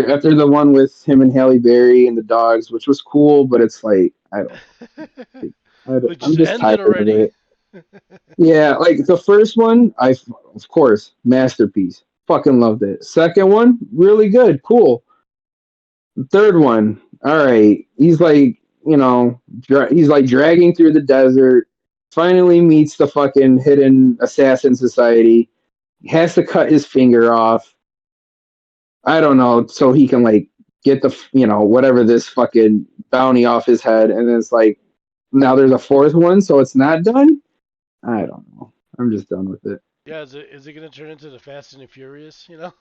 After the one with him and Halle Berry and the dogs, which was cool, but it's like I don't think Like, I'm just just end it tired of already. it. Yeah, like the first one, I of course masterpiece. Fucking loved it. Second one, really good, cool. The third one, all right. He's like he's like dragging through the desert. Finally meets the fucking hidden assassin society. He has to cut his finger off. I don't know, so he can like get the whatever this fucking bounty off his head, and then it's like now there's a fourth one, so it's not done. I don't know. I'm just done with it. Yeah, is it gonna turn into the Fast and the Furious? You know,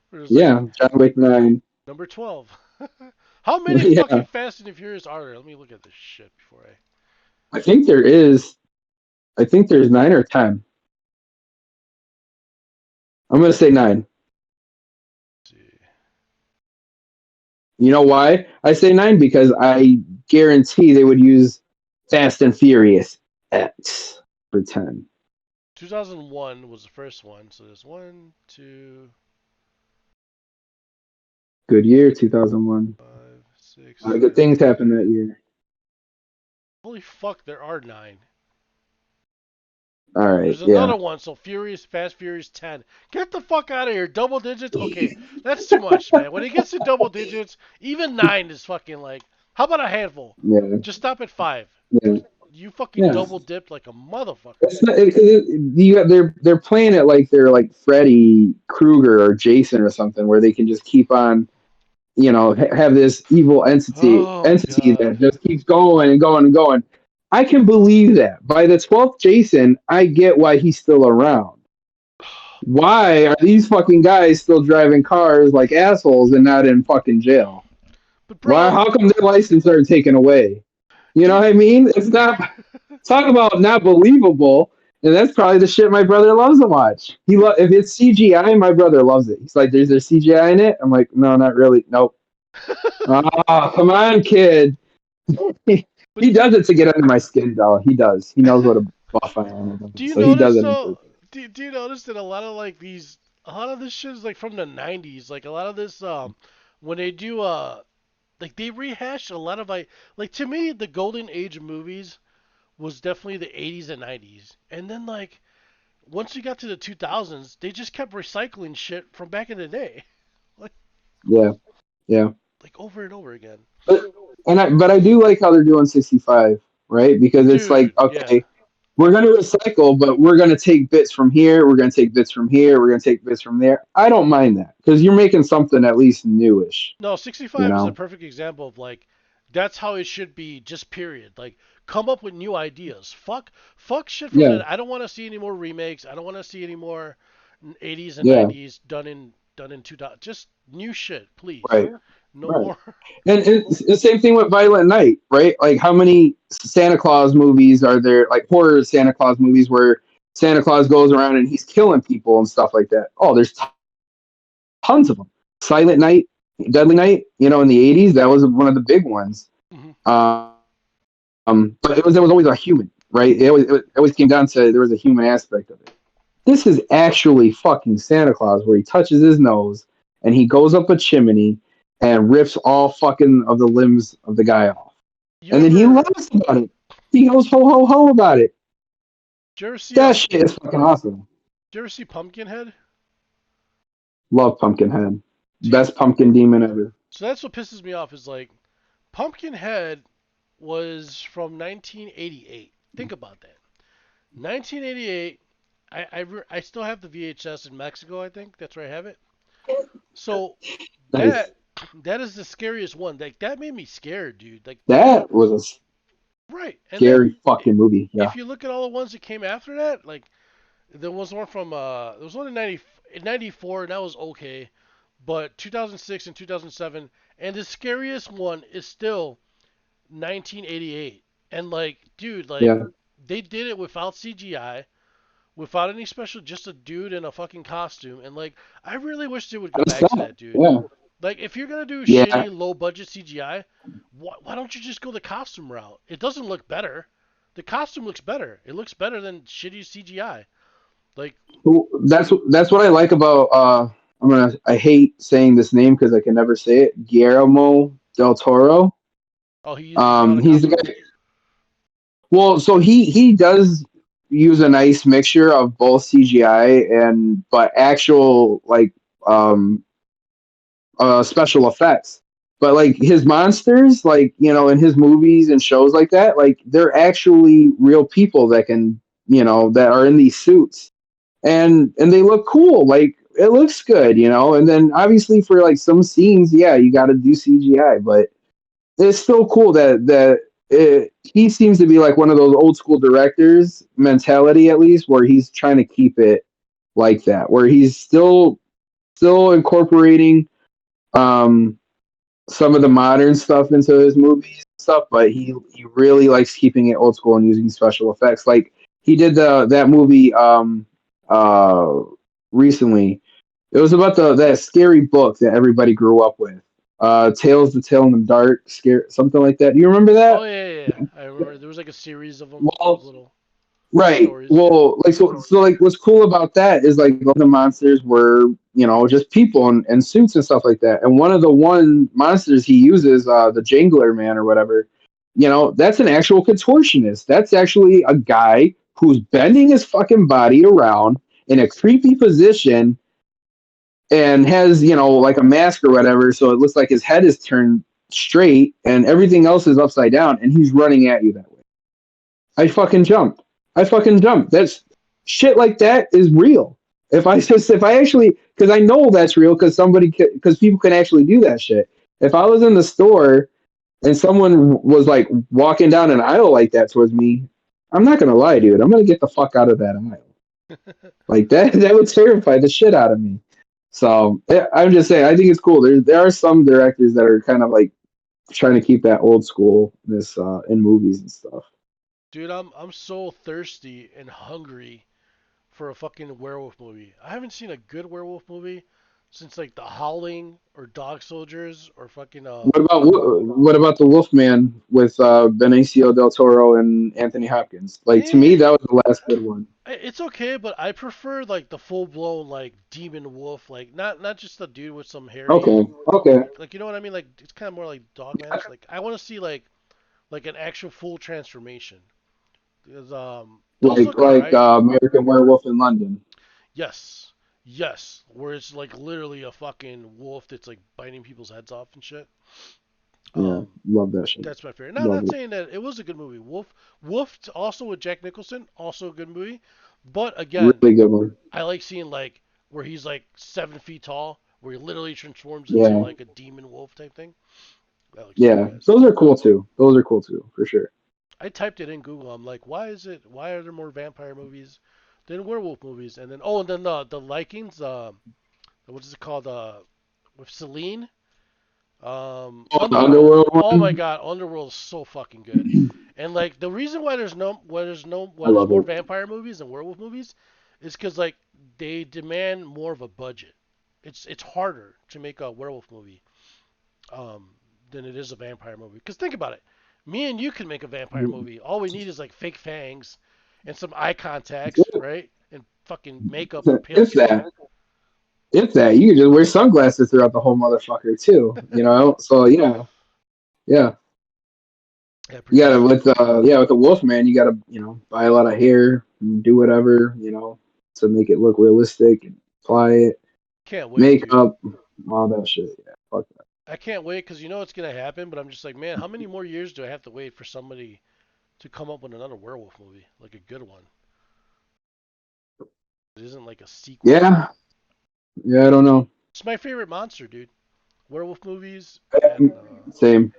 where it's like Yeah, John Wick 9. number 12. How many Yeah, fucking Fast and the Furious are there? Let me look at this shit before I I think there is. I think there's 9 or 10. I'm gonna say 9. see. You know why I say 9? Because I guarantee they would use Fast and Furious X for 10. 2001 was the first one, so there's one, two, Good year, 2001. five, six, A lot of good seven. things happened that year. Holy fuck, there are nine. All right, There's yeah. another one, so Fast Furious 10. Get the fuck out of here. Double digits? Okay, that's too much, man. When it gets to double digits, even 9 is fucking like, how about a handful? Yeah, Just stop at 5. yeah, You fucking yeah. double dipped like a motherfucker. It's not, they're playing it like they're like Freddy Krueger or Jason or something, where they can just keep on, have this evil Oh my entity god. that just keeps going and going and going. I can believe that. By the 12th Jason, I get why he's still around. Why are these fucking guys still driving cars like assholes and not in fucking jail? But Why? bro, How come their license are taken away? You know dude, what I mean? It's not. Talk about not believable. And that's probably the shit my brother loves to watch. If it's CGI, my brother loves it. He's like, "There's there CGI in it?" I'm like, "No, not really. Nope." Ah, come on, kid. but He does it to get under my skin, though. He does. He knows what a buff I am, do you so he does notice it on though? purpose. Do you notice that a lot of this shit is like from the 90s. Like a lot of this, when they do, like they rehash a lot of like to me, the golden age of movies was definitely the 80s and 90s. And then like once you got to the 2000s, they just kept recycling shit from back in the day, like Yeah, yeah. like over and over again. But but I do like how they're doing 65, right? Because it's like, Dude, yeah. okay, we're going to recycle, but we're going to take bits from here. We're going to take bits from here. We're going to take bits from there. I don't mind that because you're making something at least newish, No, you 65 is a know? perfect example of like that's how it should be, just period. Like come up with new ideas. Fuck shit from Yeah, that. I don't want to see any more remakes. I don't want to see any more 80s and yeah, 90s done in 2000. Just new shit, please. right, No right. more. And the same thing with Violent Night, right? Like, how many Santa Claus movies are there, like horror Santa Claus movies, where Santa Claus goes around and he's killing people and stuff like that? Oh, there's tons of them. Silent Night, Deadly Night, in the 80s, that was one of the big ones. Mhm. But there was always a human, right? It always came down to there was a human aspect of it. This is actually fucking Santa Claus, where he touches his nose and he goes up a chimney and rips all fucking of the limbs of the guy off. You And then he ever laughs about it. He goes ho ho ho about it. did you ever see That shit is fucking awesome. did you ever see Pumpkinhead? Love Pumpkinhead. See, Best pumpkin demon ever. so that's what pisses me off is like Pumpkinhead was from 1988. Think about that. 1988. I still have the VHS in Mexico. I think that's where I have it. So Nice. that that is the scariest one. Like that made me scared, dude. Like That was a right. And then scary fucking movie. Yeah. if you look at all the ones that came after that, like there was one from there was one in 94 and that was okay, but 2006 and 2007 and the scariest one is still 1988. And like dude, like Yeah. they did it without CGI, without any special, just a dude in a fucking costume. And like, I really wish they would go I back to saw it. that, dude. Yeah. Like, if you're gonna do Yeah. shitty, low budget CGI, why don't you just go the costume route? It doesn't look better. The costume looks better. It looks better than shitty CGI. Like, Well, that's what I like about I hate saying this name because I can never say it. Guillermo del Toro. oh, he uses a lot of He's the costumes. guy. Well, so he does use a nice mixture of both CGI and but actual like um special effects. But like his monsters, like in his movies and shows like that, like they're actually real people that can that are in these suits and they look cool. it looks good, you know. And then obviously for like some scenes, yeah, you got to do CGI, but it's still cool that he seems to be like one of those old school directors mentality, at least, where he's trying to keep it like that, where he's still incorporating um some of the modern stuff into his movies and stuff, but he really likes keeping it old school and using special effects. Like he did that movie uh recently. It was about the that scary book that everybody grew up with. Tales to Tale in the Dark, scare something like that. Do you remember Oh that? yeah, yeah, yeah. I remember there was like a series of them, like Well, little right. stories. Yeah. Well, like so like what's cool about that is like all the monsters were, you know, just people and suits and stuff like that. And one of the one monsters he uses, the Jangler Man or whatever, you know, that's an actual contortionist. That's actually a guy who's bending his fucking body around in a creepy position and has, you know, like a mask or whatever, so it looks like his head is turned straight and everything else is upside down and he's running at you that way. I fucking jumped. I fucking jumped. That's shit like that is real. If I actually because I know that's real because people can actually do that shit. If I was in the store and someone was like walking down an aisle like that towards me, I'm not gonna lie, dude. I'm gonna get the fuck out of that aisle. Like that that would terrify the shit out of me. So yeah, I'm just saying, I think it's cool. There are some directors that are kind of like trying to keep that old school this in movies and stuff. Dude, I'm so thirsty and hungry for a fucking werewolf movie. I haven't seen a good werewolf movie since like The Howling or Dog Soldiers or fucking What about the Wolfman with Benicio del Toro and Anthony Hopkins? Like to me, eh, that was the last good one. it's okay, but I prefer like the full blown like demon wolf, like not just a dude with some hairy Okay, okay, like you know what I mean? Like it's kind of more like dogmanish. Like I want to see like an actual full transformation. Because those look like alright. American Werewolf in London. Yes. Yes. Where it's like literally a fucking wolf that's like biting people's heads off and shit. Yeah, Um love that shit. that's my favorite. Now Love not it. saying that it was a good movie. Wolf also with Jack Nicholson, also a good movie. But again, Really good one. I like seeing like where he's like 7 feet tall, where he literally transforms into Yeah, like a demon wolf type thing. That looks yeah, badass. those are cool too. Those are cool too, for sure. I typed it in Google. I'm like, why are there more vampire movies than werewolf movies? And then and then the Vikings, what is it called? With Celine, Oh, the Underworld. Underworld Oh my one, God, Underworld is so fucking good. And like the reason I why there's love more it. vampire movies than werewolf movies is because like they demand more of a budget. It's harder to make a werewolf movie um, than it is a vampire movie. Because think about it, me and you can make a vampire movie. All we need is like fake fangs and some eye contacts, right? And fucking makeup or pale If skin. that, if that, you can just wear sunglasses throughout the whole motherfucker too. You know, so yeah, yeah. Yeah, pretty You gotta much. with the Wolfman, you gotta buy a lot of hair, and do whatever to make it look realistic and apply it, Can't wait, dude. makeup, all that shit. Yeah, fuck that. I can't wait because you know it's gonna happen. But I'm just like, man, how many more years do I have to wait for somebody to come up with another werewolf movie, like a good one? It isn't like a sequel. Yeah, yeah. I don't know. It's my favorite monster, dude. Werewolf movies and Same.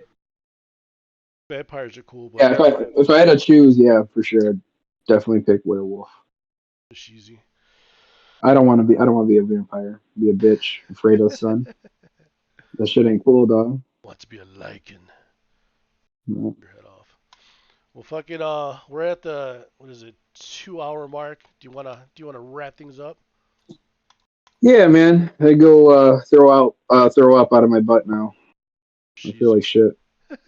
vampires are cool, but Yeah, if I had to choose, yeah, for sure, I'd definitely pick werewolf. it's cheesy. I don't want to be a vampire. Be a bitch, afraid of the sun. That shit ain't cool, dog. Want to be a lichen? No. Your head off. Well, fucking we're at the what is it 2 hour mark? Do you wanna wrap things up? Yeah, man. I go throw up out of my butt now. I feel like Cheesy. shit.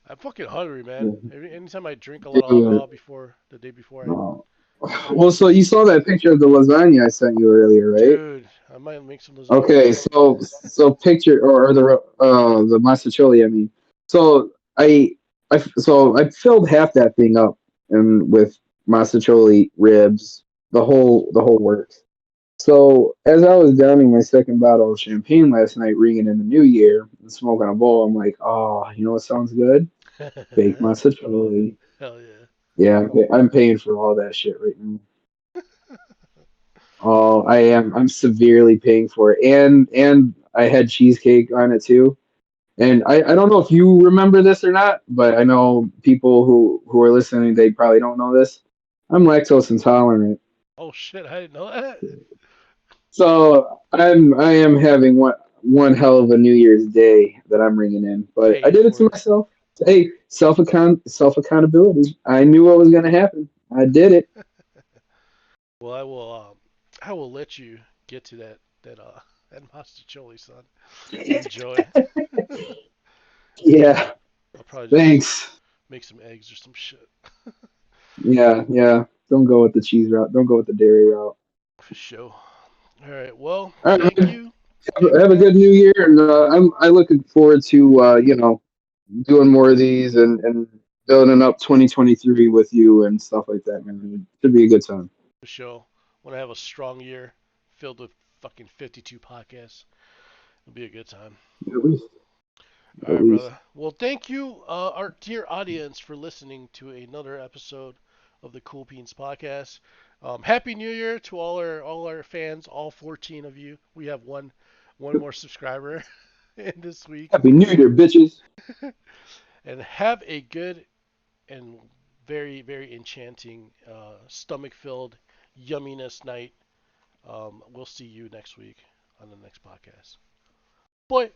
I'm fucking hungry, man. Yeah. Anytime I drink a lot of Yeah. alcohol before the day before, Oh. I Well, crave. so you saw that picture of the lasagna I sent you earlier, right? Dude, I might make some lasagna Okay, tonight. so picture or the masticholi. I mean, so I filled half that thing up and with masticholi ribs, the whole works. So as I was downing my second bottle of champagne last night, ringing in the new year and smoking a bowl, I'm like, oh, you know what sounds good? Baked masticholi. Hell yeah. Yeah, I'm paying for all that shit right now. Oh, I am. I'm severely paying for it, and I had cheesecake on it too. And I don't know if you remember this or not, but I know people who are listening, they probably don't know this. I'm lactose intolerant. Oh shit, I didn't know that. So I am having one hell of a New Year's Day that I'm ringing in, but I Paying did it for to it. myself. Hey, self accountability. I knew what was gonna happen. I did it. Well, I will let you get to that that mostaccioli, son. Enjoy. Yeah, I'll probably just thanks. make some eggs or some shit. Yeah, yeah. Don't go with the cheese route. Don't go with the dairy route. For sure. All right. Well, All right, thank man. you. Thank Have you, a good New Alex. Year, and I looking forward to doing more of these and building up 2023 with you and stuff like that, man. It should be a good time. For sure. When I have a strong year filled with fucking 52 podcasts, it'll be a good time. At least, All at right, least. brother. Well, thank you, our dear audience, for listening to another episode of the Cool Beans podcast. Happy New Year to all our fans, all 14 of you. We have one more subscriber in this week, Happy New Year, bitches. and have a good and very very enchanting stomach-filled yumminess night. We'll see you next week on the next podcast. Boy.